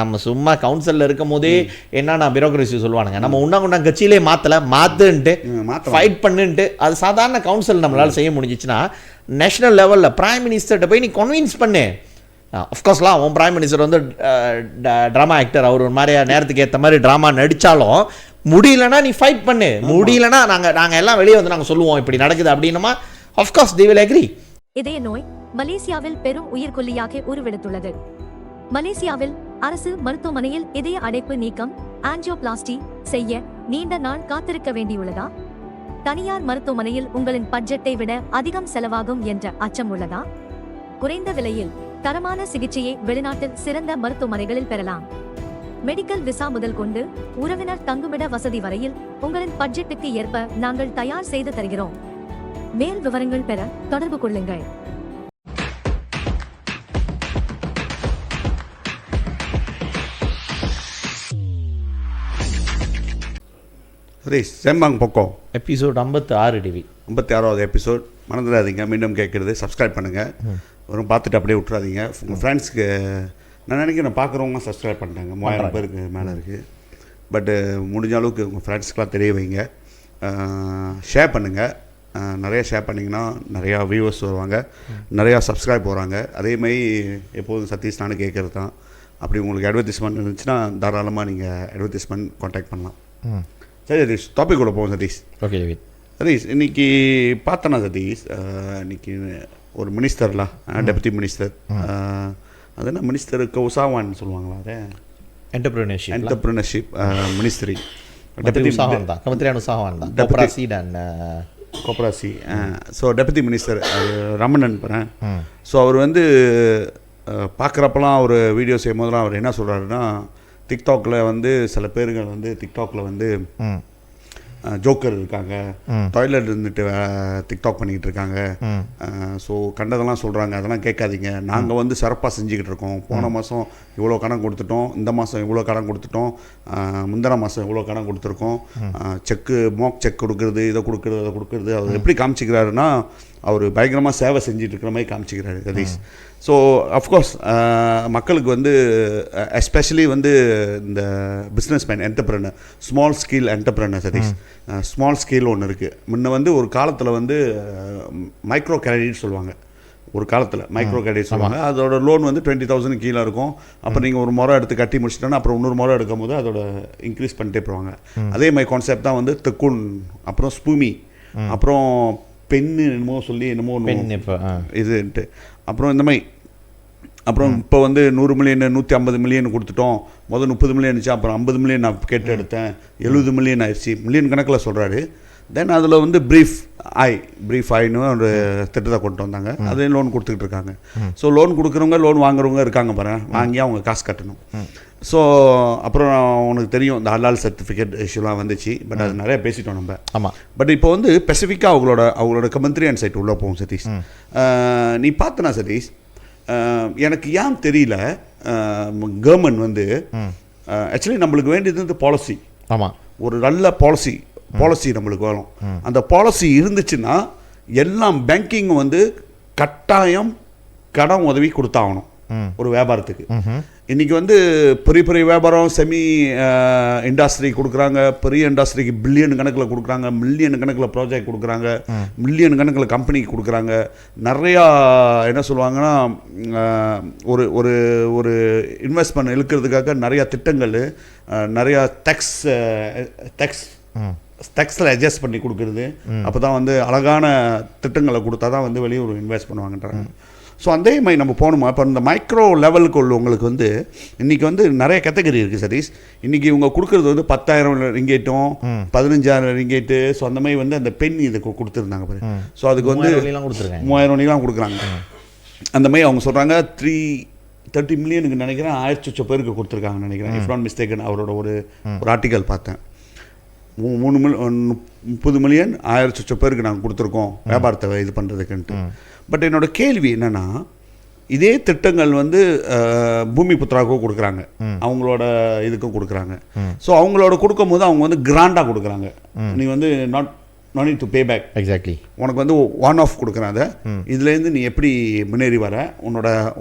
நம்ம சும்மா கவுன்சிலில் இருக்கும் போதே என்னன்னா பியூரோக்ரஸி சொல்லுவானுங்க, நம்ம உண்டாங்க கட்சியிலே மாற்றுன்ட்டு ஃபைட் பண்ணுன்ட்டு அது சாதாரண கவுன்சில் நம்மளால் செய்ய முடிஞ்சிச்சுன்னா நேஷனல் லெவலில் பிரைம் மினிஸ்டர்கிட்ட போய் நீ கன்வின்ஸ் பண்ணு. அஃப்கோர்ஸ்லாம் உன் பிரைம் மினிஸ்டர் வந்து ட்ராமா ஆக்டர், அவர் ஒரு மாதிரி நேரத்துக்கு ஏற்ற மாதிரி ட்ராமா நடித்தாலும் முடியலன்னா நீ ஃபைட் பண்ணு, முடியலன்னா நாங்கள் எல்லாம் வெளியே வந்து நாங்கள் சொல்லுவோம் இப்படி நடக்குது அப்படின்னுமா அஃப்கோர்ஸ் தே வில் அக்ரி. இதய நோய் மலேசியாவில் பெரும் உயிர்கொல்லியாக உருவெடுத்துள்ளது. மலேசியாவில் அரசு மருத்துவமனையில் இதய அடைப்பு நீக்கம் ஆஞ்சியோபிளாஸ்டி செய்ய நீண்ட நாள் காத்திருக்க வேண்டியுள்ளதா? தனியார் மருத்துவமனையில் உங்களின் பட்ஜெட்டை விட அதிகம் செலவாகும் என்ற அச்சம் உள்ளதா? குறைந்த விலையில் தரமான சிகிச்சையை வெளிநாட்டில் சிறந்த மருத்துவமனைகளில் பெறலாம். மெடிக்கல் விசா முதல் கொண்டு உறவினர் தங்குமிட வசதி வரையில் உங்களின் பட்ஜெட்டுக்கு ஏற்ப நாங்கள் தயார் செய்து தருகிறோம். மேல் விவரங்கள் பெற தொடர்பு கொள்ளுங்கள். செம்பாங் பொக்கோ எபிசோட் 56 டிவி 56வது எபிசோட். மறந்துடாதீங்க, மீண்டும் கேட்குறது சப்ஸ்கிரைப் பண்ணுங்கள். வரும் பார்த்துட்டு அப்படியே விட்டுறாதீங்க. உங்கள் ஃப்ரெண்ட்ஸ்க்கு நான் நினைக்கிறேன் பார்க்குறவங்க சப்ஸ்கிரைப் பண்ணிட்டாங்க, 3000 பேருக்கு மேலே இருக்குது. பட்டு முடிஞ்ச அளவுக்கு உங்கள் ஃப்ரெண்ட்ஸ்க்கெலாம் தெரிய வைங்க, ஷேர் பண்ணுங்கள். நிறையா ஷேர் பண்ணிங்கன்னா நிறையா வியூவர்ஸ் வருவாங்க, நிறையா சப்ஸ்கிரைப் வராங்க. அதேமாதிரி எப்போதும் சதீஷ் நானும் கேட்குறது தான். அப்படி உங்களுக்கு அட்வர்டைஸ்மெண்ட் இருந்துச்சுன்னா தாராளமாக நீங்கள் அட்வர்டைஸ்மெண்ட் கான்டாக்ட் பண்ணலாம். சரி சதீஷ், டாபிக் கூட போவோம் சதீஷ். ஓகே சதீஷ், இன்றைக்கி பார்த்தோன்னா சதீஷ், இன்றைக்கி ஒரு மினிஸ்டர்லாம் டெப்யூட்டி மினிஸ்டர், அது என்ன மினிஸ்டருக்கு உசாவான்னு சொல்லுவாங்களா, அது என்டர்பிரினர்ஷிப் மினிஸ்ட்ரி கோப்ராசி. ஸோ டெப்யூட்டி மினிஸ்டர் ரமணன் பாரு. ஸோ அவர் வந்து பார்க்குறப்பெல்லாம் அவர் வீடியோ செய்யும் போதெல்லாம் அவர் என்ன சொல்கிறாருன்னா, டிக்டாக்ல வந்து சில பேருங்கள் வந்து டிக்டாக்ல வந்து ஜோக்கர் இருக்காங்க, டாய்லெட் இருந்துட்டு டிக்டாக் பண்ணிக்கிட்டு இருக்காங்க. ஸோ கண்டதெல்லாம் சொல்கிறாங்க, அதெல்லாம் கேட்காதீங்க. நாங்கள் வந்து சிறப்பாக செஞ்சுக்கிட்டு இருக்கோம். போன மாதம் இவ்வளோ கடன் கொடுத்துட்டோம், இந்த மாதம் இவ்வளோ கடன் கொடுத்துட்டோம், முந்தின மாதம் இவ்வளோ கடன் கொடுத்துருக்கோம். செக்கு மோக் செக் கொடுக்குறது, இதை கொடுக்குறது, அதை கொடுக்குறது. அவர் எப்படி காமிச்சிக்கிறாருன்னா, அவர் பயங்கரமாக சேவை செஞ்சுட்டு இருக்கிற மாதிரி காமிச்சிக்கிறாரு சதீஷ். ஸோ அஃப்கோர்ஸ் மக்களுக்கு வந்து எஸ்பெஷலி வந்து இந்த businessman entrepreneur, small scale entrepreneur Satish, small scale ஒன்று இருக்குது. முன்ன வந்து ஒரு காலத்தில் வந்து மைக்ரோ கிரெடிட் சொல்லுவாங்க, ஒரு காலத்தில் மைக்ரோ கிரெடிட் சொல்லுவாங்க. அதோட லோன் வந்து 20,000 கீழே இருக்கும். அப்புறம் நீங்கள் ஒரு முறை எடுத்து கட்டி முடிச்சிட்டோன்னா அப்புறம் இன்னொரு முறை எடுக்கும் போது அதோட இன்க்ரீஸ் பண்ணிட்டே போவாங்க. அதே மாதிரி கான்செப்ட் தான் வந்து தெக்குன், அப்புறம் ஸ்பூமி, அப்புறம் பென்னு என்னமோ சொல்லி என்னமோ இதுன்ட்டு, அப்புறம் இந்த மாதிரி. அப்புறம் இப்போ வந்து 100 மில்லியன் 150 மில்லியன் கொடுத்துட்டோம். முதல் 30 மில்லியன் இருந்துச்சு, அப்புறம் 50 மில்லியன் நான் கேட்டு எடுத்தேன், 70 மில்லியன் ஆயிடுச்சு, மில்லியன் கணக்கில் சொல்கிறாரு. தென் அதில் வந்து ப்ரீஃப் ஐன்னு ஒரு திட்டத்தை கொண்டு வந்தாங்க. அதையும் லோன் கொடுத்துக்கிட்டு இருக்காங்க. ஸோ லோன் கொடுக்குறவங்க லோன் வாங்குறவங்க இருக்காங்க பாருங்க, வாங்கி அவங்க காசு கட்டணும். ஸோ அப்புறம் உனக்கு தெரியும் இந்த ஹலால் சர்டிஃபிகேட் இஷ்யூலாம் வந்துச்சு. பட் அது நிறைய பேசிட்டோம் நம்ம. ஆமாம். பட் இப்போ வந்து ஸ்பெசிஃபிக்காக அவங்களோட கமெண்ட்ரி சைட் உள்ளே போகும் சதீஷ். நீ பார்த்தனா சதீஷ், எனக்கு ஏன் தெரியல, கவர்மெண்ட் வந்து ஆக்சுவலி நம்மளுக்கு வேண்டியது வந்து பாலிசி. ஆமாம், ஒரு நல்ல பாலிசி நம்மளுக்கு வேணும். அந்த பாலிசி இருந்துச்சுன்னா எல்லாம் பேங்கிங் வந்து கட்டாயம் கடன் உதவி கொடுத்தாகணும் ஒரு வியாபாரத்துக்கு. இன்றைக்கி வந்து பெரிய பெரிய வியாபாரம் செமி இண்டஸ்ட்ரி கொடுக்குறாங்க, பெரிய இண்டஸ்ட்ரிக்கு பில்லியன் கணக்கில் கொடுக்குறாங்க, மில்லியன் கணக்கில் ப்ராஜெக்ட் கொடுக்குறாங்க, மில்லியன் கணக்கில் கம்பெனிக்கு கொடுக்குறாங்க. நிறையா என்ன சொல்லுவாங்கன்னா, ஒரு ஒரு ஒரு இன்வெஸ்ட்மெண்ட் இழுக்கிறதுக்காக நிறையா திட்டங்கள், நிறையா டேக்ஸில் அட்ஜஸ்ட் பண்ணி கொடுக்குறது. அப்போ தான் வந்து அழகான திட்டங்களை கொடுத்தா தான் வந்து வெளியூர் இன்வெஸ்ட் பண்ணுவாங்கன்றாங்க. ஸோ அதே மாதிரி நம்ம போகணுமா? இப்போ இந்த மைக்ரோ லெவலுக்கு உள்ளவங்களுக்கு வந்து இன்றைக்கி வந்து நிறைய கேட்டகரி இருக்குது சதீஷ். இன்றைக்கி இவங்க கொடுக்குறது வந்து 10,000 ரிங்கேட்டும் 15,000 ரிங்கேட்டு. ஸோ அந்த மாதிரி வந்து அந்த பெண் இதுக்கு கொடுத்துருந்தாங்க பாரு. ஸோ அதுக்கு வந்து 3,000 கொடுக்குறாங்க. அந்த மாதிரி அவங்க சொல்கிறாங்க 30 மில்லியனுக்கு நினைக்கிறேன் 1,000 பேருக்கு கொடுத்துருக்காங்கன்னு நினைக்கிறேன், இஃப் நாட் மிஸ்டேக்கன். அவரோட ஒரு ஆர்டிக்கல் பார்த்தேன். 30 மில்லியன் 1,000 பேருக்கு நாங்கள் கொடுத்துருக்கோம் வியாபாரத்தை இது பண்ணுறதுக்குன்ட்டு. பட் என்னோட கேள்வி என்னென்னா, இதே திட்டங்கள் வந்து பூமி புத்ராவுக்கும் கொடுக்குறாங்க, அவங்களோட இதுக்கும் கொடுக்குறாங்க. ஸோ அவங்களோட கொடுக்கும் போது அவங்க வந்து கிராண்டாக கொடுக்குறாங்க. நீ வந்து not no need to pay back. Exactly. உனக்கு வந்து ஒன் ஆஃப் கொடுக்குறேன். அதை இதுலேருந்து நீ எப்படி முன்னேறி வர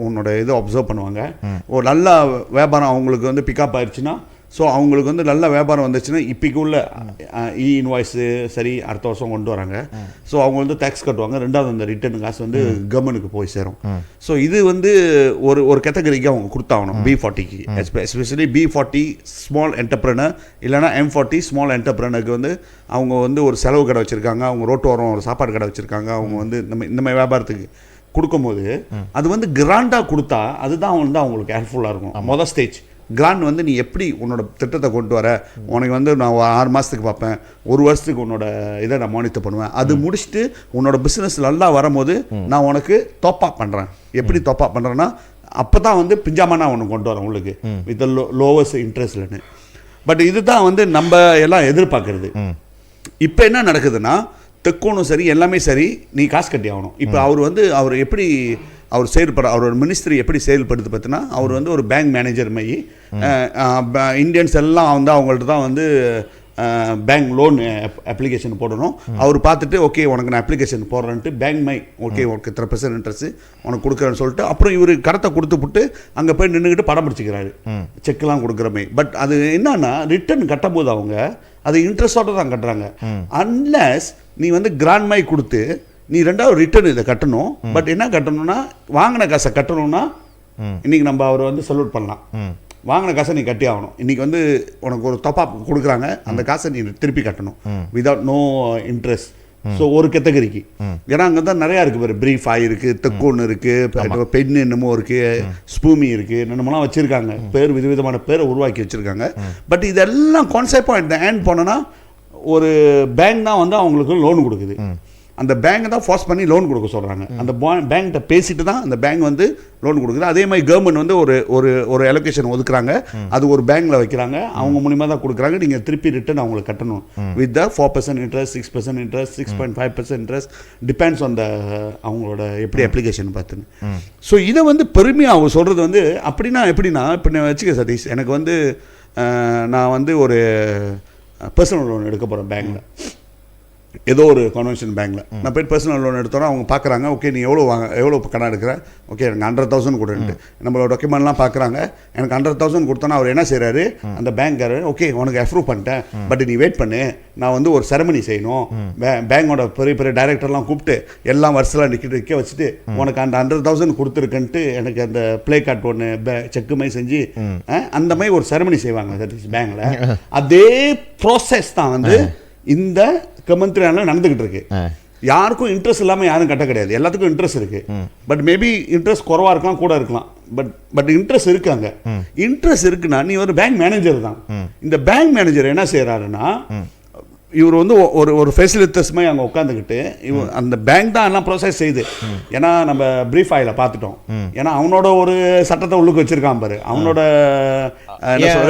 உன்னோட இதை அப்சர்வ் பண்ணுவாங்க. ஒரு நல்ல வியாபாரம் அவங்களுக்கு வந்து பிக்கப் ஆயிடுச்சுன்னா, ஸோ அவங்களுக்கு வந்து நல்ல வியாபாரம் வந்துச்சுன்னா இப்போக்கு உள்ள இன்வாய்ஸு சரி அடுத்த வருஷம் கொண்டு வராங்க. ஸோ அவங்க வந்து டேக்ஸ் கட்டுவாங்க. ரெண்டாவது அந்த ரிட்டர்ன் காசு வந்து கவர்மெண்ட்டுக்கு போய் சேரும். ஸோ இது வந்து ஒரு கேட்டகரிக்கு அவங்க கொடுத்தாகணும். B40க்கு எஸ்பெஷலி B40 ஸ்மால் என்டர்பிரனர் இல்லைனா M40 ஸ்மால் என்டர்பிரனருக்கு வந்து அவங்க வந்து ஒரு செலவு கடை வச்சுருக்காங்க, அவங்க ரோட்டு ஓரம் ஒரு சாப்பாடு கடை வச்சுருக்காங்க. அவங்க வந்து இந்த மாதிரி வியாபாரத்துக்கு கொடுக்கும்போது அது வந்து கிராண்டாக கொடுத்தா அதுதான் வந்து அவங்களுக்கு ஹெல்ப்ஃபுல்லாக இருக்கும். மொதல் ஸ்டேஜ் கிராண்ட் வந்து நீ எப்படி உன்னோட திட்டத்தை கொண்டு வர, உனக்கு வந்து நான் 6 மாதத்துக்கு பார்ப்பேன், 1 வருஷத்துக்கு உன்னோட இதை நான் மானிட்டர் பண்ணுவேன். அது முடிச்சுட்டு உன்னோட பிஸ்னஸ் நல்லா வரும்போது நான் உனக்கு தோப்பா பண்ணுறேன். எப்படி தோப்பா பண்ணுறேன்னா அப்போ தான் வந்து பிஞ்சாமா நான் உனக்கு கொண்டு வரேன் உங்களுக்கு வித் லோவஸ்ட் இன்ட்ரெஸ்ட்லன்னு. பட் இதுதான் வந்து நம்ம எல்லாம் எதிர்பார்க்கறது. இப்போ என்ன நடக்குதுன்னா தெக்கோனும் சரி எல்லாமே சரி நீ காசு கட்டி ஆகணும். இப்போ அவர் எப்படி அவரோட மினிஸ்ட்ரி எப்படி செயல்படுது பார்த்தீங்கன்னா, அவர் வந்து ஒரு பேங்க் மேனேஜர் மாதிரி இந்தியன்ஸ் எல்லாம் வந்து அவங்கள்ட்ட தான் வந்து பேங்க் லோன் அப்ளிகேஷன் போடணும். அவர் பார்த்துட்டு ஓகே உனக்கு நான் அப்ளிகேஷன் போடுறேன்ட்டு பேங்க் மை ஓகே உனக்கு 3% இன்ட்ரெஸ்ட் உனக்கு கொடுக்குறேன்னு சொல்லிட்டு அப்புறம் இவர் கடத்தை கொடுத்துப்புட்டு அங்கே போய் நின்றுக்கிட்டு படம் பிடிச்சிக்கிறாரு செக்லாம் கொடுக்குற மாதிரி. பட் அது என்னன்னா ரிட்டர்ன் கட்டும் போது அவங்க அது இன்ட்ரெஸ்டோட தான் கட்டுறாங்க. அன்லஸ் நீ வந்து கிராண்ட் மை கொடுத்து நீ ரெண்டாவது ரிட்டர்ன் இதை கட்டணும். பட் என்ன கட்டணும்னா வாங்கின காசை கட்டணும்னா இன்றைக்கி நம்ம அவர் வந்து சல்யூட் பண்ணலாம். வாங்கின காசை நீ கட்டி ஆகணும். இன்றைக்கி வந்து உனக்கு ஒரு தொப்பா கொடுக்குறாங்க, அந்த காசை நீ திருப்பி கட்டணும் விதவுட் நோ இன்ட்ரெஸ்ட். ஸோ ஒரு கேட்டகரிக்கு ஏன்னா அங்கே தான் நிறையா இருக்குது. பேர் ப்ரீஃப் ஆகிருக்கு, தெக்கோன்னு இருக்குது, பென்னு என்னமோ இருக்குது, ஸ்பூமி இருக்குது, என்னமோலாம் வச்சுருக்காங்க. பேர் விதவிதமான பேரை உருவாக்கி வச்சுருக்காங்க. பட் இதெல்லாம் கான்செப்ட் இந்த ஹேண்ட் போனோன்னா ஒரு பேங்க் தான் வந்து அவங்களுக்கு லோன் கொடுக்குது. அந்த பேங்கை தான் ஃபோர்ஸ் பண்ணி லோன் கொடுக்க சொல்கிறாங்க. அந்த பேங்க்கிட்ட பேசிட்டு தான் அந்த பேங்க் வந்து லோன் கொடுக்குது. அதே மாதிரி கவர்மெண்ட் வந்து ஒரு அலோகேஷன் ஒதுக்குறாங்க, அது ஒரு பேங்க்கில் வைக்கிறாங்க, அவங்க மூலிமா தான் கொடுக்குறாங்க. நீங்கள் திருப்பி ரிட்டர்ன் அவங்களுக்கு கட்டணும் with the 4% interest, 6% interest, 6.5% interest, depends on the அவங்களோட எப்படி அப்ளிகேஷன் பார்த்துன்னு. ஸோ இதை வந்து பெருமையாக அவங்க சொல்கிறது வந்து அப்படின்னா எப்படின்னா, இப்போ நான் வச்சுக்க சதீஷ், எனக்கு வந்து நான் வந்து ஒரு பர்சனல் லோன் எடுக்க போகிறேன் பேங்க்கில், ஏதோ ஒரு கன்வென்ஷன் பேங்க்கில் நான் போய்ட்டு பர்சனல் லோன் எடுத்தோன்னா அவங்க பார்க்குறாங்க, ஓகே நீ எவ்வளோ கடன் எடுக்கிற, ஓகே எனக்கு 100,000 கொடுன்ட்டு நம்மளோட டாக்குமெண்ட்லாம் பார்க்குறாங்க. எனக்கு 100,000 கொடுத்தோன்னா அவர் என்ன செய்கிறாரு, அந்த பேங்க்காரர் ஓகே உனக்கு அப்ரூவ் பண்ணிட்டேன், பட் நீ வெயிட் பண்ணு, நான் வந்து ஒரு செரமனி செய்யணும், பேங்கோட பெரிய பெரிய டைரக்டர்லாம் கூப்பிட்டு எல்லாம் வருஷலாம் நிற்க வச்சுட்டு உனக்கு அந்த 100,000 கொடுத்துருக்குன்ட்டு எனக்கு அந்த ப்ளே கார்ட் ஒன்று செக்கு மாதிரி செஞ்சு அந்த மாதிரி ஒரு செரமனி செய்வாங்க பேங்க்கில். அதே ப்ராசஸ் தான் வந்து இந்த கமந்திரியால நடந்துகிட்டு இருக்கு. யாருக்கும் இன்ட்ரெஸ்ட் இல்லாமல் யாரும் கட்ட கிடையாது, எல்லாத்துக்கும் இன்ட்ரெஸ்ட் இருக்கு. பட் மேபி இன்ட்ரெஸ்ட் குறவா இருக்கலாம், கூட இருக்கலாம், பட் இன்ட்ரெஸ்ட் இருக்காங்க. இன்ட்ரெஸ்ட் இருக்குன்னா நீ ஒரு பேங்க் மேனேஜர் தான். இந்த பேங்க் மேனேஜர் என்ன செய்யறாருன்னா இவர் வந்து ஒரு ஃபெசிலிட்டஸ் மாதிரி அங்கே உட்காந்துக்கிட்டு அந்த பேங்க் தான் எல்லாம் ப்ரோசஸ் செய்யுது. ஏன்னா நம்ம ப்ரீஃப் ஆயில பார்த்துட்டோம். ஏன்னா அவனோட ஒரு சட்டத்தை உள்ளுக்கு வச்சிருக்கான் பாரு, அவனோட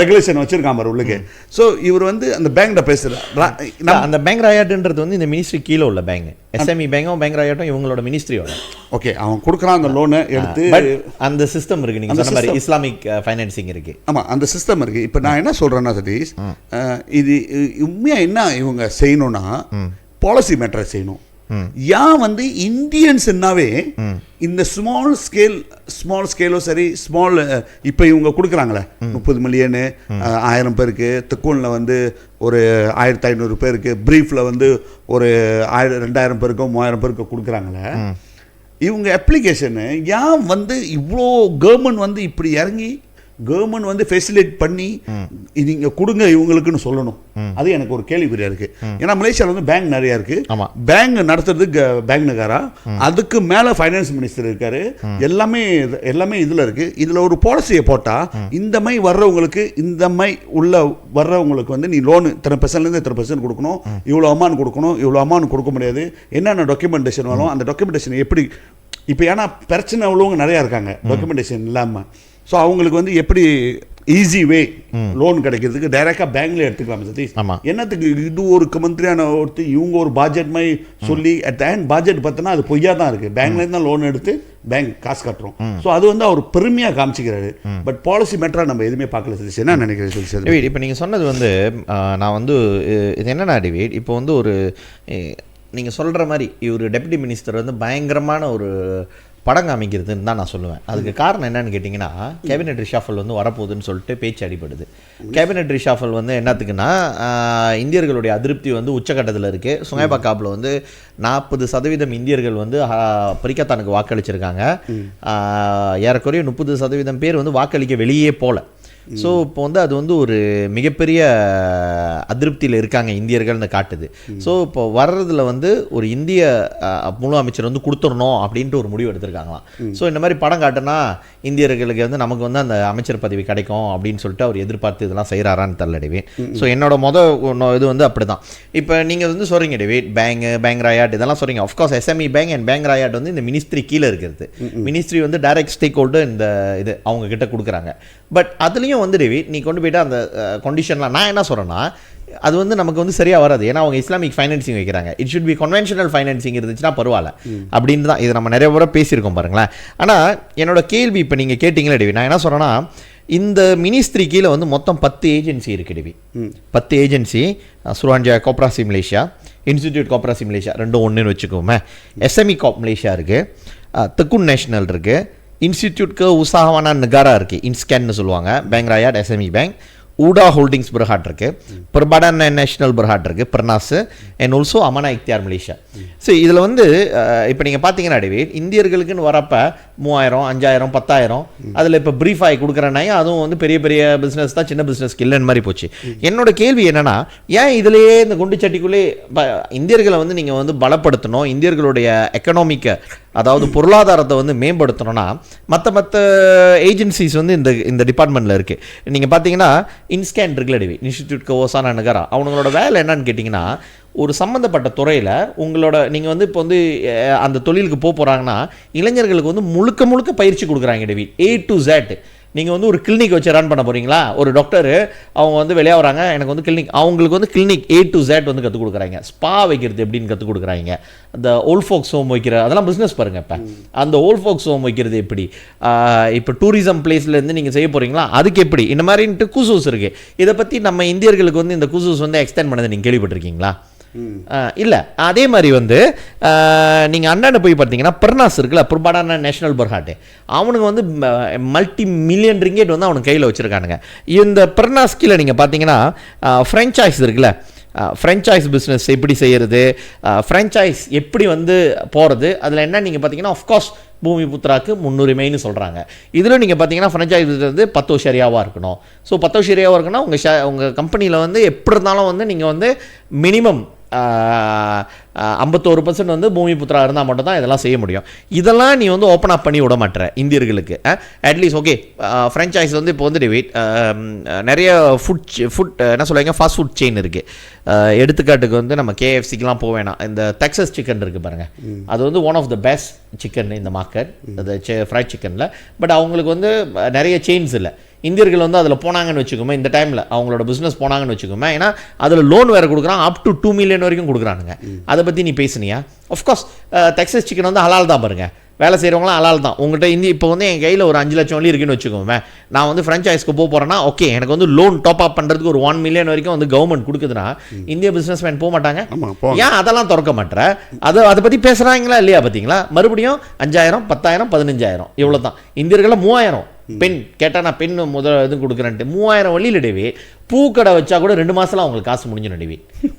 ரெகுலேஷன் வச்சிருக்கான் பாரு உள்ளுக்கு. ஸோ இவர் வந்து அந்த பேங்க்ட பேசுகிறார். அந்த பேங்க் ராயாட்டுன்றது வந்து இந்த மினிஸ்ட்ரி கீழே உள்ள பேங்க், எஸ்எம்இ பேங்கும் பேங்க் ராயாட்டும் இவங்களோட மினிஸ்ட்ரியோட. ஓகே அவன் கொடுக்குறான் அந்த லோனை எடுத்து. அந்த சிஸ்டம் இருக்கு, நீங்கள் சொன்ன மாதிரி இஸ்லாமிக் ஃபைனான்சிங் இருக்கு. ஆமாம் அந்த சிஸ்டம் இருக்கு. இப்போ நான் என்ன சொல்கிறேன்னா சதீஷ், இது உண்மையாக என்ன இவங்க செய்யணும்னா பாலிசி மேட்டரை செய்யணும். ஏன் வந்து இந்தியன்ஸ்னாவே இந்த ஸ்மால் ஸ்கேலோ சரி ஸ்மால் இப்போ இவங்க கொடுக்குறாங்களே 30 மில்லியனு 1000 பேருக்கு, தெக்கூனில் வந்து ஒரு 1500 பேருக்கு, ப்ரீஃபில் வந்து ஒரு 2000 பேருக்கோ 3000 பேருக்கோ கொடுக்குறாங்களே, இவங்க அப்ளிகேஷனு ஏன் வந்து இவ்வளோ கவர்மெண்ட் வந்து இப்படி இறங்கி கவர்மெண்ட் வந்து ஃபெசிலிட்டேட் பண்ணி நீங்கள் கொடுங்க இவங்களுக்குன்னு சொல்லணும். அது எனக்கு ஒரு கேள்விக்குறியா இருக்கு. ஏன்னா மலேசியாவில் வந்து பேங்க் நிறையா இருக்கு, பேங்க் நடத்துறது பேங்க்னுக்காரா, அதுக்கு மேலே ஃபைனான்ஸ் மினிஸ்டர் இருக்காரு, எல்லாமே இதில் இருக்கு. இதில் ஒரு பாலிசியை போட்டால் இந்த மாதிரி வர்றவங்களுக்கு இந்த மாதிரி உள்ள வர்றவங்களுக்கு வந்து நீ லோனு 3%லேருந்து 3% கொடுக்கணும், இவ்வளோ அமௌண்ட் கொடுக்கணும், இவ்வளோ அமௌண்ட் கொடுக்க முடியாது, என்னென்ன டாக்குமெண்டேஷன் வரும், அந்த டாக்குமெண்டேஷன் எப்படி. இப்போ ஏன்னா பிரச்சனை உள்ளவங்க நிறையா இருக்காங்க டாக்குமெண்டேஷன் இல்லாமல். ஸோ அவங்களுக்கு வந்து எப்படி ஈஸி வே லோன் கிடைக்கிறதுக்கு டைரெக்டாக பேங்க்ல எடுத்துக்கலாம் சதீஷ். என்னத்துக்கு இது ஒரு மந்திரியான ஒருத்தர் இவங்க ஒரு பட்ஜெட் மாதிரி சொல்லி அட் த எண்ட் பட்ஜெட் பார்த்தோன்னா அது பொய்யா தான் இருக்குது. பேங்க்லேருந்து தான் லோன் எடுத்து பேங்க் காசு கட்டுறோம். ஸோ அது வந்து அவர் பெருமையாக காமிச்சிக்கிறாரு. பட் பாலிசி மேட்டராக நம்ம எதுவுமே பார்க்கல சதீஷ். என்ன நினைக்கிறேன் சதீஷ்? இப்போ நீங்கள் சொன்னது வந்து நான் வந்து இது என்னன்னா டிவேட், இப்போ வந்து ஒரு நீங்கள் சொல்கிற மாதிரி இவர் டெப்யூட்டி மினிஸ்டர் வந்து பயங்கரமான ஒரு படம் காமிக்கிறதுன்னு தான் நான் சொல்லுவேன். அதுக்கு காரணம் என்னன்னு கேட்டிங்கன்னா, கேபினெட் ரிஷாஃபல் வந்து வரப்போகுதுன்னு சொல்லிட்டு பேச்சு அடிபடுது. கேபினெட் ரிஷாஃபல் வந்து என்னத்துக்குன்னா, இந்தியர்களுடைய அதிருப்தி வந்து உச்சக்கட்டத்தில் இருக்குது. சுங்கைபாக்காவில் வந்து 40% இந்தியர்கள் வந்து பரிக்கத்தானுக்கு வாக்களிச்சிருக்காங்க. ஏறக்குறைய 30% பேர் வந்து வாக்களிக்க வெளியே போகல. ஸோ இப்போ வந்து அது வந்து ஒரு மிகப்பெரிய அதிருப்தியில் இருக்காங்க இந்தியர்கள்னு காட்டுது. ஸோ இப்போ வர்றதுல வந்து ஒரு இந்திய முழு அமைச்சர் வந்து கொடுத்துடணும் அப்படின்ட்டு ஒரு முடிவு எடுத்திருக்காங்களாம். ஸோ இந்த மாதிரி படம் காட்டுனா இந்தியர்களுக்கு வந்து நமக்கு வந்து அந்த அமைச்சர் பதவி கிடைக்கும் அப்படின்னு சொல்லிட்டு அவர் எதிர்பார்த்து இதெல்லாம் செய்கிறாரான்னு தெரியல டிவேட். ஸோ என்னோட இது வந்து அப்படி தான். இப்போ நீங்கள் வந்து சொல்கிறீங்க டிவேட், பேங்க் ராயாட் இதெல்லாம் சொல்கிறீங்க. Of course SME bank and bank ராயாட் வந்து இந்த மினிஸ்ட்ரி கீழே இருக்கிறது. மினிஸ்ட்ரி வந்து டைரக்ட் ஸ்டேக் ஹோல்டர் இந்த இது அவங்க கிட்ட கொடுக்குறாங்க. பட் அதுலேயும் வந்து டேவிட் நீ கொண்டு போய்ட்டு அந்த கண்டிஷன்லாம் நான் என்ன சொல்கிறேன்னா, அது வந்து நமக்கு வந்து சரியாக வராது. ஏன்னா அவங்க இஸ்லாமிக் ஃபைனான்சிங் வைக்கிறாங்க. It should be conventional financing இருந்துச்சுன்னா பரவாயில்ல அப்படின்னு தான் இது நம்ம நிறைய முறை பேசியிருக்கோம் பாருங்களேன். ஆனால் என்னோட கேள்வி இப்போ நீங்கள் கேட்டிங்களே டேவி, நான் என்ன சொல்கிறேன்னா, இந்த மினிஸ்ட்ரி கீழே வந்து மொத்தம் 10 ஏஜென்சி இருக்குது டேவி. 10 ஏஜென்சி, சுரான்ஜா கோப்ராசி மலேசியா, இன்ஸ்டிடியூட் கோப்ராசி மலேசியா ரெண்டும் ஒன்றுன்னு வச்சுக்கோமே, எஸ்எம்இ காப் மலேசியா இருக்குது, தெக்குன் நேஷனல் இருக்குது, இன்ஸ்டிடியூட்க்கு உசாகவான நகாரா இருக்குது, இன்ஸ்கேன்னு சொல்லுவாங்க, பேங்க் ராயாட் எஸ்எம்இ பேங்க், ஊடா ஹோல்டிங்ஸ் பிரஹாட் இருக்குது, பிரபாடன் நேஷனல் பிரஹாட் இருக்குது, பிரனாஸ் அண்ட் ஆல்சோ அமனா இக்தியார் மலேசியா. ஸோ இதில் வந்து இப்போ நீங்கள் பார்த்தீங்கன்னா டேவிட், இந்தியர்களுக்குன்னு வரப்போ 3000, 5000, 10000 அதில் இப்போ ப்ரீஃப் ஆகி கொடுக்குறனாயும் அதுவும் வந்து பெரிய பெரிய பிஸ்னஸ் தான், சின்ன பிஸ்னஸ்க்கு இல்லைன்னு மாதிரி போச்சு. என்னோட கேள்வி என்னென்னா, ஏன் இதிலேயே இந்த குண்டு சட்டிக்குள்ளே இந்தியர்களை வந்து நீங்கள் வந்து பலப்படுத்தணும், இந்தியர்களுடைய எக்கனாமிக்கை அதாவது பொருளாதாரத்தை வந்து மேம்படுத்தணும்னா மற்ற ஏஜென்சிஸ் வந்து இந்த டிபார்ட்மெண்ட்டில் இருக்குது. நீங்கள் பார்த்தீங்கன்னா இன்ஸ்கேன் இருக்குல்ல டேவி, இன்ஸ்டிடியூட் ஓசானா நகரா, அவங்களோட வேலை என்னன்னு கேட்டிங்கன்னா, ஒரு சம்மந்தப்பட்ட துறையில் உங்களோட நீங்கள் வந்து இப்போ வந்து அந்த தொழிலுக்கு போகிறாங்கன்னா இளைஞர்களுக்கு வந்து முழுக்க பயிற்சி கொடுக்குறாங்க டேவி, A to Z. நீங்கள் வந்து ஒரு கிளினிக் வச்சு ரன் பண்ண போகிறீங்களா, ஒரு டாக்டர் அவங்க வந்து வெளியே வராங்க, எனக்கு வந்து கிளினிக், அவங்களுக்கு வந்து கிளினிக் A to Z வந்து கற்றுக் கொடுக்குறாங்க. ஸ்பா வைக்கிறது எப்படின்னு கற்றுக் கொடுக்குறாங்க. அந்த ஓல்ட் ஃபோக்ஸ் ஹோம் வைக்கிற அதெல்லாம் பிஸ்னஸ் பாருங்கள். இப்போ அந்த ஓல்ட் ஃபோக்ஸ் ஹோம் வைக்கிறது எப்படி, இப்போ டூரிசம் பிளேஸ்லேருந்து நீங்கள் செய்ய போகிறீங்களா அதுக்கு எப்படி, இந்த மாதிரின்ட்டு கூசூஸ் இருக்குது. இதை பற்றி நம்ம இந்தியர்களுக்கு வந்து இந்த கூசூஸ் வந்து எக்ஸ்டெண்ட் பண்ணதை நீங்கள் கேள்விப்பட்டிருக்கீங்களா? இல்லை. அதே மாதிரி வந்து நீங்கள் அண்ணாண்ட போய் பார்த்தீங்கன்னா பிரனாஸ் இருக்குல்ல, பிரபாடான நேஷனல் பர்ஹாட்டு, அவனுக்கு வந்து multi-million ringgit வந்து அவனுக்கு கையில் வச்சுருக்கானுங்க. இந்த பிரனாஸ் கீழே நீங்கள் பார்த்தீங்கன்னா ஃப்ரெஞ்சாய்ஸ் இருக்குல்ல, ஃப்ரெஞ்சாய்ஸ் பிஸ்னஸ் எப்படி செய்கிறது, ஃப்ரெஞ்சாய்ஸ் எப்படி வந்து போகிறது, அதில் என்ன நீங்கள் பார்த்தீங்கன்னா ஆஃப்கோர்ஸ் பூமி புத்ராக்கு முன்னுரிமைன்னு சொல்கிறாங்க. இதில் நீங்கள் பார்த்தீங்கன்னா ஃப்ரெஞ்சாய்ஸ் வந்து 10 ஷேரியாவாக இருக்கணும். ஸோ 10 ஷேரியாவாக இருக்குன்னா உங்கள் கம்பெனியில் வந்து எப்படி இருந்தாலும் வந்து நீங்கள் வந்து மினிமம் 51% வந்து பூமி புத்ரா இருந்தால் மட்டும் தான் இதெல்லாம் செய்ய முடியும். இதெல்லாம் நீ வந்து ஓப்பன் அப் பண்ணி விட மாட்டேற இந்தியர்களுக்கு. அட்லீஸ்ட் ஓகே ஃப்ரெஞ்சாய்ஸ் வந்து இப்போ வந்து டேவிட் நிறைய ஃபுட் என்ன சொல்லுவாங்க, ஃபாஸ்ட் ஃபுட் செயின் இருக்குது. எடுத்துக்காட்டுக்கு வந்து நம்ம KFCக்கெலாம் போக வேணாம், இந்த டெக்ஸஸ் சிக்கன் இருக்குது பாருங்கள், அது வந்து one of the best chicken இந்த மார்க்கெட், அது ஃப்ரைட் சிக்கனில். பட் அவங்களுக்கு வந்து நிறைய செயின்ஸ் இல்லை. இந்தியர்கள் வந்து அதில் போனாங்கன்னு வச்சுக்கோமே, இந்த டைமில் அவங்களோட பிஸ்னஸ் போனாங்கன்னு வச்சுக்கோமே, ஏன்னா அதில் லோன் வேறு கொடுக்குறான், அப் டு 2 million வரைக்கும் கொடுக்குறானுங்க. அதை பற்றி நீ பேசுனியா? ஆஃப்கோர்ஸ் டெக்ஸஸ் சிக்கன் வந்து ஹலால் தான் பாருங்கள், வேலை செய்கிறவங்களாம் ஹலால் தான். உங்கள்கிட்ட இப்போ வந்து என் கையில் ஒரு 5 லட்சம் வழி இருக்குன்னு வச்சுக்கோமே, நான் வந்து ஃப்ரெஞ்சாய்ஸ்க்கு போகிறேன்னா ஓகே, எனக்கு வந்து லோன் டாப் அப் பண்ணுறதுக்கு ஒரு 1 million வரைக்கும் வந்து கவர்மெண்ட் கொடுக்குதுன்னா இந்திய பிஸ்னஸ் மேன் போக மாட்டாங்க. ஏன் அதெல்லாம் திறக்க மாட்டேற? அதை பற்றி பேசுகிறாங்களா இல்லையா? பார்த்தீங்களா, மறுபடியும் 5000, 10000, 15000 இவ்வளோ தான். இந்தியர்களில் 3000 பெண் கேட்டால் நான் பெண் இது கொடுக்குறேன்ட்டு 3000 வழியில் டேவி. பூக்கடை வச்சா கூட 2 மாதத்தில் அவங்களுக்கு காசு முடிஞ்சிடும் டேவி,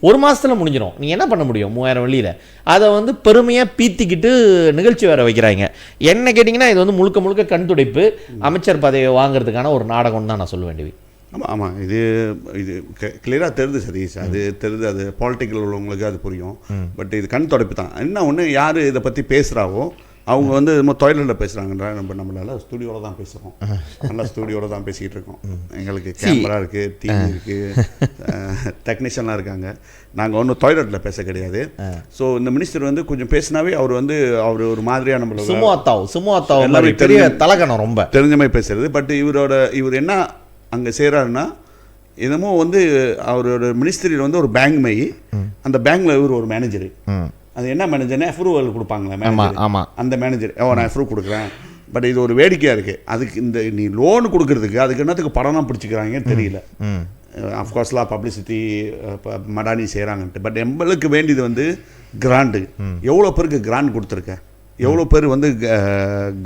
1 மாதத்தில் முடிஞ்சிடும். நீங்கள் என்ன பண்ண முடியும் 3000 வழியில்? அதை வந்து பெருமையாக பீத்திக்கிட்டு நிகழ்ச்சி வேறு வைக்கிறாங்க. என்ன கேட்டிங்கன்னா இது வந்து முழுக்க கண் துடைப்பு, அமைச்சர் பதவியை வாங்குறதுக்கான ஒரு நாடகம் தான் நான் சொல்லுவேன் டேவி. ஆமாம், இது கிளியராக தெரியுது சதீஷ், அது தெரியுது, அது பாலிட்டிக்கல் உள்ளவங்களுக்கு அது புரியும். பட் இது கண் துடைப்பு தான். என்ன ஒன்று, யார் இதை பற்றி பேசுகிறாவோ அவங்க வந்து டாய்லெட்டில் பேசுகிறாங்கன்றா நம்மளால ஸ்டூடியோவில் தான் பேசுகிறோம், நல்லா ஸ்டூடியோவில் தான் பேசிக்கிட்டு இருக்கோம். எங்களுக்கு கேமரா இருக்குது, டிவி இருக்குது, டெக்னீஷியன்லாம் இருக்காங்க. நாங்கள் ஒன்றும் டாய்லெட்டில் பேச கிடையாது. ஸோ இந்த மினிஸ்டர் வந்து கொஞ்சம் பேசினாவே அவர் ஒரு மாதிரியாக நம்மளோட சும்மாத்தாவும் எல்லாமே பெரிய தலகணம் ரொம்ப தெரிஞ்ச மாதிரி பேசுறது. பட் இவர் என்ன அங்கே செய்கிறாருன்னா, என்னமோ வந்து அவரோட மினிஸ்ட்ரியில் வந்து ஒரு பேங்க் மை, அந்த பேங்க்கில் இவர் ஒரு மேனேஜரு. அது என்ன மேனேஜர்னா அப்ரூவல் கொடுப்பாங்களே மேனேஜர், அந்த மேனேஜர் நான் அப்ரூவ் கொடுக்குறேன். பட் இது ஒரு வேடிக்கையாக இருக்குது. அதுக்கு நீ லோன் கொடுக்கறதுக்கு அதுக்கு என்னத்துக்கு படம்லாம் பிடிச்சிக்கிறாங்கன்னு தெரியல. அஃப்கோர்ஸ்லாம் பப்ளிசிட்டி மடானி செய்கிறாங்கன்ட்டு. பட் எங்களுக்கு வேண்டியது வந்து கிராண்டு. எவ்வளோ பேருக்கு கிராண்ட் கொடுத்துருக்கேன், எவ்வளோ பேர் வந்து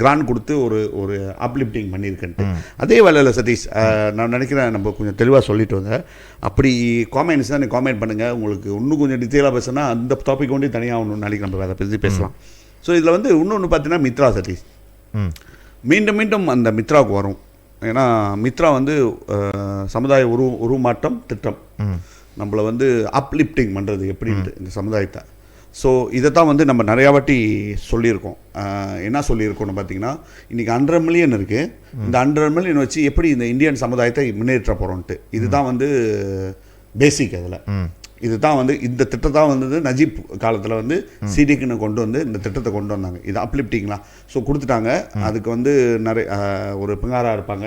கிராண்ட் கொடுத்து ஒரு அப்லிஃப்டிங் பண்ணியிருக்கேன்ட்டு. அதே வேலையில் சதீஷ், நான் நினைக்கிறேன் நம்ம கொஞ்சம் தெளிவாக சொல்லிட்டு வந்தேன். அப்படி காமெண்ட்ஸ் தான் காமெண்ட் பண்ணுங்கள். உங்களுக்கு இன்னும் கொஞ்சம் டீட்டெயிலாக பேசுனா அந்த டாபிக் ஒன்றே தனியாக ஒன்று நாளைக்கு நம்ம அதை பற்றி பேசலாம். ஸோ இதில் வந்து இன்னொன்று பார்த்தீங்கன்னா மித்ரா சதீஷ் மீண்டும் மீண்டும் அந்த மித்ராவுக்கு வரும். ஏன்னா மித்ரா வந்து சமுதாய உருமாற்றம் திட்டம், நம்மளை வந்து அப்லிஃப்டிங் பண்ணுறது எப்படின்ட்டு இந்த சமுதாயத்தை. ஸோ இதை தான் வந்து நம்ம நிறையா வாட்டி சொல்லியிருக்கோம். என்ன சொல்லியிருக்கோம்னு பார்த்தீங்கன்னா, இன்றைக்கி 100 மில்லியன் இருக்குது. இந்த 100 மில்லியன் வச்சு எப்படி இந்த இந்தியன் சமுதாயத்தை முன்னேற்ற போகிறோன்ட்டு இதுதான் வந்து பேசிக். அதில் இதுதான் வந்து இந்த திட்டத்தான் வந்து நஜீப் காலத்தில் வந்து சிடிக்குன்னு கொண்டு வந்து இந்த திட்டத்தை கொண்டு வந்தாங்க. இது அப்லிஃப்டிங்லாம் ஸோ கொடுத்துட்டாங்க. அதுக்கு வந்து நிறைய ஒரு பிங்காராக இருப்பாங்க,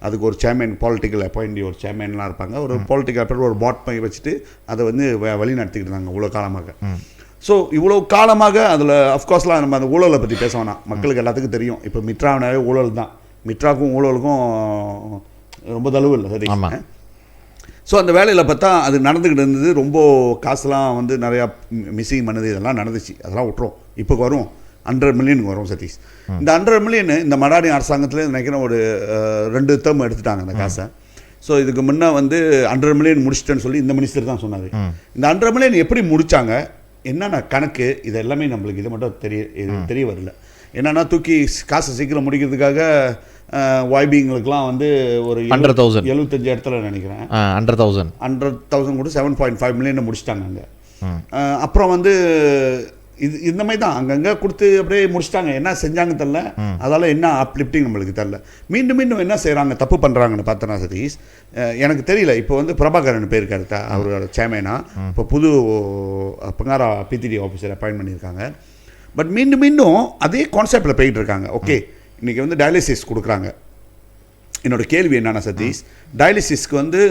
அதுக்கு ஒரு சேர்மேன், பாலிட்டிக்கல் அப்பாயிண்டி ஒரு சேர்மேன்லாம் இருப்பாங்க, ஒரு பாலிட்டிக்கல் அப்பாயிண்ட் ஒரு பாட் பண்ணி வச்சுட்டு அதை வந்து வழி நடத்திக்கிட்டு இருந்தாங்க இவ்வளோ காலமாக. ஸோ இவ்வளோ காலமாக அதில் அஃப்கோர்ஸ்லாம் நம்ம அந்த ஊழலை பற்றி பேச வேணாம், மக்களுக்கு எல்லாத்துக்கும் தெரியும். இப்போ மித்ரானாவே ஊழல் தான், மித்ராவுக்கும் ஊழலுக்கும் ரொம்ப தழுவு இல்லை சரி. ஸோ அந்த வேலையில் பார்த்தா அது நடந்துக்கிட்டு இருந்தது. ரொம்ப காசுலாம் வந்து நிறையா மிஸ்ஸிங் பண்ணுது, இதெல்லாம் நடந்துச்சு. அதெல்லாம் விட்டுரும். இப்போ வரும் 100 மில்லியனுக்கு வரும் சதீஷ். இந்த 100 மில்லியன் இந்த மடானி அரசாங்கத்தில் நினைக்கிறேன் ஒரு 2 டேர்ம் எடுத்துட்டாங்க அந்த காசை. ஸோ இதுக்கு முன்னே வந்து 100 மில்லியன் முடிச்சிட்டேன்னு சொல்லி இந்த மினிஸ்டர் தான் சொன்னார். இந்த 100 மில்லியன் எப்படி முடித்தாங்க, என்னென்ன கணக்கு, இது எல்லாமே நம்மளுக்கு இது மட்டும் தெரிய வரல. என்னென்னா தூக்கி காசை சீக்கிரம் முடிக்கிறதுக்காக வாய்பிங்களுக்குலாம் வந்து ஒரு 75 இடத்துல நினைக்கிறேன் 100,000 கூட 7.5 மில்லியனை முடிச்சிட்டாங்க அங்கே. அப்புறம் வந்து இந்த மாதிரி தான் அங்கங்கே கொடுத்து அப்படியே முடிச்சிட்டாங்க. என்ன செஞ்சாங்க தெரில, அதால் என்ன அப்லிஃப்டிங் நம்மளுக்கு தெரில. மீண்டும் மீண்டும் என்ன செய்கிறாங்க, தப்பு பண்ணுறாங்கன்னு பார்த்தோன்னா சதீஷ் எனக்கு தெரியல. இப்போ வந்து பிரபாகரன் போயிருக்காரு அவரோட சேர்மேனா, இப்போ புது பங்காரா பிடிடி ஆஃபீஸர் அப்பாயின்ட் பண்ணியிருக்காங்க. பட் மீண்டும் மீண்டும் அதே கான்செப்டில் போயிட்டு இருக்காங்க. ஓகே, இன்றைக்கி வந்து டயாலிசிஸ் கொடுக்குறாங்க. என்னோடய கேள்வி என்னென்னா சதீஷ், டயாலிசிஸ்க்கு வந்து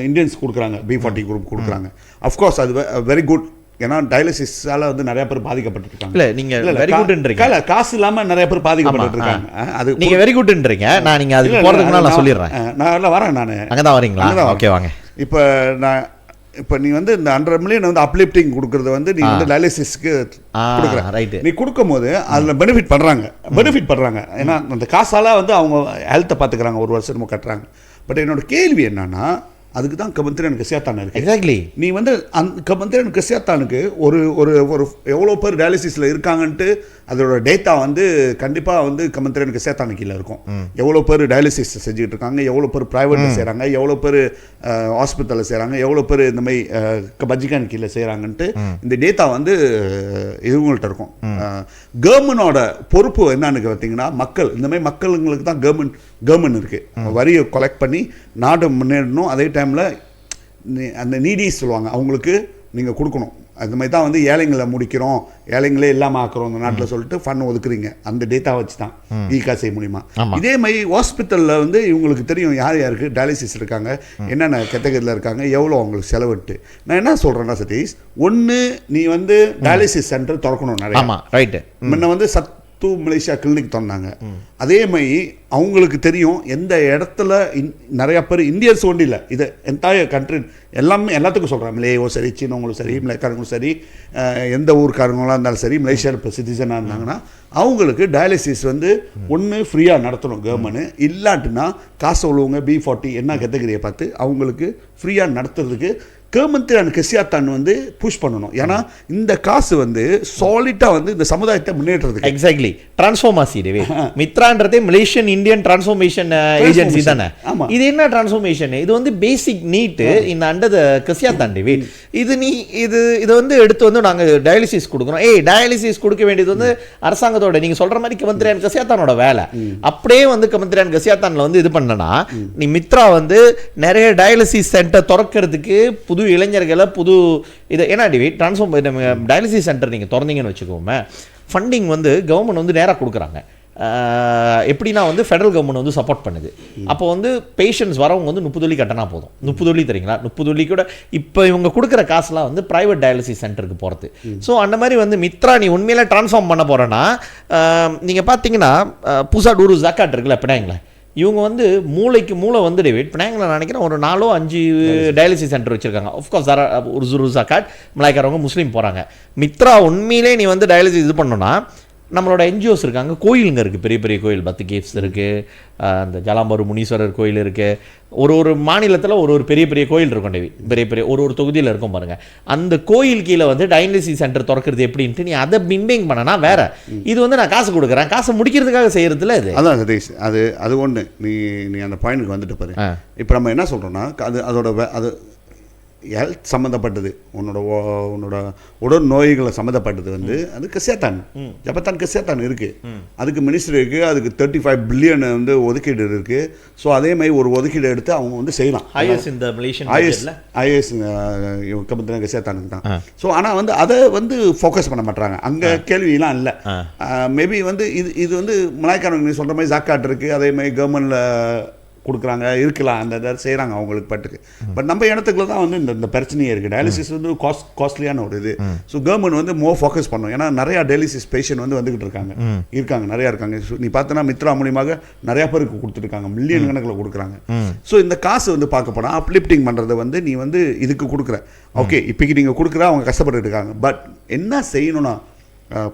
இந்தியன்ஸ் கொடுக்குறாங்க, B40 குரூப் கொடுக்குறாங்க. அஃப்கோர்ஸ் அது வெரி குட். ஏன்னா டயாலிசிஸால வந்து நிறைய பேர் பாதிக்கப்பட்டிருக்காங்க. இல்லை நீங்கள் வெரி குட்ன்றீங்க, இல்லை காசு இல்லாமல் நிறைய பேர் பாதிக்கப்பட்டிருக்காங்க. அது நீங்கள் வெரி குட்ன்றீங்க. நான் நீங்கள் அதுக்கு போகிறதுக்கு நான் சொல்லிடுறேன். நான் எல்லாம் வரேன், நான் அங்கே தான் வரீங்களா? ஓகே வாங்க. இப்போ நீ வந்து இந்த 100 மில்லியன் வந்து அப்லிஃப்டிங் கொடுக்குறது வந்து நீ வந்து டயாலிசிஸ்க்கு கொடுக்குற ரைட்டு. நீ கொடுக்கும்போது அதில் பெனிஃபிட் பண்ணுறாங்க. ஏன்னா அந்த காசால் வந்து அவங்க ஹெல்த்தை பார்த்துக்கிறாங்க, ஒரு வருஷம் கட்டுறாங்க. பட் என்னோட கேள்வி என்னன்னா, அதுக்கு தான் கமந்திரன் கசியாத்தான் இருக்குது. எக்ஸாக்ட்லி. நீ வந்து அந்த கமந்திரன் கசியாத்தானுக்கு ஒரு ஒரு ஒரு எவ்வளோ பேர் டயாலிசிஸில் இருக்காங்கன்ட்டு அதோட டேட்டா வந்து கண்டிப்பாக வந்து கமந்திரன் கசியாத்தானு கீழே இருக்கும். எவ்வளோ பேர் டயாலிசிஸ் செஞ்சுக்கிட்டு இருக்காங்க, எவ்வளோ பேர் ப்ரைவேட்டில் செய்கிறாங்க, எவ்வளோ பேர் ஹாஸ்பிட்டலில் செய்கிறாங்க, எவ்வளோ பேர் இந்த மாதிரி பஜ்ஜிகான் கீழே செய்கிறாங்கன்ட்டு இந்த டேட்டா வந்து இவங்கள்ட்ட இருக்கும். கவர்மெண்டோட பொறுப்பு என்னன்னு பார்த்தீங்கன்னா, மக்கள் இந்த மாதிரி மக்களுங்களுக்கு தான் கவர்மெண்ட் இருக்குது. வரியை கலெக்ட் பண்ணி நாடு முன்னேறணும். அதே டைமில் அந்த நீடிஸ் சொல்லுவாங்க, அவங்களுக்கு நீங்கள் கொடுக்கணும். அது மாதிரி தான் வந்து ஏழைங்களை முடிக்கிறோம், ஏழைங்களே இல்லாமல் ஆக்குறோம் இந்த நாட்டில் சொல்லிட்டு ஃபண்ட் ஒதுக்குறீங்க. அந்த டேட்டா வச்சு தான் இகாசை மூலிமா. இதே மாதிரி ஹாஸ்பிட்டலில் வந்து இவங்களுக்கு தெரியும் யார் யாருக்கு டயாலிசிஸ் இருக்காங்க, என்னென்ன கேட்டகரியில் இருக்காங்க, எவ்வளோ அவங்களுக்கு செலவிட்டு. நான் என்ன சொல்கிறேன்னா சதீஷ், ஒன்று நீ வந்து டயாலிசிஸ் சென்டர் திறக்கணும் நிறைய. ரைட்டு. முன்ன வந்து மலேசியா கிளினிக் தந்தாங்க. அதே மாதிரி அவங்களுக்கு தெரியும் எந்த இடத்துல நிறையா பேர் இந்தியன்ஸ் ஒன்றும் இல்லை, இது என்டையர் கண்ட்ரி எல்லாத்துக்கும் சொல்கிறேன். மலேயோ சரி, சீனவங்களும் சரி, மலைக்காரங்களும் சரி, எந்த ஊருக்காரங்களாக இருந்தாலும் சரி, மலேசியா இப்போ சிட்டிசனாக இருந்தாங்கன்னா அவங்களுக்கு டயாலிசிஸ் வந்து ஒன்று ஃப்ரீயாக நடத்தணும் கவர்மெண்ட். இல்லாட்டினா காசு உள்ளவங்க B40 என்ன கேட்டகரியை பார்த்து அவங்களுக்கு ஃப்ரீயாக நடத்துறதுக்கு கேமந்திரான் கெசியாத்தான் வந்து புஷ் பண்ணணும். ஏன்னா இந்த காசு வந்து சாலிட்டாக வந்து இந்த சமுதாயத்தை முன்னேற்றதுக்கு. எக்ஸாக்ட்லி டிரான்ஸ்ஃபார்மசி டேவி. மித்ரான்றதே மலேசியன் இந்தியன் டிரான்ஸ்ஃபார்மேஷன் ஏஜென்சி தானே. இது என்ன டிரான்ஸ்ஃபார்மேஷன்? இது வந்து பேசிக் நீட் இந்த அண்டர் கெசியாத்தான் டேவி. இது இது வந்து எடுத்து வந்து நாங்கள் டயாலிசிஸ் கொடுக்குறோம். டயாலிசிஸ் கொடுக்க வேண்டியது வந்து அரசாங்கத்தோட, நீங்க சொல்ற மாதிரி கமந்திரியான் கெசியாத்தானோட வேலை. அப்படியே வந்து கமந்திரியான் கெசியாத்தான்ல வந்து இது பண்ணனா நீ மித்ரா வந்து நிறைய டயாலிசிஸ் சென்டர் திறக்கிறதுக்கு புது இளைஞர்களை புது இது ஏன்னா டயாலிசிஸ் சென்டர் நீங்கள் திறந்தீங்கன்னு வச்சுக்கோமே, ஃபண்டிங் வந்து கவர்மெண்ட் வந்து நேராக கொடுக்குறாங்க. எப்படின்னா வந்து ஃபெடரல் கவர்மெண்ட் வந்து சப்போர்ட் பண்ணுது. அப்போ வந்து பேஷண்ட்ஸ் வரவங்க வந்து 30 வெள்ளி கட்டினா போதும். 30 வெள்ளி தெரியுங்களா? 30 வெள்ளி கூட இப்போ இவங்க கொடுக்குற காசுலாம் வந்து ப்ரைவேட் டயாலிசிஸ் சென்டருக்கு போகிறது. ஸோ அந்த மாதிரி வந்து மித்ரா நீ உண்மையில டிரான்ஸ்ஃபார்ம் பண்ண போகிறேன்னா, நீங்கள் பார்த்தீங்கன்னா புதுசாக டூரு ஜாக்காட் இருக்குல்ல பினாங்களே, இவங்க வந்து மூளைக்கு மூளை வந்து டேவிட் பினாங்கில் நான் நினைக்கிறேன் ஒரு 4-5 டயாலிசிஸ் சென்டர் வச்சுருக்காங்க. ஆஃப்கோர்ஸ் ஒரு ஜாக்காட் மலாய்க்காரவங்க முஸ்லீம் போகிறாங்க. மித்ரா உண்மையிலே நீ வந்து டயாலிசிஸ் இது பண்ணோன்னா நம்மளோட என்ஜிஓஸ் இருக்காங்க, கோயிலுங்க இருக்குது, பெரிய பெரிய கோயில், பத்து கேவ்ஸ் இருக்குது, அந்த ஜலாம்பரு முனீஸ்வரர் கோயில் இருக்குது. ஒரு மாநிலத்தில் ஒரு பெரிய பெரிய கோயில் இருக்கும் டேவி, பெரிய பெரிய ஒரு தொகுதியில் இருக்கும் பாருங்கள். அந்த கோயில் கீழே வந்து டயாலிசிஸ் சென்டர் திறக்கிறது எப்படின்ட்டு நீ அதை பிம்பிங் பண்ணனா வேற. இது வந்து நான் காசு கொடுக்குறேன், காசை முடிக்கிறதுக்காக செய்யறதுல இது அதான் சதீஷ். அது ஒன்று நீ அந்த பாயிண்ட்டுக்கு வந்துட்டு பாரு. இப்போ நம்ம என்ன சொல்கிறோன்னா அது ஹெல்த் சம்மந்தப்பட்டது, உன்னோட உடல் நோய்களை சம்மந்தப்பட்டது வந்து அது கெசியாத்தான், ஜபத்தான் கெசியாத்தான் இருக்குது. அதுக்கு மினிஸ்டர் இருக்குது, அதுக்கு 35 பில்லியன் வந்து ஒதுக்கீடு இருக்குது. ஸோ அதே மாதிரி ஒரு ஒதுக்கீடு எடுத்து அவங்க வந்து செய்யலாம். ஐஎஸ் கம்பெனி கெசியாத்தானுக்கு தான். ஸோ ஆனால் வந்து அதை வந்து ஃபோக்கஸ் பண்ண மாட்டாங்க, அங்கே கேள்வியெல்லாம் இல்லை. மேபி வந்து இது வந்து மலாய்க்காரங்க சொல்கிற மாதிரி ஜாக்காட் இருக்குது, அதே மாதிரி கவர்மெண்டில் கொடுக்குறாங்க, இருக்கலாம், அந்த இதை செய்கிறாங்க அவங்களுக்கு பட்டுக்கு. பட் நம்ம இடத்துக்குள்ள தான் வந்து இந்த பிரச்சனையே இருக்குது. டயாலிசிஸ் வந்து காஸ்ட்லியான ஒரு இது. ஸோ கவர்மெண்ட் வந்து மோர் ஃபோக்கஸ் பண்ணணும். ஏன்னா நிறையா டயாலிசிஸ் பேஷண்ட் வந்து வந்துக்கிட்டு இருக்காங்க, நிறையா இருக்காங்க. நீ பார்த்தோன்னா மித்ரா மூலியமாக நிறையா பேருக்கு கொடுத்துருக்காங்க, மில்லியன் கணக்கில் கொடுக்குறாங்க. ஸோ இந்த காசு வந்து பார்க்க போனால் அப்லிஃப்டிங் பண்ணுறதை வந்து நீ வந்து இதுக்கு கொடுக்குற, ஓகே இப்போக்கி நீங்கள் கொடுக்குற, அவங்க கஷ்டப்பட்டு இருக்காங்க. பட் என்ன செய்யணும்னா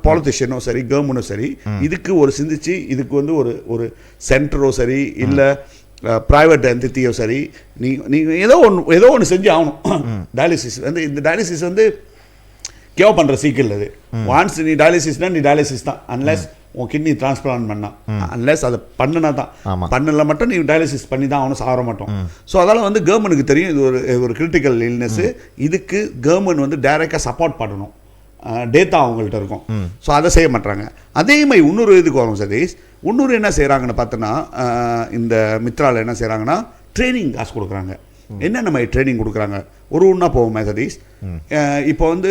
பாலிட்டிஷியனோ சரி கவர்மெண்ட்டோ சரி இதுக்கு ஒரு சிந்திச்சு இதுக்கு வந்து ஒரு சென்டரோ சரி இல்லை ப்ரைவேட் என்டிட்டியோ சரி நீங்கள் ஏதோ ஒன்று செஞ்சு ஆகணும். டயாலிசிஸ் வந்து இந்த டயாலிசிஸ் வந்து கேவ் பண்ணுற சீக்கிரம் அது. ஒன்ஸ் நீ டயாலிசிஸ்னால் நீ டயாலிசிஸ் தான், அன்லெஸ் உன் கிட்னி டிரான்ஸ்பிளான்ட் பண்ணா, அன்லெஸ் அதை பண்ணினா தான், பண்ணல மட்டும் நீ டயாலிசிஸ் பண்ணி தான் அவனும் சாக மாட்டோம். ஸோ அதனால் வந்து கவர்மெண்ட்டுக்கு தெரியும் இது ஒரு கிரிட்டிக்கல் இல்னஸ்ஸு, இதுக்கு கவர்மெண்ட் வந்து டைரெக்டாக சப்போர்ட் பண்ணணும், டேட்டா அவங்கள்ட்ட இருக்கும். ஸோ அதை செய்ய மாட்டாங்க. அதே மாதிரி இன்னொரு இதுக்கு வரும் சதீஷ். இன்னொரு என்ன செய்கிறாங்கன்னு பார்த்தோன்னா, இந்த மித்ராவில் என்ன செய்கிறாங்கன்னா ட்ரைனிங் காசு கொடுக்குறாங்க. என்னென்ன மாதிரி ட்ரைனிங் கொடுக்குறாங்க ஒன்றா போவோமே சதீஷ். இப்போ வந்து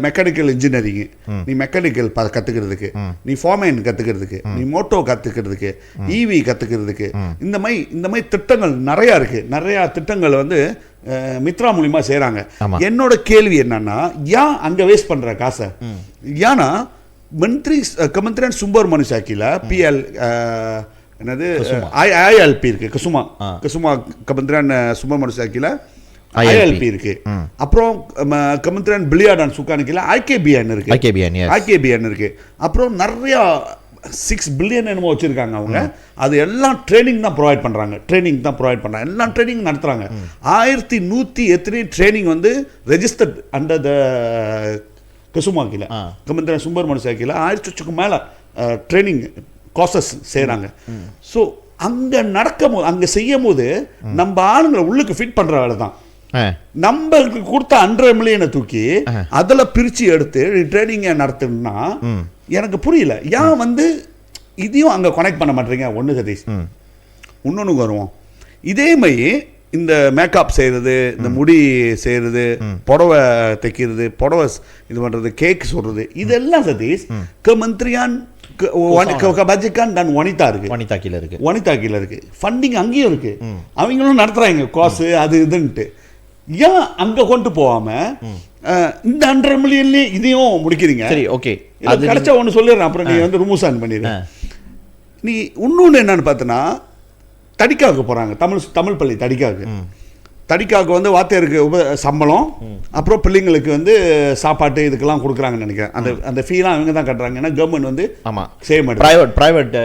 மெக்கானிக்கல் இன்ஜினியரிங்கு, நீ மெக்கானிக்கல் கற்றுக்கிறதுக்கு, நீ ஃபார்மேன் கற்றுக்கிறதுக்கு, நீ மோட்டோ கற்றுக்கிறதுக்கு, இவி கற்றுக்கிறதுக்கு, இந்த மாதிரி திட்டங்கள் நிறையா இருக்குது. நிறையா திட்டங்கள் வந்து மித்ரா மூலிமா செய்கிறாங்க. என்னோட கேள்வி என்னன்னா, ஏன் அங்கே வேஸ்ட் பண்ணுற காசை? ஏன்னா கமந்திரியான் சும்பர் மனுஷாக்கில பிஎல் என்னது ஐஎல்பி இருக்குது, கசுமா கமந்திரியான் சும்பர் மனுஷாக்கில ஐஎல்பி இருக்கு. அப்புறம் கமந்திரியான் பிலியாடான் சுக்கானிக்கில ஐகேபிஎன் இருக்கு. அப்புறம் நிறையா 6 பில்லியன் என்னமோ வச்சுருக்காங்க அவங்க. அது எல்லாம் ட்ரைனிங் தான் ப்ரொவைட் பண்ணுறாங்க, எல்லாம் ட்ரைனிங் நடத்துகிறாங்க. 1100 எத்தனை ட்ரைனிங் வந்து ரெஜிஸ்டர்ட் அண்டர் த கசுமாக்கில் கமந்திரியான் சும்பர் மனுஷாக்கில 1000 மேலே ட்ரைனிங் கோர்சஸ் செய்கிறாங்க. ஸோ அங்கே அங்கே செய்யும் போது நம்ம ஆளுங்களை உள்ளுக்கு ஃபிட் பண்ணுற வேலை தான். நம்மளுக்கு கொடுத்த 1.5 மில்லியனை தூக்கி அதில் பிரித்து எடுத்து ட்ரைனிங்கை நடத்தணும்னா எனக்கு புரியல. ஏன் வந்து இதையும் அங்கே கனெக்ட் பண்ண மாட்டேறீங்க? ஒன்று சதீஷ், இன்னொன்று வருவோம். இதே மாதிரி இந்த மேக்கப் செய்கிறது, இந்த முடி செய்கிறது, புடவை தைக்கிறது, புடவை இது பண்ணுறது, கேக் சொல்கிறது, இதெல்லாம் சதீஷ் கமந்திரியான் பஜ்ஜிகான் தான் வனிதா கீழே இருக்கு. ஃபண்டிங் அங்கேயும் இருக்கு, அவங்களும் நடத்துறாங்க கோர்ஸ் அது இதுன்ட்டு. ஏன் அங்க கொண்டு போகாம இந்த 1.5 மில்லியன்லயே இதையும் முடிக்கிறீங்க? சரி, ஓகே, அது கிடைச்சா ஒன்று சொல்லிடுறேன், அப்புறம் நீ வந்து ரிமூவ் பண்ணிடுற. நீ இன்னொன்று என்னன்னு பார்த்தனா, தடிக்காவுக்கு போறாங்க, தமிழ் பள்ளி தடிக்காவுக்கு வந்து வாத்தியாருக்கு சம்பளம், அப்புறம் பிள்ளைங்களுக்கு வந்து சாப்பாட்டு இதுக்கெல்லாம் கொடுக்குறாங்கன்னு நினைக்கிறேன். அந்த ஃபீலாம் அவங்க தான் கட்டுறாங்க. ஏன்னா கவர்மெண்ட் வந்து செய்ய மாட்டேன், பிரைவேட்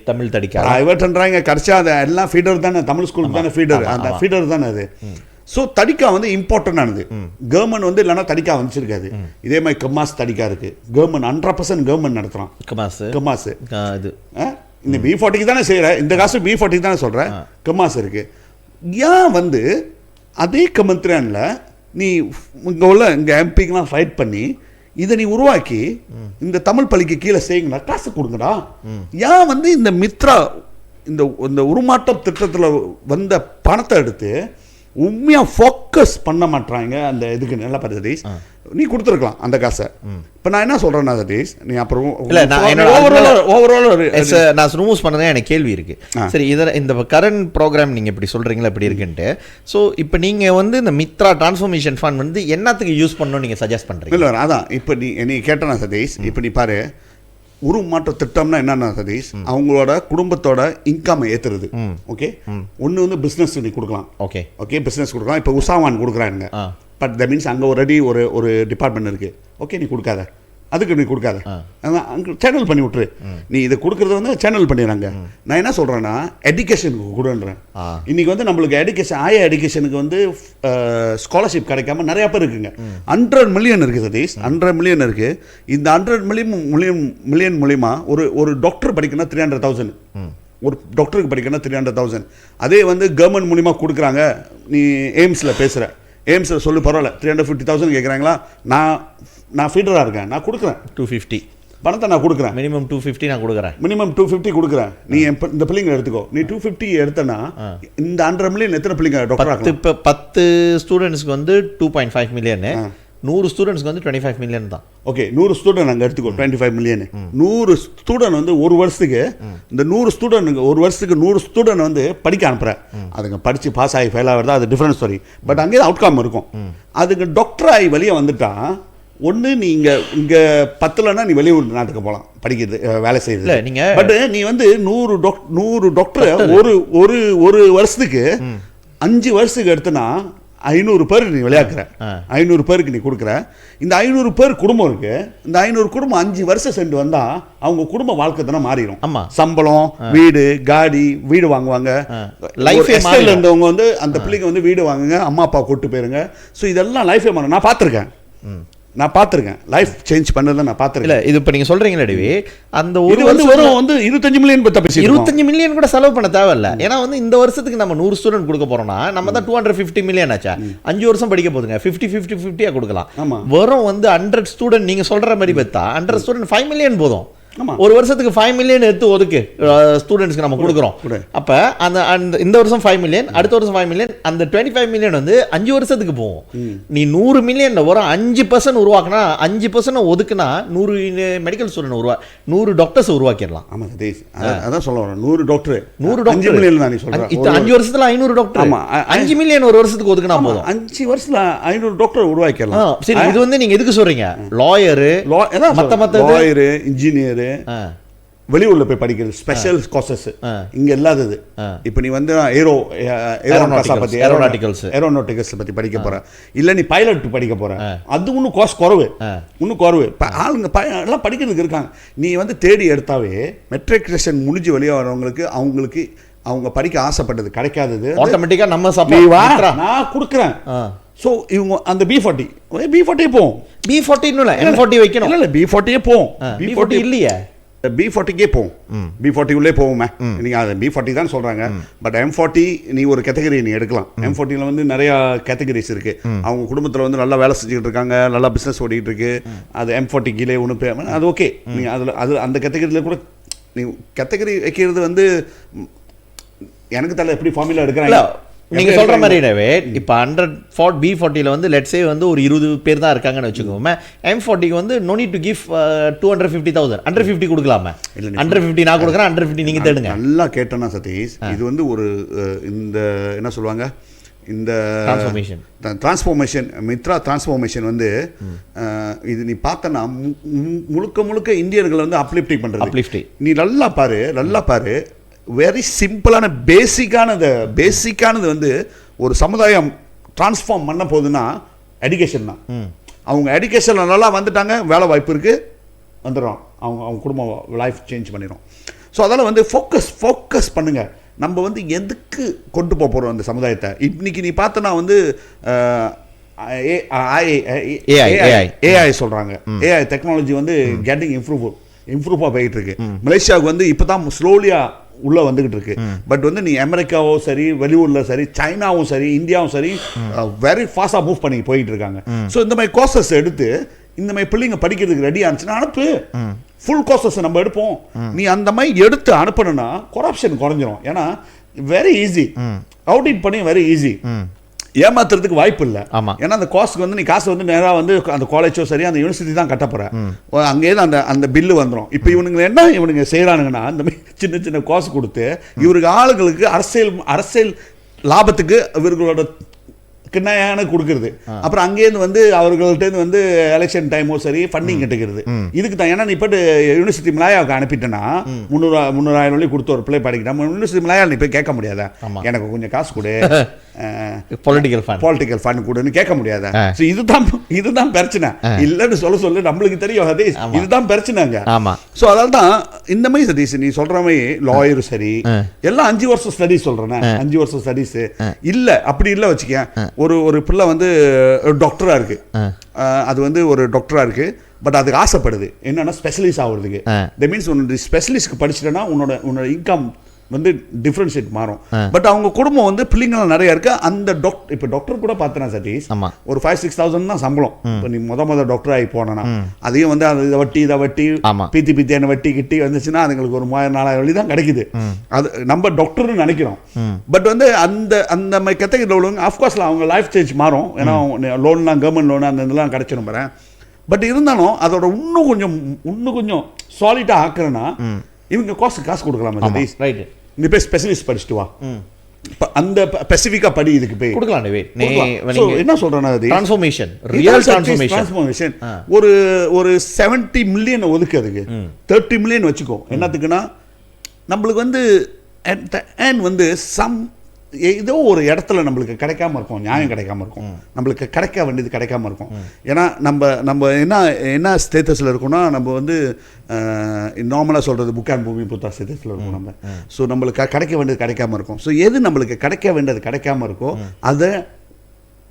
தமிழ் தடிக்கா பிரைவேட்ன்றாங்க. கடைசியாக அதை எல்லாம் ஃபீடர் தானே, தமிழ் ஸ்கூலுக்கு தானே ஃபீடர், அந்த ஃபீடர் தானே அது. ஸோ தடிக்கா வந்து இம்பார்ட்டன்டானது. கவர்மெண்ட் வந்து இல்லைன்னா தடிக்கா வந்துச்சிருக்காது. இதே மாதிரி கமாஸ் தடிக்கா இருக்கு. Government 100% government நடத்துகிறான். கமாஸ் இது இந்த B40 தானே செய்கிறேன், இந்த காசு B40 தானே சொல்கிறேன். கமாஸ் இருக்கு. ஏன் வந்து அதே கமந்திரானில் நீ இங்கே உள்ள இங்கே எம்பிக்கெலாம் ஃபைட் பண்ணி இதை நீ உருவாக்கி இந்த தமிழ் பள்ளிக்கு கீழே செய்யுங்கடா, காசு கொடுங்கடா. ஏன் வந்து இந்த மித்ரா இந்த உருமாற்றம் திட்டத்தில் வந்த பணத்தை எடுத்து உண்மையாக ஃபோக்கஸ் பண்ண மாட்டாங்க அந்த இதுக்கு? நல்லா பார்த்து சதீஷ், நீ கொடுத்துருக்கலாம் அந்த காசை. இப்போ நான் என்ன சொல்கிறேன்னா சதீஷ், நீ அப்புறம் நான் ஸ்னூஸ் பண்ணதே எனக்கு கேள்வி இருக்கு. சரி, இந்த கரண்ட் ப்ரோக்ராம் நீங்கள் இப்படி சொல்கிறீங்களா இப்படி இருக்குன்ட்டு. ஸோ இப்போ நீங்கள் வந்து இந்த மித்ரா டிரான்ஸ்ஃபர்மேஷன் ஃபண்ட் வந்து என்னத்துக்கு யூஸ் பண்ணணும்னு நீங்கள் சஜஸ்ட் பண்ணுறீங்க? இல்லை அதான் இப்போ நீ கேட்டனா சதீஷ், இப்போ நீ பாரு, உருமாற்ற திட்டம்னா என்னன்னா சதீஷ், அவங்களோட குடும்பத்தோட இன்கம் ஏற்றுறது. ஓகே, ஒன்று வந்து பிஸ்னஸ் நீ கொடுக்கலாம். ஓகே பிஸ்னஸ் கொடுக்கலாம். இப்போ உசாவான் கொடுக்குறாங்க, பட் தட் மீன்ஸ் அங்கே ஆல்ரெடி ஒரு டிபார்ட்மெண்ட் இருக்குது. ஓகே, நீ கொடுக்காத, அதுக்கு நீ கொடுக்காத, அங்கே சேனல் பண்ணி விட்டுரு. நீ இதை கொடுக்குறது வந்து சேனல் பண்ணிடுறாங்க. நான் என்ன சொல்கிறேன்னா எஜுகேஷனுக்கு கொடுன்றேன். இன்றைக்கி வந்து நம்மளுக்கு எஜுகேஷனுக்கு வந்து ஸ்காலர்ஷிப் கிடைக்காம நிறையா பேர் இருக்குங்க. 100 மில்லியன் இருக்குது சதீஷ், 100 மில்லியன் இருக்குது. இந்த 100 மில்லியன் மூலிமா ஒரு டாக்டர் படிக்கணும்னா 300,000, ஒரு டாக்டருக்கு படிக்கணும்னா 300,000. அதே வந்து கவர்மெண்ட் மூலிமா கொடுக்குறாங்க. நீ எய்ம்ஸில் பேசுகிற, எய்ம்ஸில் சொல்லு பரவாயில்ல, 350,000 கேட்குறாங்களா, நான் ஃபீடராக இருக்கேன், நான் கொடுக்குறேன் 250 பணத்தை நான் கொடுக்குறேன். மினிமம் 250 நான் கொடுக்குறேன். மினிமம் 250 கொடுக்குறேன். நீ இந்த பிள்ளைங்க எடுத்துக்கோ. நீ 250 எடுத்தனா இந்த 100 மில்லியன் எத்தனை பிள்ளைங்க டாக்டர் ஆகலாம்? இப்போ 10 ஸ்டூடெண்ட்ஸ்க்கு வந்து 2.5 மில்லியன், 100 ஸ்டூடெண்ட்ஸ்க்கு வந்து 25 மில்லியன் தான். ஓகே, 100 ஸ்டூடெண்ட் அங்கே எடுத்துக்கோ, 25 மில்லியன். 100 ஸ்டூடெண்ட் வந்து ஒரு வருஷத்துக்கு, இந்த 100 ஸ்டூடெண்ட் ஒரு வருஷத்துக்கு 100 ஸ்டூடெண்ட் வந்து படிக்க அனுப்புகிறேன். அதுங்க படித்து பாஸ் ஆகி ஃபெயில் ஆகிறதா, அது டிஃப்ரெண்ட் ஸ்டோரி. பட் அங்கே அவுட்கம் இருக்கும். அதுக்கு டாக்டர் ஆகி வெளியே வந்துட்டா, ஒன்று நீங்கள் இங்கே 10லன்னா நீ வெளியூர் நாட்டுக்கு போகலாம் படிக்கிறது, வேலை செய்யுது. நீங்கள் பட் நீ வந்து 100 டாக்டர் ஒரு வருஷத்துக்கு 5 வருஷத்துக்கு எடுத்தனா 500 பேர் நீ விளையாக்குற, 500 பேருக்கு நீ கொடுக்குற. இந்த 500 பேர் குடும்பம் இருக்கு. இந்த 500 குடும்பம் 5 வருஷம் சென்று வந்தா அவங்க குடும்ப வாழ்க்கை தானே மாறிடும். சம்பளம், வீடு, காடி, வீடு வாங்குவாங்க. லைஃப் இருந்தவங்க வந்து அந்த பிள்ளைங்க வந்து வீடு வாங்குங்க, அம்மா அப்பா கூட்டு போயிருங்க. ஸோ இதெல்லாம் லைஃபே மாறும். நான் பார்த்துருக்கேன் லைஃப் சேஞ்ச் பண்ணதை நான் பார்த்துருக்கேன். இது இப்போ நீங்கள் சொல்கிறீங்களா டிவி, அந்த ஒரு வந்து வரும் வந்து 25 மில்லியன் பற்றி பேசி 25 மில்லியன் கூட செலவு பண்ண தேவையில்லை. ஏன்னா வந்து இந்த வருஷத்துக்கு நம்ம 100 ஸ்டூடெண்ட் கொடுக்க போகிறோம்னா நம்ம தான் 250 மில்லியன் ஆச்சா, 5 வருஷம் படிக்க போதுங்க, 50-50-50 கொடுக்கலாம். வரும் வந்து 100 ஸ்டூடெண்ட் நீங்கள் சொல்கிற மாதிரி பார்த்தா 100 ஸ்டூடெண்ட் 5 மில்லியன் போதும். ஒரு வருஷத்துக்கு 5 மில்லியன் எடுத்து ஒதுக்கு ஸ்டூடெண்ட்ஸ்க்கு நம்ம கொடுக்குறோம். அப்போ அந்த இந்த வருஷம் 5 மில்லியன், அடுத்த வருஷம் 5 மில்லியன், அந்த 25 மில்லியன் வந்து 5 வருஷத்துக்கு போகும். நீ 100 மில்லியன் ஒரு 5% உருவாக்குனா, 5% ஒதுக்குனா 100 மெடிக்கல் ஸ்டூடெண்ட் 100 டாக்டர்ஸ் உருவாக்கிடலாம். ஆமாம் சதீஷ், அதான் சொல்ல வரேன். 100 டாக்டர் 5 மில்லியன் தான் நீ சொல்கிறேன். 5 வருஷத்துல 500 டாக்டர். 5 மில்லியன் ஒரு வருஷத்துக்கு ஒதுக்குனா போதும். 5 வருஷத்துல 500 டாக்டர் உருவாக்கிடலாம். சரி, இது வந்து நீங்க எதுக்கு சொல்றீங்க? லாயரு, லாயரு, இன்ஜினியரு, வெளியூர்ல போய் படிக்கிறது, ஸ்பெஷல் கோர்சஸ் இங்க இல்லாதது. இப்போ நீ வந்து ஏரோநாட்டிக்கல்ஸ் பத்தி படிக்க போற, இல்ல நீ பைலட் படிக்க போற, அது இன்னும் காஸ்ட் குறைவு. ஆளுங்க எல்லாம் படிக்கிறதுக்கு இருக்காங்க. நீ வந்து தேடி எடுத்தாவே மெட்ரிகுலேஷன் முடிஞ்சு வெளியே வரவங்களுக்கு அவங்க படிக்க ஆசைப்பட்டது கிடைக்காதது ஆட்டோமேட்டிக்கா நம்ம நான் கொடுக்குறேன். ஸோ இவங்க அந்த B40 போவோம். B40 இல்லை, M40 வைக்கணும். இல்லை B40 போவோம். B40 இல்லையே, B40 போவோம். B40 உள்ளே போவோமே. நீங்கள் அதை B40 தான் சொல்கிறாங்க. பட் M40 நீ ஒரு கேட்டகரி நீ எடுக்கலாம். M40ல வந்து நிறையா கேட்டகரிஸ் இருக்குது. அவங்க குடும்பத்தில் வந்து நல்லா வேலை செஞ்சுக்கிட்டு இருக்காங்க, நல்லா பிஸ்னஸ் ஓடிட்டு இருக்கு. அது M40 கீழே ஒன்று அது ஓகே. நீ அதில் அந்த கேட்டகரியில் கூட நீ கேட்டகரி வைக்கிறது வந்து எனக்கு தெரியல எப்படி ஃபார்முலா எடுக்கிறாங்க. நீங்க சொல்ற மாதிரி இப்போ 100 B40ல வந்து லெட்ஸ் சே வந்து ஒரு 20 பேர் தான் இருக்காங்கன்னு வச்சுக்கோமே. M40க்கு வந்து நோ நீட் டு கிவ் 250,000, 150 கொடுக்கலாமா? 150 நான் கொடுக்குறேன், 150 நீங்க தேடுங்க. நல்லா கேட்டோன்னா சதீஷ், இது வந்து ஒரு இந்த என்ன சொல்லுவாங்க, இந்த டிரான்ஸ்ஃபார்மேஷன், மித்ரா டிரான்ஸ்ஃபார்மேஷன் வந்து இது நீ பார்த்தனா முழுக்க இந்தியர்களை வந்து அப்லிஃப்டிங் பண்றது. நீ நல்லா பாரு வெரி சிம்பிளான பேசிக்கானது வந்து ஒரு சமுதாயம் டிரான்ஸ்ஃபார்ம் பண்ண போகுதுன்னா எஜுகேஷன் தான். அவங்க எஜுகேஷன் நல்லா வந்துட்டாங்க, வேலை வாய்ப்பு இருக்குது, வந்துடும், அவங்க குடும்பம் லைஃப் சேஞ்ச் பண்ணிடும். ஸோ அதெல்லாம் வந்து ஃபோக்கஸ் பண்ணுங்கள். நம்ம வந்து எதுக்கு கொண்டு போக போகிறோம் அந்த சமுதாயத்தை. இன்னைக்கு நீ பார்த்தனா வந்து ஏஐ சொல்கிறாங்க. ஏஐ டெக்னாலஜி வந்து கெட்டிங் இம்ப்ரூவாக போயிட்டு இருக்கு. மலேசியாவுக்கு வந்து இப்போ தான் ஸ்லோலியாக உள்ளே வந்துகிட்டு இருக்கு. பட் வந்து நீ அமெரிக்காவும் சரி, வெளியூரில் சரி, சைனாவும் சரி, இந்தியாவும் சரி வெரி ஃபாஸ்ட்டாக மூவ் பண்ணி போயிட்டு இருக்காங்க. ஸோ இந்த மாதிரி கோர்சஸ் எடுத்து இந்த மாதிரி பிள்ளைங்க படிக்கிறதுக்கு ரெடி ஆனிச்சுன்னா அனுப்பு. ஃபுல் கோர்சஸ் நம்ம எடுப்போம். நீ அந்த மாதிரி எடுத்து அனுப்பணும்னா கொரப்ஷன் குறைஞ்சிரும். ஏன்னா வெரி ஈஸி, அவுடிட் பண்ணி வெரி ஈஸி, ஏமாத்துறதுக்கு வாய்ப்பு இல்லை. ஏன்னா அந்த காஸ்ட்க்கு வந்து நீ காசு வந்து நேராக வந்து அந்த காலேஜோ சரி அந்த யூனிவர்சிட்டி தான் கட்ட போற. அங்கேயே அந்த அந்த பில்லு வந்துடும். இப்போ இவனுங்க செய்யறானுங்கன்னா இந்த மாதிரி சின்ன சின்ன காசு கொடுத்து இவருக்கு ஆளுங்களுக்கு அரசியல் லாபத்துக்கு இவர்களோட கிண்ணாயான கொடுக்குறது. அப்புறம் அங்கேருந்து வந்து அவர்கள்ட்ட வந்து எலெக்ஷன் டைமோ சரி ஃபண்டிங் கட்டுக்கிறது. இதுக்கு தான். ஏன்னா நீ இப்போ யூனிவர்சிட்டி மலாயாவுக்கு அனுப்பிட்டேன்னா 300,000 கொடுத்து ஒரு பிள்ளை படிக்கிட்டா யூனிவர்சிட்டி மலாயா நீ போய் கேட்க முடியாத, எனக்கு கொஞ்சம் காசு கொடு, பொலிட்டிக்கல் ஃபண்ட் கொடுன்னு கேட்க முடியாத. இதுதான் பிரச்சனை. இல்லன்னு சொல்ல நம்மளுக்கு தெரியும் சதீஷ், இதுதான் பிரச்சனைங்க. ஸோ அதால தான் இந்த மாதிரி சதீஷ் நீ சொல்ற மாதிரி லாயர் சரி எல்லாம் 5 வருஷம் ஸ்டடிஸ் சொல்றேன். 5 வருஷம் ஸ்டடிஸ் இல்ல, அப்படி இல்லை வச்சுக்க. ஒரு பிள்ளை வந்து டாக்டரா இருக்கு, அது வந்து ஒரு டாக்டரா இருக்கு. பட் அதுக்கு ஆசைப்படுது என்னன்னா ஸ்பெஷலிஸ்ட் ஆகுறதுக்கு. தட் மீன்ஸ் உன்னோட ஸ்பெஷலிஸ்ட்க்கு படிச்சுட்டேன்னா உன்னோட இன்கம் வந்து டிஃப்ரென்ஷியேட் மாறும். பட் அவங்க குடும்பம் வந்து பிள்ளைங்களும் நிறைய இருக்கு. அந்த இப்போ டாக்டர் கூட பார்த்தனா சதீஷ் ஒரு 5-6,000 தான் சம்பளம். இப்போ நீ முத டாக்டர் ஆகி போனா அதையும் வந்து இதை வட்டி பீத்தியான வட்டி கிட்டி வந்துச்சுன்னா அதுங்களுக்கு ஒரு 3,000-4,000 தான் கிடைக்குது. அது நம்ம டாக்டர்னு நினைக்கிறோம். பட் வந்து அந்த மாதிரி கேட்டகரியில் உள்ளவங்க ஆஃப்கோர்ஸ்ல அவங்க லைஃப் ஸ்டேஜ் மாறும். ஏன்னா லோன்லாம் கவர்மெண்ட் லோன் அந்த இதெல்லாம் கிடைச்சிடும் பாரு. பட் இருந்தாலும் அதோட இன்னும் கொஞ்சம் சாலிட்டா ஆக்குறேன்னா இவங்க காசு கொடுக்கலாம் சதீஷ். ரைட், நீ போய் ஸ்பெஷலிஸ்ட் படிச்சுட்டு வா, அந்த ஸ்பெசிஃபிக்கா படி, இதுக்கு போய் கொடுக்கலாம். என்ன சொல்றேன்னா டிரான்ஸ்ஃபர்மேஷன் ஒரு 70 மில்லியன் ஒதுக்கு, அதுக்கு 30 மில்லியன் வச்சுக்கோ. என்னத்துக்குன்னா நம்மளுக்கு வந்து வந்து ஏதோ ஒரு இடத்துல நம்மளுக்கு கிடைக்காம இருக்கும், நியாயம் கிடைக்காம இருக்கும், நம்மளுக்கு கிடைக்க வேண்டியது கிடைக்காம இருக்கும். ஏன்னா நம்ம என்ன ஸ்டேட்டஸில் இருக்கோம்னா நம்ம வந்து நார்மலாக சொல்கிறது புக் அண்ட் பூமி புத்தா ஸ்டேட்டஸில் இருக்கும் நம்ம. ஸோ நம்மளுக்கு கிடைக்க வேண்டியது கிடைக்காம இருக்கும். ஸோ எது நம்மளுக்கு கிடைக்க வேண்டியது கிடைக்காம இருக்கோ அதை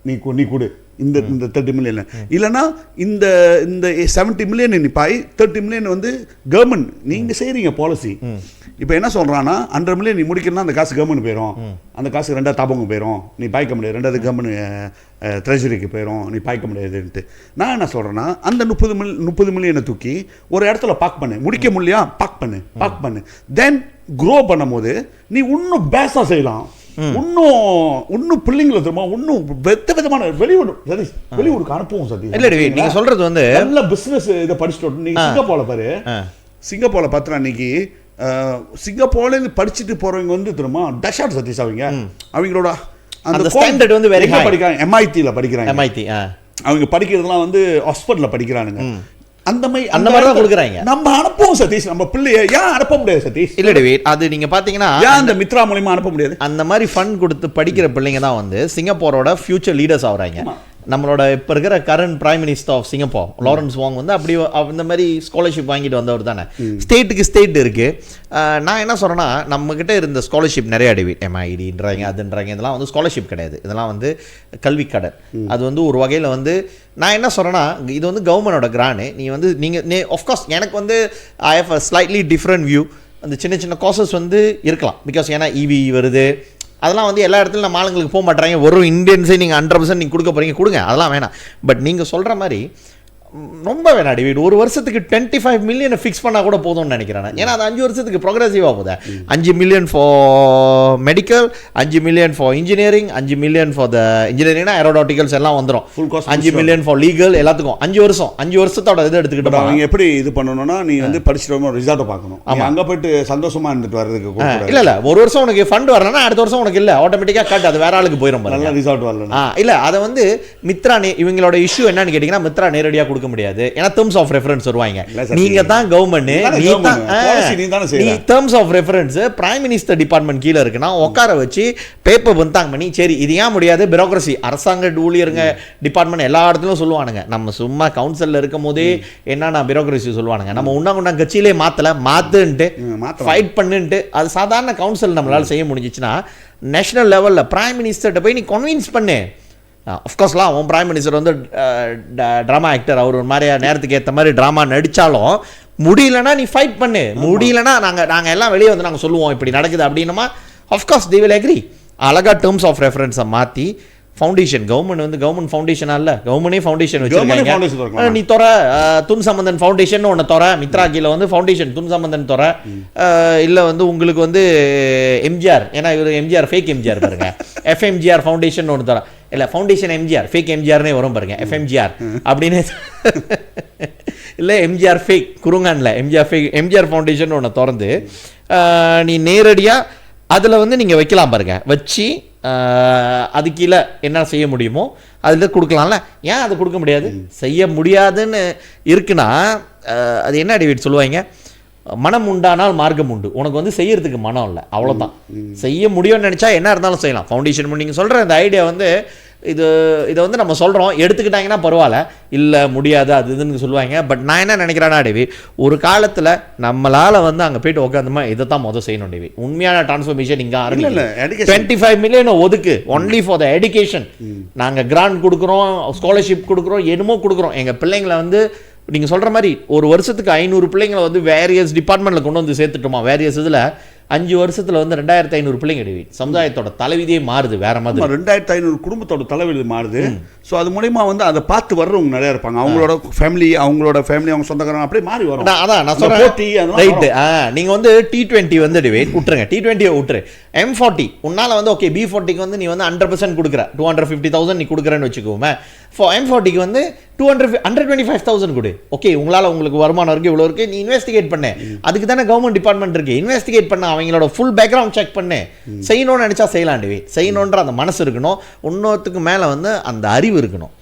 நீ கொடு. இந்த 30 மில்லியன் இல்லைன்னா இந்த 70 மில்லியன் நீ பாய் 30 மில்லியன் வந்து கவர்மெண்ட் நீங்கள் செய்கிறீங்க பாலிசி. இப்போ என்ன சொல்கிறான்னா 100 மில்லியன் நீ முடிக்கணும்னா அந்த காசு கவர்மெண்ட் போயிடும். அந்த காசு 2 தாபங்க போயிடும், நீ பாய்க்க முடியாது. 2 கவர்மெண்ட் ட்ரெஜரிக்கு போயிடும், நீ பாய்க்க முடியாதுன்ட்டு. நான் என்ன சொல்கிறேன்னா அந்த 30 மில்லியனை தூக்கி ஒரு இடத்துல பாக் பண்ணு. முடிக்க முடியா பாக் பண்ணு. தென் க்ரோ பண்ணும் போது நீ இன்னும் பேஸாக செய்யலாம். இன்னும் பிள்ளைங்களை தெரியுமா, இன்னும் விதமான வெளியூருக்கு அனுப்புவோம் சதீஷ். இல்ல நீங்க சொல்றது வந்து நல்ல பிசினஸ் இதை படிச்சுட்டு நீங்க சிங்கப்பூர்ல பாரு. சிங்கப்பூர்ல பார்த்தா இன்னைக்கு சிங்கப்பூர்ல படிச்சுட்டு போறவங்க வந்து தெரியுமா டஷாட் சதீஷ். அவங்களோட அந்த ஸ்டாண்டர்ட் வந்து வேற படிக்கிறாங்க. MIT-ல படிக்கிறாங்க. அவங்க படிக்கிறதுலாம் வந்து ஆக்ஸ்போர்ட்ல படிக்கிறானுங்க. அந்த மாதிரி தான் கொடுக்குறாங்க. நம்ம அனுப்புவோம் சதீஷ், நம்ம பிள்ளைய ஏன் அனுப்ப முடியாது சதீஷ்? இல்ல டேவிட், அது நீங்க பாத்தீங்கன்னா ஏன் அந்த மித்ரா மூலமா அனுப்ப முடியாது? அந்த மாதிரி ஃபண்ட் கொடுத்து படிக்கிற பிள்ளைங்க தான் வந்து சிங்கப்பூரோட ஃபியூச்சர் லீடர்ஸ் ஆகுறாங்க. நம்மளோட இப்போ இருக்கிற current prime minister of Singapore Lawrence Wong வந்து அப்படி இந்த மாதிரி ஸ்காலர்ஷிப் வாங்கிட்டு வந்தவர் தானே. ஸ்டேட்டுக்கு ஸ்டேட் இருக்கு. நான் என்ன சொல்கிறேன்னா நம்மக்கிட்ட இருந்த ஸ்காலர்ஷிப் நிறைய டேவிட் MIDன்றாங்க அதுன்றாங்க. இதெல்லாம் வந்து ஸ்காலர்ஷிப் கிடையாது, இதெல்லாம் வந்து கல்வி கடன். அது வந்து ஒரு வகையில் வந்து நான் என்ன சொல்கிறேன்னா இது வந்து கவர்மெண்டோட கிராண்டு. நீங்கள் ஆஃப்கோர்ஸ் எனக்கு வந்து I have a slightly different view. அந்த சின்ன சின்ன காசஸ் வந்து இருக்கலாம். பிகாஸ் ஏன்னா EV வருது, அதெல்லாம் வந்து எல்லா இடத்துலையும் நம்ம ஆளுங்களுக்கு போக மாட்டாங்க. ஒரு இந்தியன்ஸை நீங்கள் 100% நீங்கள் கொடுக்க போகிறீங்க, கொடுங்க, அதெல்லாம் வேணாம். பட் நீங்கள் சொல்கிற மாதிரி ரொம்ப வேணாம் டிவிட். ஒரு வருஷத்துக்கு 25 மில்லியனை ஃபிக்ஸ் பண்ணால் கூட போதும்னு நினைக்கிறேன். ஏன்னா அது 5 வருஷத்துக்கு ப்ரோக்ரெசிவாக போகுது. 5 million for medical, 5 million for engineering, 5 million for the இன்ஜினியரிங்னா ஏரோடாட்டிக்கல்ஸ் எல்லாம் வந்துடும். 5 மில்லியன் ஃபார் லீகல், எல்லாத்துக்கும் 5 வருஷத்தோட இதை எடுத்துக்கிட்டு அவங்க எப்படி இது பண்ணணும்னா நீ வந்து படிச்சுட்டு ரிசல்ட்டை பார்க்கணும். ஆமாம், அங்கே போயிட்டு சந்தோஷமா இருந்துட்டு வர்றதுக்கு இல்லை ஒரு வருஷம் உனக்கு ஃபண்ட் வரலன்னா அடுத்த வருஷம் உனக்கு இல்லை, ஆட்டோமேட்டிக்காக கட், அது வேற ஆளுக்கு போயிடும். நல்லா ரிசல்ட் வரல. இல்லை அதை வந்து மித்ரா இவங்களோட இஷ்யூ என்னன்னு கேட்டிங்கன்னா மித்ரா நேரடியாக கொடுக்க கொடுக்க முடியாது, ஏன்னா டேர்ம்ஸ் ஆஃப் ரெஃபரன்ஸ் வருவாங்க. இல்ல சதீஷ், நீங்க தான் கவர்மெண்ட், நீ terms of reference prime minister department கீழே இருக்குன்னா உட்கார வச்சு பேப்பர் வந்தாங்க பண்ணி, சரி இது ஏன் முடியாது, பியூரோக்ரசி அரசாங்க ஊழியருங்க டிபார்ட்மெண்ட் எல்லா இடத்துலையும் சொல்லுவானுங்க. நம்ம சும்மா கவுன்சிலில் இருக்கும் போதே என்னன்னா பியூரோக்ரசி சொல்லுவானுங்க, நம்ம உண்ணா கட்சியிலே மாத்துன்ட்டு ஃபைட் பண்ணுன்ட்டு அது சாதாரண கவுன்சில் நம்மளால செய்ய முடிஞ்சிச்சுன்னா நேஷனல் லெவலில் பிரைம் மினிஸ்டர்கிட்ட போய் நீ கன்வின்ஸ் பண்ணு. அஃப்கோர்ஸ்லாம் அவன் பிரைம் மினிஸ்டர் வந்து ட்ராமா ஆக்டர், அவர் ஒரு மாதிரி நேரத்துக்கு ஏற்ற மாதிரி ட்ராமா நடித்தாலும் முடியலன்னா நீ ஃபைட் பண்ணு, முடியலன்னா நாங்கள் எல்லாம் வெளியே வந்து நாங்கள் சொல்லுவோம் இப்படி நடக்குது அப்படின்னமா அஃப்கோர்ஸ் தே வில் அக்ரி. அழகாக டேர்ம்ஸ் ஆஃப் ரெஃபரன்ஸை மாற்றி ஃபவுண்டேஷன் கவர்மெண்ட் ஃபவுண்டேஷனா இல்லை, கவர்மெண்டே ஃபவுண்டேஷன் வச்சிருக்காங்க. நீ தொற துன் சம்பந்தன் ஃபவுண்டேஷன் ஒன்று தொற, மித்ரா கீழே வந்து ஃபவுண்டேஷன் துன் சம்பந்தன் தொற, இல்லை வந்து உங்களுக்கு வந்து எம்ஜிஆர், ஏன்னா இவர் எம்ஜிஆர் ஃபேக் எம்ஜிஆர் பாருங்க, எஃப்எம்ஜிஆர் ஃபவுண்டேஷன் ஒன்று தர, இல்லை ஃபவுண்டேஷன் எம்ஜிஆர் ஃபேக் எம்ஜிஆர்னே வரும் பாருங்க, எஃப்எம்ஜிஆர் அப்படின்னு இல்லை எம்ஜிஆர் ஃபேக் குருங்கான்ல எம்ஜிஆர் ஃபவுண்டேஷன் ஒன்று திறந்து நீ நேரடியாக அதில் வந்து நீங்கள் வைக்கலாம் பாருங்க, வச்சு அது கீழே என்ன செய்ய முடியுமோ அதில் கொடுக்கலாம்ல. ஏன் அதை கொடுக்க முடியாது? செய்ய முடியாதுன்னு இருக்குன்னா அது என்ன டேவிட் சொல்லுவாங்க, மனம் உண்டானால் மார்க்கம் உண்டு. உனக்கு வந்து செய்யறதுக்கு மனம் இல்லை, அவ்வளோதான். செய்ய முடியும்னு நினச்சா என்ன இருந்தாலும் செய்யலாம். ஃபவுண்டேஷன் நீங்கள் சொல்கிற இந்த ஐடியா வந்து இதை வந்து நம்ம சொல்கிறோம், எடுத்துக்கிட்டாங்கன்னா பரவாயில்ல, இல்லை முடியாது அது இதுன்னு சொல்லுவாங்க. பட் நான் என்ன நினைக்கிறேன்னா டேவி, ஒரு காலத்தில் நம்மளால் வந்து அங்கே போயிட்டு உட்காந்துமா இதை தான் முதல் செய்யணும் டேவி. உண்மையான டிரான்ஸ்ஃபர்மேஷன் இங்கே ஆரம்பிக்கல. 25 மில்லியன் ஒதுக்கு ஒன்லி ஃபார் த எஜுகேஷன். நாங்கள் கிராண்ட் கொடுக்குறோம், ஸ்காலர்ஷிப் கொடுக்குறோம், என்னமோ கொடுக்குறோம். எங்கள் பிள்ளைங்களை வந்து நீங்கள் சொல்கிற மாதிரி ஒரு வருஷத்துக்கு 500 பிள்ளைங்களை வந்து வேரியஸ் டிபார்ட்மெண்ட்டில் கொண்டு வந்து சேர்த்துட்டோமா, வேரியஸ் இதில் 5 வருஷத்தில் வந்து 2500 பிள்ளைங்க டேவிட். சமுதாயத்தோட தலைவிதியே மாறுது வேற மாதிரி. 2500 குடும்பத்தோட தலைவிதி மாறுது. ஸோ அது மூலிமா வந்து அதை பார்த்து வர்றவங்க நிறையா இருப்பாங்க. அவங்களோட ஃபேமிலி அவங்க சொந்தக்காரங்க அப்படியே மாறி வரும். அதான் நான் சொல்கிறேன் ரைட்டு. நீங்கள் வந்து T20 வந்து டேவிட் விட்டுருங்க, T20 விட்டுரு. M40 உன்னால் வந்து ஓகே, B40க்கு வந்து நீ வந்து 100% கொடுக்குற, 250,000 நீ கொடுக்குறேன்னு வச்சுக்கோமே. M40க்கு வந்து 125,000 கொடு. ஓகே, உங்களுக்கு வருமானம் இருக்குது, இவ்வளோ இருக்குது, நீ இன்வெஸ்டிகேட் பண்ணு. அதுக்கு தானே கவர்மெண்ட் டிபார்ட்மெண்ட் இருக்குது. இன்வெஸ்டிகேட் பண்ண, அவங்களோட ஃபுல் பேக்ரவுண்ட் செக் பண்ணு. செய்யணும்னு நினச்சா செய்யலாம் டேவிட். செய்யணுன்ற அந்த மனசு இருக்கணும், இன்னொருத்துக்கு மேலே வந்து அந்த அறிவு இருக்கணும்.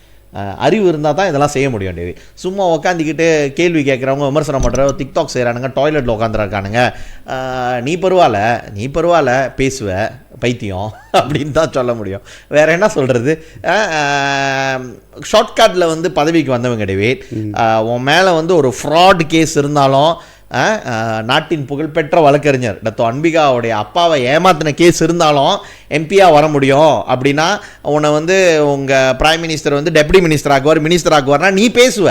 அறிவு இருந்தால் தான் இதெல்லாம் செய்ய முடியும் டேவி. சும்மா உட்காந்துக்கிட்டு கேள்வி கேட்குறவங்க, விமர்சனம் பண்ணுறவங்க, டிக்டாக் செய்கிறானுங்க, டாய்லெட்டில் உட்காந்துருக்கானுங்க, நீ பரவாயில்ல பேசுவ பைத்தியம் அப்படின்னு தான் சொல்ல முடியும். வேறு என்ன சொல்கிறது? ஷார்ட்கட்டில் வந்து பதவிக்கு வந்தவங்க டேவிட், உன் மேலே வந்து ஒரு ஃப்ராட் கேஸ் இருந்தாலும், நாட்டின் புகழ்பெற்ற வழக்கறிஞர் டத்தோ அன்பிகாவுடைய அப்பாவை ஏமாத்தின கேஸ் இருந்தாலும் எம்பியாக வர முடியும் அப்படின்னா, உன்னை வந்து உங்கள் பிரைம் மினிஸ்டர் வந்து டெப்டி மினிஸ்டர் ஆக்குவார்னா நீ பேசுவ.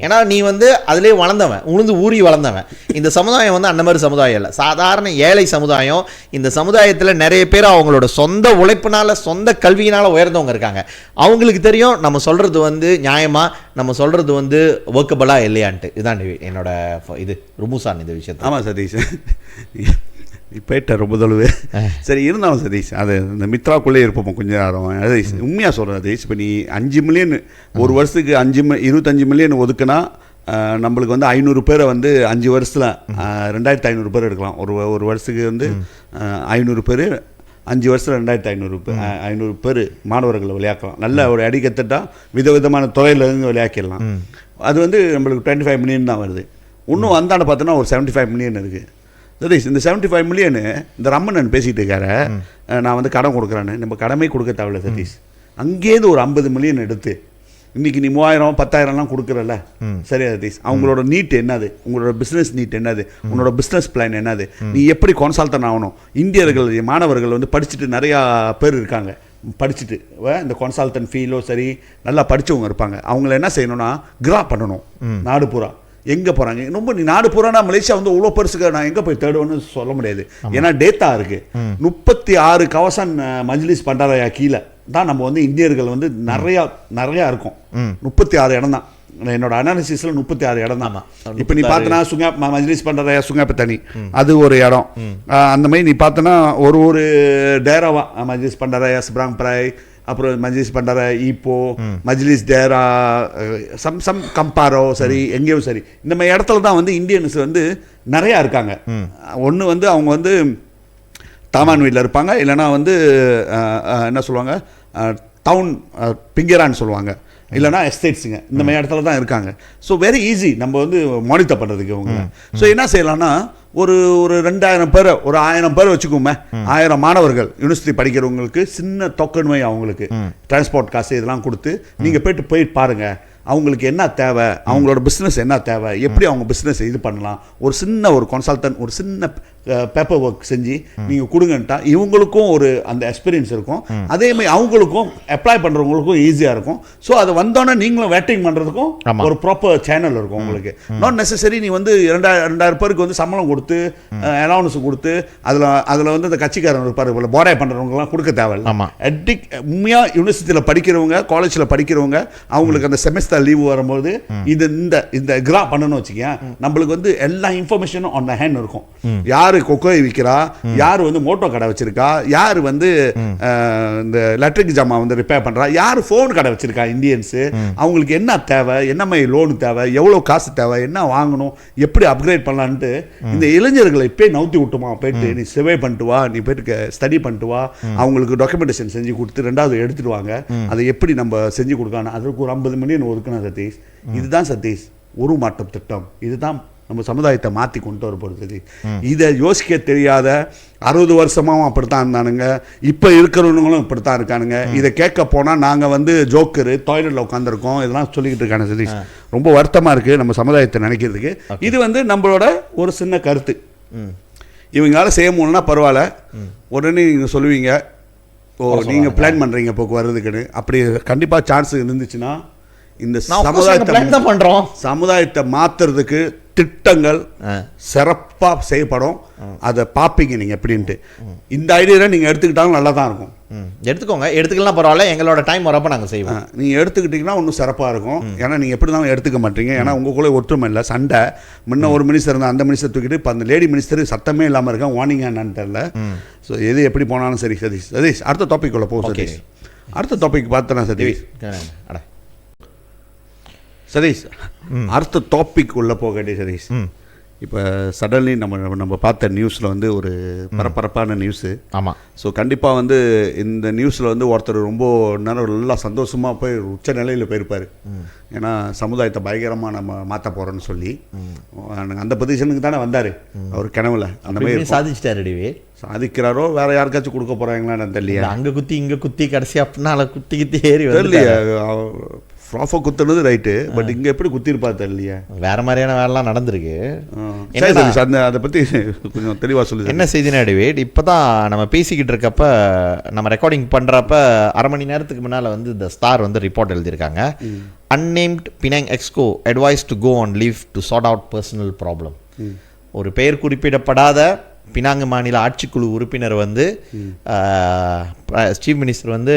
ஏன்னா நீ வந்து அதிலே வளர்ந்தவன், உளுந்து ஊறி வளர்ந்தவன். இந்த சமுதாயம் வந்து அந்த மாதிரி சமுதாயம் இல்லை, சாதாரண ஏழை சமுதாயம். இந்த சமுதாயத்தில் நிறைய பேர் அவங்களோட சொந்த உழைப்பினால், சொந்த கல்வியினால் உயர்ந்தவங்க இருக்காங்க. அவங்களுக்கு தெரியும் நம்ம சொல்கிறது வந்து நியாயமாக, நம்ம சொல்கிறது வந்து ஒர்க்கபிளாக இல்லையான்ட்டு. இதுதான் என்னோட இது ருமுசான் இந்த விஷயத்தை. ஆமாம் சதீஷ், போயிட்ட ரொம்ப தொழுவு. சரி இருந்தாலும் சதீஷ், அது இந்த மித்ராக்குள்ளே இருப்போம் கொஞ்சம் நேரம். சதீஷ் உண்மையாக சொல்கிறேன் சதீஷ், இப்போ நீ 5 மில்லியன் ஒரு வருஷத்துக்கு 25 மில்லியன் ஒதுக்குனா நம்மளுக்கு வந்து 500 பேரை வந்து 5 வருஷத்தில் 2500 பேர் எடுக்கலாம். ஒரு வருஷத்துக்கு வந்து 500 பேர், 5 வருஷத்தில் 2500 பேர் மாணவர்களை விளையாக்கலாம். நல்ல ஒரு அடிக்கத்தட்டால் விதவிதமான துறையிலேருந்து விளையாக்கிடலாம். அது வந்து நம்மளுக்கு 25 மில்லியன் தான் வருது. இன்னும் வந்தான்னு பார்த்தோன்னா ஒரு 75 மில்லியன் இருக்குது. சதீஷ், இந்த 75 மில்லியனு இந்த ரம்மன் பேசிகிட்டு இருக்காரு, நான் வந்து கடன் கொடுக்குறேன்னு. நம்ம கடமை கொடுக்க தேவையில்ல சதீஷ். அங்கேருந்து ஒரு 50 மில்லியன் எடுத்து இன்றைக்கி நீ 3000 10,000லாம் கொடுக்குறல்ல, சரியா சதீஷ்? அவங்களோட நீட் என்னது, உங்களோட பிஸ்னஸ் நீட் என்னது, உன்னோட பிஸ்னஸ் பிளான் என்னது, நீ எப்படி கன்சல்டன் ஆகணும். இந்தியர்கள் மாணவர்கள் வந்து படிச்சுட்டு நிறையா பேர் இருக்காங்க, படிச்சுட்டு இந்த கன்சல்டன்ட் ஃபீல்டோ சரி நல்லா படித்தவங்க இருப்பாங்க. அவங்கள என்ன செய்யணும்னா கிரா பண்ணணும். நாடு பூரா எங்கே போகிறாங்க, ரொம்ப நீ நாடு பூரானா மலேசியா வந்து இவ்வளோ பெருசுக்கு நான் எங்கே போய் தேடுவேன்னு சொல்ல முடியாது. ஏன்னா டேட்டா இருக்குது. 36 கவசன் மஜ்லிஸ் பண்டாரையா கீழே தான் நம்ம வந்து இந்தியர்கள் வந்து நிறையா இருக்கும். 36 இடம் தான் என்னோட அனாலிசிஸில், 36 இடம் தான். இப்போ நீ பார்த்தனா மஜ்லிஸ் பண்டாரையா சுங்காப்பத்தனி அது ஒரு இடம். அந்த மாதிரி நீ பார்த்தனா ஒரு டேராவா மஜ்லிஸ் பண்டாரையா சிப்ராங் பிராய், அப்புறம் மஜ்லிஸ் பண்டாரா ஈப்போ, மஜ்லிஸ் டேரா, சம் கம்பாரோ சரி, எங்கேயும் சரி, இந்த மாதிரி இடத்துல தான் வந்து இந்தியன்ஸ் வந்து நிறையா இருக்காங்க. ஒன்று வந்து அவங்க வந்து தாமான் வீட்டில் இருப்பாங்க, இல்லைனா வந்து என்ன சொல்லுவாங்க டவுன் பிங்கரான்னு சொல்லுவாங்க. இல்லைனா எஸ்டேட்ஸுங்க இந்த மாதிரி இடத்துல தான் இருக்காங்க. ஸோ வெரி ஈஸி நம்ம வந்து மானிட்டர் பண்ணுறதுக்கு இவங்க. ஸோ என்ன செய்யலாம்னா ஒரு 2000 பேர் ஒரு 1000 பேர் வச்சுக்கோமே, 1000 மாணவர்கள் யூனிவர்சிட்டி படிக்கிறவங்களுக்கு சின்ன டோக்கன் வை அவங்களுக்கு டிரான்ஸ்போர்ட் காசு இதெல்லாம் கொடுத்து நீங்கள் போயிட்டு பாருங்கள் அவங்களுக்கு என்ன தேவை, அவங்களோட பிஸ்னஸ் என்ன தேவை, எப்படி அவங்க பிஸ்னஸ் இது பண்ணலாம், ஒரு சின்ன ஒரு கன்சல்டன்ட் ஒரு சின்ன பேப்பர் ஒர்க் செஞ்சு நீங்கள் கொடுங்கன்ட்டா இவங்களுக்கும் ஒரு அந்த எக்ஸ்பீரியன்ஸ் இருக்கும். அதேமாதிரி அவங்களுக்கும் அப்ளை பண்ணுறவங்களுக்கும் ஈஸியாக இருக்கும். ஸோ அது வந்தோன்னே நீங்களும் வெட்டிங் பண்ணுறதுக்கும் ஒரு ப்ராப்பர் சேனல் இருக்கும் உங்களுக்கு. நாட் நெசசரி நீ வந்து 2000 பேருக்கு வந்து சம்பளம் கொடுத்து அலவன்ஸ் கொடுத்து அதில் வந்து இந்த கட்சிக்காரன் இருப்பார் போராய் பண்ணுறவங்கலாம் கொடுக்க தேவையில்லை. உண்மையாக யூனிவர்சிட்டியில் படிக்கிறவங்க காலேஜில் படிக்கிறவங்க அவங்களுக்கு அந்த செமஸ்டர் லீவ் வரும்போது இந்த கிரா பண்ணணும்னு வச்சுக்கேன், நம்மளுக்கு வந்து எல்லா இன்ஃபர்மேஷனும் ஆன் த ஹேண்ட் இருக்கும். யாரு கொக்கோய் விற்கிறா, யார் வந்து மோட்டோ கடை வச்சிருக்கா, யார் வந்து இந்த எலக்ட்ரிக் ஜாமா வந்து ரிப்பேர் பண்றா, யார் ஃபோன் கடை வச்சிருக்கா இந்தியன்ஸு, அவங்களுக்கு என்ன தேவை, என்ன மாதிரி லோனு தேவை, எவ்வளோ காசு தேவை, என்ன வாங்கணும், எப்படி அப்கிரேட் பண்ணலான்ட்டு இந்த இளைஞர்களை இப்பே நவுத்தி விட்டுமா, போயிட்டு நீ சர்வே பண்ணிட்டு வா, நீ போயிட்டு ஸ்டடி பண்ணிட்டு வா, அவங்களுக்கு டாக்குமெண்டேஷன் செஞ்சு கொடுத்து 2வது எடுத்துட்டு வாங்க, அதை எப்படி நம்ம செஞ்சு கொடுக்கணும், அதுக்கு ஒரு 50 மில்லியன் ஒதுக்கணும் சதீஷ். இதுதான் சதீஷ் ஒரு மாற்றம் திட்டம். இதுதான் நம்ம சமுதாயத்தை மாற்றி கொண்டு வர போகிறது. இதை யோசிக்க தெரியாத 60 வருஷமாகவும் அப்படித்தான் இருந்தானுங்க, இப்போ இருக்கிறவங்களும் இப்படித்தான் இருக்கானுங்க. இதை கேட்க போனால் நாங்கள் வந்து ஜோக்கரு டாய்லெட்டில் உட்காந்துருக்கோம் இதெல்லாம் சொல்லிக்கிட்டு இருக்காங்க சதீஷ். ரொம்ப வருத்தமாக இருக்குது நம்ம சமுதாயத்தை நினைக்கிறதுக்கு. இது வந்து நம்மளோட ஒரு சின்ன கருத்து. இவங்களால செய்ய முடியலன்னா பரவாயில்ல, உடனே நீங்கள் சொல்லுவீங்க ஓ நீங்கள் பிளான் பண்ணுறீங்க போக்கு வர்றதுக்குன்னு. அப்படி கண்டிப்பாக சான்ஸ் இருந்துச்சுன்னா இந்த சமுதாயத்தை மாற்றுறதுக்கு திட்டங்கள் சிறப்பாக செய்யப்படும். அதை பார்ப்பீங்க நீங்கள் எப்படின்ட்டு. இந்த ஐடியா நீங்கள் எடுத்துக்கிட்டாலும் நல்லா தான் இருக்கும். எடுத்துக்கோங்க, எடுத்துக்கலாம் பரவாயில்ல, எங்களோட டைம் வரப்போ நாங்கள் செய்வோம். நீங்கள் எடுத்துக்கிட்டிங்கன்னா இன்னும் சிறப்பாக இருக்கும். ஏன்னா நீங்கள் எப்படி தான் எடுத்துக்க மாட்டீங்க. ஏன்னா உங்களுக்குள்ளே ஒற்றுமை இல்லை, சண்டை. முன்ன ஒரு மினிஸ்டர் இருந்தால் அந்த மினிஸ்டர் தூக்கிட்டு இப்போ அந்த லேடி மினிஸ்டர் சத்தமே இல்லாமல் இருக்கான், வார்னிங் என்னன்னு தெரியல. ஸோ எது எப்படி போனாலும் சரி சதீஷ் அடுத்த டாபிக் உள்ள போகும் சதீஷ். அடுத்த டாபிக் பார்த்தேன்னா சதீஷ் அடுத்த டாபிக் உள்ள போகட்டே சதீஷ். இப்போ சடன்லி நம்ம பார்த்த நியூஸில் வந்து ஒரு பரபரப்பான நியூஸு. ஆமாம். ஸோ கண்டிப்பாக வந்து இந்த நியூஸில் வந்து ஒருத்தர் ரொம்ப நேரம் நல்லா சந்தோஷமாக போய் உச்ச நிலையில் போயிருப்பார். ஏன்னா சமுதாயத்தை பயங்கரமாக நம்ம மாற்ற போகிறோன்னு சொல்லி அந்த பொசிஷனுக்கு தானே வந்தார் அவர் கனவுல. அந்த மாதிரி சாதிச்சிட்டாரு. சாதிக்கிறாரோ வேற யாருக்காச்சும் கொடுக்க போகிறாங்களான்னு தெரியல. அங்கே குத்தி இங்கே குத்தி கடைசி அப்படின்னா குத்தி ஏறி தெரியலையா. ப்ராஃபா குத்துனது ரைட்டு, பட் இங்கே எப்படி குத்திருப்பா தெரியலையா. வேற மாதிரியான வேலைலாம் நடந்திருக்கு. அதை பற்றி கொஞ்சம் தெளிவாக சொல்லுது. என்ன செய்தினா டிவேட், இப்போ தான் நம்ம பேசிக்கிட்டு இருக்கப்ப நம்ம ரெக்கார்டிங் பண்ணுறப்ப அரை மணி நேரத்துக்கு முன்னால் வந்து இந்த ஸ்டார் வந்து ரிப்போர்ட் எழுதியிருக்காங்க. Unnamed Penang exco advise to go on leave to sort out personal problem. ஒரு பெயர் குறிப்பிடப்படாத பினாங்கு மாநில ஆட்சிக்குழு உறுப்பினர் வந்து சீஃப் மினிஸ்டர் வந்து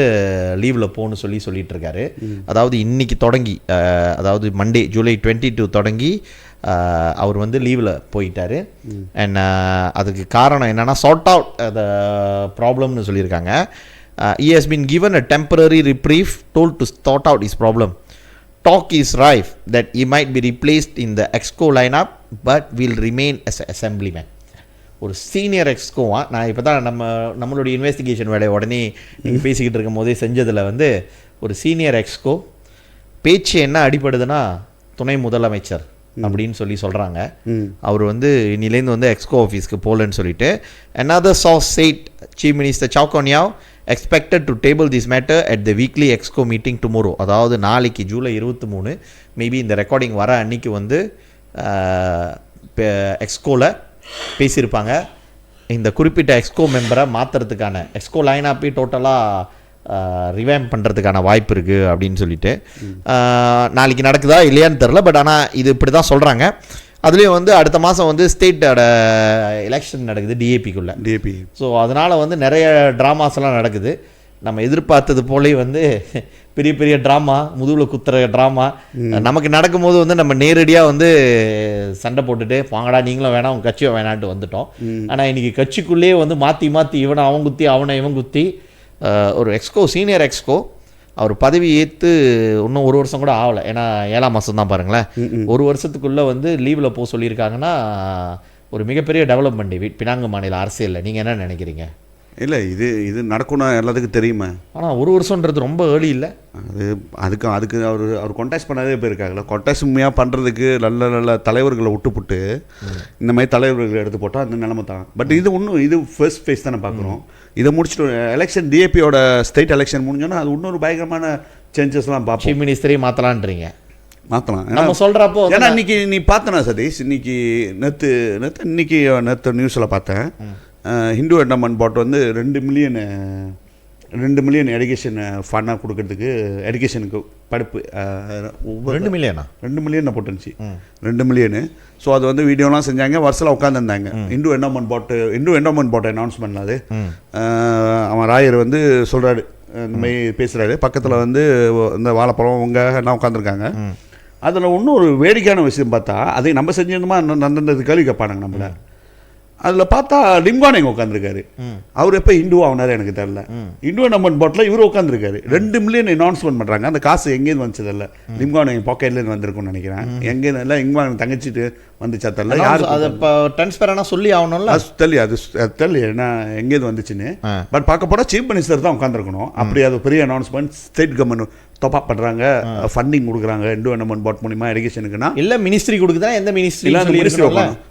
லீவில் போகணும்னு சொல்லிட்டு இருக்காரு. அதாவது இன்னைக்கு தொடங்கி, அதாவது மண்டே ஜூலை 22 தொடங்கி அவர் வந்து லீவில் போயிட்டார். அண்ட் அதுக்கு காரணம் என்னென்னா சார்ட் அவுட் த ப்ராப்ளம்னு சொல்லியிருக்காங்க. he has been given a temporary reprieve, told to sort out his problem. Talk is rife that he might be replaced in the EXCO lineup but will remain as an assemblyman. ஒரு senior எக்ஸ்கோவா, நான் இப்போ தான் நம்மளுடைய investigation வேலையை உடனே நீங்கள் பேசிக்கிட்டு இருக்கும் போதே செஞ்சதில் வந்து ஒரு சீனியர் எக்ஸ்கோ பேச்சு என்ன அடிப்படுதுன்னா துணை முதலமைச்சர் அப்படின்னு சொல்கிறாங்க. அவர் வந்து இன்னிலேருந்து வந்து எக்ஸ்கோ ஆஃபீஸ்க்கு போகலன்னு சொல்லிட்டு. another source said Chief Minister Chow Kon Yeow expected to table this matter at the weekly EXCO meeting tomorrow. அதாவது நாளைக்கு ஜூலை 23 மேபி இந்த ரெக்கார்டிங் வர அன்னைக்கு வந்து எக்ஸ்கோவில் பேசியிருப்பாங்க. இந்த குறிப்பிட்ட எக்ஸ்கோ மெம்பரை மாற்றுறதுக்கான எக்ஸ்கோ லைனாப்பே டோட்டலாக ரிவைம் பண்ணுறதுக்கான வாய்ப்பு இருக்குது அப்படின்னு சொல்லிட்டு நாளைக்கு நடக்குதா இல்லையான்னு தெரில. பட் ஆனால் இது இப்படி தான் சொல்கிறாங்க. அதுலேயும் வந்து அடுத்த மாதம் வந்து ஸ்டேட்டோட எலெக்ஷன் நடக்குது டிஏபி. ஸோ அதனால் வந்து நிறைய ட்ராமாஸ்லாம் நடக்குது. நம்ம எதிர்பார்த்தது போலே வந்து பெரிய பெரிய ட்ராமா, முதுகில் குத்துற ட்ராமா நமக்கு நடக்கும்போது வந்து நம்ம நேரடியாக வந்து சண்டை போட்டுட்டு வாங்கடா நீங்களும் வேணாம் உங்கள் கட்சியும் வேணான்ட்டு வந்துட்டோம். ஆனால் இன்றைக்கி கட்சிக்குள்ளேயே வந்து மாற்றி இவனை அவன் குத்தி அவனை இவன் குத்தி ஒரு எக்ஸ்கோ சீனியர் எக்ஸ்கோ அவர் பதவி ஏற்று இன்னும் 1 வருஷம் கூட ஆகலை. ஏன்னா 7ஆம் மாதம் தான் பாருங்களேன். 1 வருஷத்துக்குள்ளே வந்து லீவில் போக சொல்லியிருக்காங்கன்னா ஒரு மிகப்பெரிய டெவலப்மெண்ட் பினாங்கு மாநில அரசியலில். நீங்கள் என்ன நினைக்கிறீங்க? இல்லை இது நடக்கும்னா எல்லாத்துக்கும் தெரியுமா? ஆனால் 1 வருஷன்றது ரொம்ப ஏர்லி இல்லை. அதுக்கு அவர் கான்டாக்ட் பண்ணாதே போயிருக்காங்களா. கான்டாக்ட் உண்மையாக பண்ணுறதுக்கு நல்ல நல்ல தலைவர்களை விட்டுப்புட்டு இந்த மாதிரி தலைவர்களை எடுத்து போட்டால் அந்த நிலைமை தான். பட் இது ஃபர்ஸ்ட் ஃபேஸ் தானே பார்க்குறோம். இதை முடிச்சுட்டு எலெக்ஷன் டிஏபியோட ஸ்டேட் எலெக்ஷன் முடிஞ்சோன்னா அது இன்னொரு பயங்கரமான சேஞ்சஸ்லாம் பார்ப்போம். சீஃப் மினிஸ்டரே மாற்றலான்றீங்க. மாற்றலாம் நம்ம சொல்கிறப்போ ஏன்னா இன்னைக்கு நீ பார்த்தனா சதீஷ், நேற்று நியூஸில் பார்த்தேன். ஹிந்து என்டோமெண்ட் போர்ட் வந்து 2 மில்லியன் எஜுகேஷன் ஃபண்டாக கொடுக்கறதுக்கு எஜுகேஷனுக்கு படிப்பு 2 மில்லியனா 2 மில்லியன் போட்டுருந்துச்சு. 2 மில்லியனு. ஸோ அது வந்து வீடியோலாம் செஞ்சாங்க, வருஷத்தில் உட்காந்துருந்தாங்க. ஹிந்து என்டோமெண்ட் போர்ட் அனௌன்ஸ்மெண்ட் அது. அவன் ராயர் வந்து சொல்கிறாரு, இந்த மாதிரி பேசுகிறாரு. பக்கத்தில் வந்து இந்த வாழைப்பழம் எல்லாம் உட்காந்துருக்காங்க. அதில் இன்னும் ஒரு வேடிக்கையான விஷயம் பார்த்தா, அதை நம்ம செஞ்சிருந்தோமா நடந்தது கேள்வி கேட்பானுங்க நம்மள. அதில் பார்த்தா லிம்கான் உட்காந்துருக்காரு. அவர் எப்போ ஹிந்து ஆனாரு எனக்கு தெரியல. ஹிந்து என்டோமெண்ட் போர்ட்டில் இவர் உட்காந்துருக்காரு. 2 மில்லியன் அனௌன்ஸ்மெண்ட் பண்ணுறாங்க. அந்த காசு எங்கேருந்து வந்துச்சதில்ல, லிம்கான் பாக்கெட்லேருந்து வந்திருக்கும்னு நினைக்கிறேன். எங்கேருந்து இல்லை லிம்கான் தங்கச்சிட்டு வந்துச்சா தெரியல. யார் அதை இப்போ ட்ரான்ஸ்பரண்டாக சொல்லி ஆகணும்ல, அது தெரியல என்ன எங்கேருந்து வந்துச்சுன்னு. பட் பார்க்க போனால் சீஃப் மினிஸ்டர் தான் உட்காந்துருக்கணும். அப்படி அது பெரிய அனௌன்ஸ்மெண்ட். ஸ்டேட் கவர்மெண்ட் தொப்பா பண்ணுறாங்க, ஃபண்டிங் கொடுக்குறாங்க ஹிந்து என்டோமெண்ட் போர்ட் மூலிமா எஜுகேஷனுக்குன்னா. இல்லை மினிஸ்ட்ரி கொடுக்குதா, எந்த மினிஸ்ட்ரி இல்லை மினிஸ்ட்ரி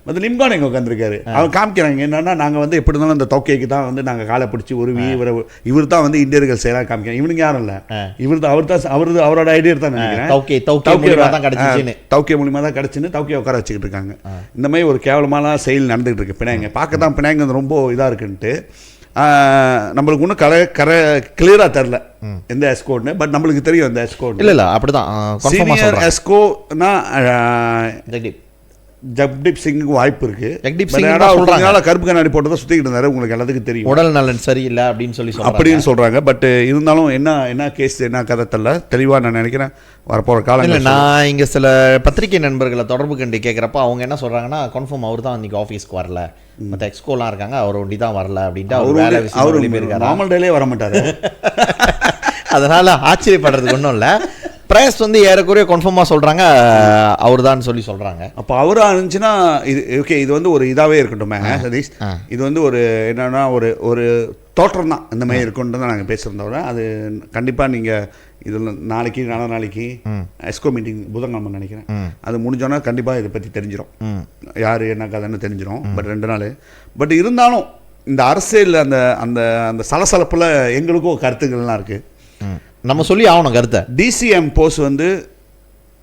வந்து லிம்கான் எங்கே உட்காந்துருக்காரு. அவர் காமிக்கிறாங்க என்னன்னா, நாங்கள் வந்து எப்படி இருந்தாலும் அந்த தொகைக்கு தான் வந்து நாங்கள் காலை பிடிச்சி உருவி இவர் தான் வந்து இந்தியர்கள் செய்யலாம் காமிக்கிறேன். இவனுக்கு யாரும் இல்லை, அவரோட ஐடியா தான் நினைக்கிறேன். தௌக்கிய மூலியமாக தான் கிடச்சின்னு தௌக்கிய உட்கார வச்சுக்கிட்டு இருக்காங்க. இந்த மாதிரி ஒரு கேவலமான செயல் நடந்துகிட்டு இருக்கு. பினாங்க பார்க்க தான் பினாங்க ரொம்ப இதாக இருக்குன்ட்டு நம்மளுக்கு ஒன்றும் கிளியராக தெரில எந்த எஸ்கோன்னு. பட் நம்மளுக்கு தெரியும் இந்த எஸ்கோட். இல்லை அப்படிதான் சீனியர் எஸ்கோனா ஜக்தீப் சிங்குக்கு வாய்ப்பு இருக்கு. ஜக்தீப் சிங் சொல்றாங்க கருப்பு கண்ணாடி போட்டு சுத்திக்கிட்டு இருந்தாரு, உங்களுக்கு எல்லாத்துக்கும் தெரியும். உடல் நலன் சரியில்லை அப்படின்னு சொல்றாங்க. பட் இருந்தாலும் என்ன கேஸ் என்ன கதை தெரியல தெளிவா நான் நினைக்கிறேன் வரப்போற காலம். நான் இங்க சில பத்திரிகை நண்பர்களை தொடர்பு கண்டு கேட்குறப்ப அவங்க என்ன சொல்றாங்கன்னா, கன்ஃபார்ம் அவர் தான் இன்னைக்கு ஆஃபீஸ்க்கு வரல, மற்ற எக்ஸ்கோலாம் இருக்காங்க, அவர் ஒண்டி தான் வரல அப்படின்ட்டு அவர் நார்மல் டேலே வர மாட்டாரு. அதனால ஆச்சரியப்படுறதுக்கு ஒன்றும் இல்லை. பிரைஸ் வந்து ஏறக்குறைய கன்ஃபார்மாக சொல்கிறாங்க அவர் தான் சொல்லி சொல்கிறாங்க. அப்போ அவராக இருந்துச்சுன்னா இது ஓகே. இது வந்து ஒரு இதாகவே இருக்கட்டும் சதீஷ். இது வந்து ஒரு என்னன்னா ஒரு தோற்றம் தான் இந்த மாதிரி இருக்குன்ட்டு தான் நாங்கள் பேசுகிறதோட, அது கண்டிப்பாக நீங்கள் இதில் நாளைக்கு எஸ்கோ மீட்டிங் புதன்கிழமை நினைக்கிறேன், அது முடிஞ்சோன்னா கண்டிப்பாக இதை பற்றி தெரிஞ்சிடும், யார் என்ன கதைன்னு தெரிஞ்சிடும். பட் 2 நாள். பட் இருந்தாலும் இந்த அரசியல் அந்த அந்த அந்த சலசலப்பில் எங்களுக்கும் கருத்துக்கள்லாம் இருக்குது. நம்ம சொல்லி ஆகணும் கருத்தை. டிசிஎம் போஸ்ட் வந்து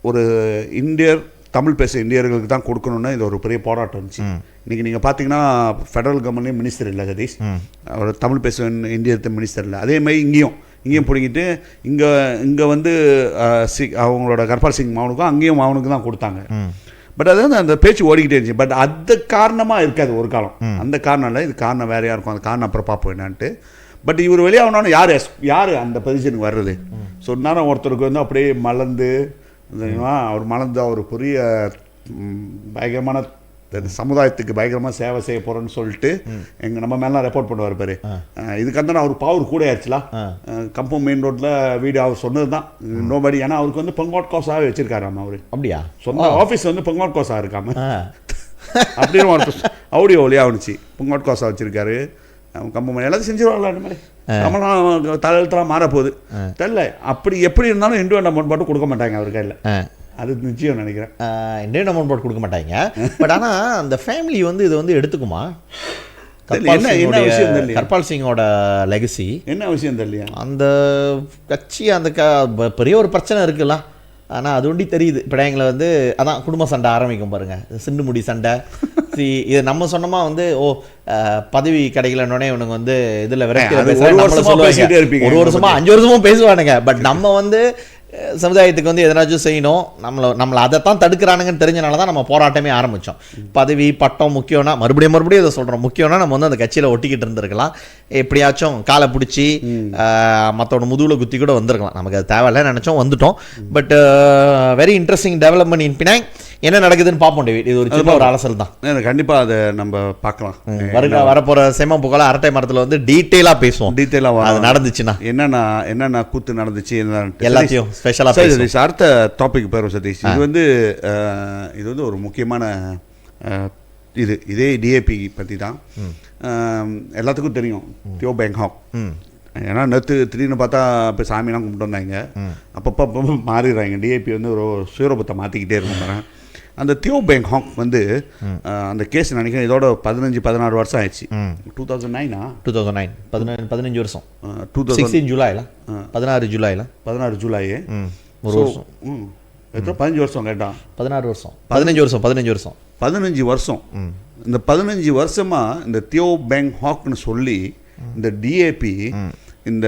ஒரு தமிழ் பேச இந்தியர்களுக்கு தான் கொடுக்கணும்னு இது ஒரு பெரிய போராட்டம் இருந்துச்சு. இன்றைக்கி நீங்கள் பார்த்தீங்கன்னா ஃபெடரல் கவர்மெண்ட்லேயும் மினிஸ்டர் இல்லை சதீஷ், அவர் தமிழ் பேச இந்திய மினிஸ்டர் இல்லை. அதே மாதிரி இங்கேயும் பிடிங்கிட்டு இங்கே வந்து அவங்களோட கர்பால் சிங் மாவனுக்கும் அங்கேயும் மாவனுக்கு தான் கொடுத்தாங்க. பட் அது வந்து அந்த பேச்சு ஓடிக்கிட்டே இருந்துச்சு. பட் அது காரணமாக இருக்காது ஒரு காலம். அந்த காரணம் இல்லை, இது காரணம் வேறையாக இருக்கும். அந்த காரணம் அப்புறம் பார்ப்போம் என்னான்ட்டு. பட் இவர் வெளியாகணும்னா யார் அந்த பொசிஷனுக்கு வர்றது? சொன்னாலும் ஒருத்தருக்கு வந்து அப்படியே மலர்ந்து அவர் பெரிய பயங்கரமான சமுதாயத்துக்கு பயங்கரமாக சேவை செய்ய போகிறேன்னு சொல்லிட்டு நம்ம மேலாம் ரெப்போர்ட் பண்ணுவார் பாரு. இதுக்கு வந்து அவர் பவர் கூட ஆயிடுச்சுலாம். கம்பம் மெயின் ரோட்டில் வீடு அவர் சொன்னது தான் நோபடி. ஏன்னா அவருக்கு வந்து பொங்கோட் கோஸாகவே வச்சிருக்காராம். அவர் அப்படியா சொந்த ஆஃபீஸ் வந்து பொங்கோட் கோஸாக இருக்காம அப்படின்னு ஒரு ஆடியோ ஒளியாக இருந்துச்சு. பொங்கோட் கோஸாக வச்சுருக்காரு. கம்பம் எல்லாத்தையும் செஞ்சிருவாங்களா இந்த மாதிரி நம்மளாம் தலையெழுத்தெல்லாம் மாறப்போகுது தெரியல. அப்படி எப்படி இருந்தாலும் ஹிந்து என்டோமெண்ட் போர்ட் கொடுக்க மாட்டாங்க அவர் கையில், அது நிச்சயம் நினைக்கிறேன். ஹிந்து என்டோமெண்ட் போர்ட் கொடுக்க மாட்டாங்க. பட் ஆனால் அந்த ஃபேமிலி வந்து இதை வந்து எடுத்துக்குமா? கர்பால் சிங்கோட லெகசி என்ன விஷயம் தெரியலையா? அந்த கட்சி அந்த பெரிய ஒரு பிரச்சனை இருக்குல்ல. ஆனால் அது ஒண்டி தெரியுது பிள்ளைங்களை வந்து அதான் குடும்ப சண்டை ஆரம்பிக்கும் பாருங்க, சிண்டு முடி சண்டை. இது நம்ம சொன்னோமா வந்து பதவி கிடைக்கலன்னே இவனுங்க வந்து இதில் விரட்டி சொல்லுவாங்க. 1 வருஷமா 5 வருஷமும் பேசுவானுங்க. பட் நம்ம வந்து சமுதாயத்துக்கு வந்து எதனாச்சும் செய்யணும், நம்மளை அதைத்தான் தடுக்கிறானுங்கன்னு தெரிஞ்சனால தான் நம்ம போராட்டமே ஆரம்பித்தோம். பதவி பட்டம் முக்கியம்னா மறுபடியும் இதை சொல்கிறோம், முக்கியம்னா நம்ம வந்து அந்த கட்சியில் ஒட்டிக்கிட்டு இருந்திருக்கலாம். எப்படியாச்சும் காலை பிடிச்சி மற்றோட முதுகில் குத்தி கூட வந்திருக்கலாம். நமக்கு அது தேவையில்லை நினச்சோம், வந்துட்டோம். But very interesting development in Penang. என்ன நடக்குதுன்னு பார்ப்போம் டேவிட். இது ஒரு சின்ன ஒரு அலசல் தான். கண்டிப்பாக அதை நம்ம பார்க்கலாம். வரப்போகிற செம்மம் புகழ அரட்டை மரத்தில் வந்து டீட்டெயிலாக பேசுவோம். டீட்டெயிலாக அது நடந்துச்சுன்னா என்னென்ன கூத்து நடந்துச்சு எல்லாத்தையும் ஸ்பெஷலாக. அடுத்த டாபிக் போயிடும் சதீஷ். இது வந்து ஒரு முக்கியமான இதே டிஏபி பற்றி தான். எல்லாத்துக்கும் தெரியும் தியோ பேங்காக் ஏன்னா நேற்று திடீர்னு பார்த்தா இப்போ சாமியெல்லாம் கும்பிட்டு வந்தாங்க, அப்பப்போ மாறிடுறாங்க. டிஏபி வந்து ஒரு சுயரூபத்தை மாற்றிக்கிட்டே இருக்கும் பாருங்க. அந்த தியோ பேங் ஹாக் வந்து அந்த கேஸ் நினைக்கிறேன் இதோட 15-16 வருஷம் ஆயிடுச்சு. 2009 15 வருஷம். 16 ஜூலைல 16 ஜூலைல 16 ஜூலை ஒரு வருஷம். எத்தனை 15 வருஷம் கேட்டான். 15 வருஷம். இந்த 15 வருஷமாக இந்த தியோ பேங் ஹாக்னு சொல்லி இந்த டிஏபி இந்த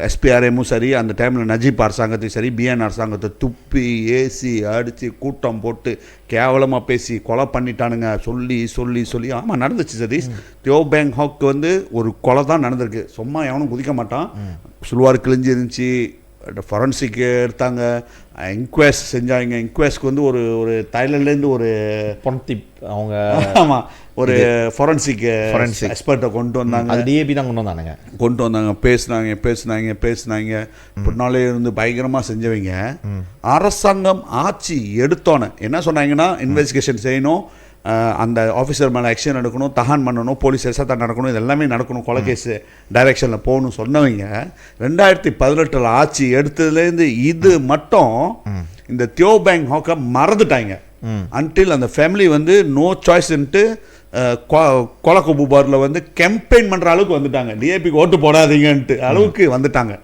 எஸ்பிஆர்எம்மும் சரி, அந்த டைமில் நஜீப் அரசாங்கத்தையும் சரி, பிஎன் அரசாங்கத்தை துப்பி ஏசி அடித்து கூட்டம் போட்டு கேவலமாக பேசி கொலை பண்ணிட்டானுங்க. சொல்லி ஆமாம் நடந்துச்சு சதீஷ். தியோ பேங் ஹாக் வந்து ஒரு கொலை தான் நடந்திருக்கு. சும்மா எவனும் குதிக்க மாட்டான். சுல்வார் கிழிஞ்சி இருந்துச்சு. ஃபொரன்சிக் எடுத்தாங்க, இன்குவெஸ்ட் செஞ்சாங்க. இன்குவெஸ்ட்க்கு வந்து ஒரு தாய்லாண்ட்லேருந்து ஒரு அவங்க ஆமாம் ஒரு ஃபொரன்சிக் எக்ஸ்பர்ட்டை கொண்டு வந்தாங்க. அது டிஏபி தான் கொண்டு வந்தாங்க. பேசுனாங்க. பின்னாலே இருந்து பயங்கரமாக செஞ்சவங்க. அரசாங்கம் ஆட்சி எடுத்தோன்னே என்ன சொன்னாங்கன்னா, இன்வெஸ்டிகேஷன் செய்யணும், அந்த ஆஃபீஸர் மேலே ஆக்ஷன் எடுக்கணும், தகான் பண்ணணும், போலீஸ் எஸ்ஆர் நடக்கணும், இது எல்லாமே நடக்கணும், கொலை கேஸு டைரெக்ஷனில் போகணும்னு சொன்னவங்க 2018 ஆட்சி எடுத்ததுலேருந்து இது மட்டும் இந்த தியோ பேங் ஹாக்கை மறந்துட்டாங்க. அன்டில் அந்த ஃபேமிலி வந்து நோ சாய்ஸ்ன்ட்டு கொலக்கபூபாரில் வந்து கேம்பெயின் பண்ணுற அளவுக்கு வந்துட்டாங்க. டிஏபிக்கு ஓட்டு போடாதீங்கன்ட்டு அளவுக்கு வந்துட்டாங்க.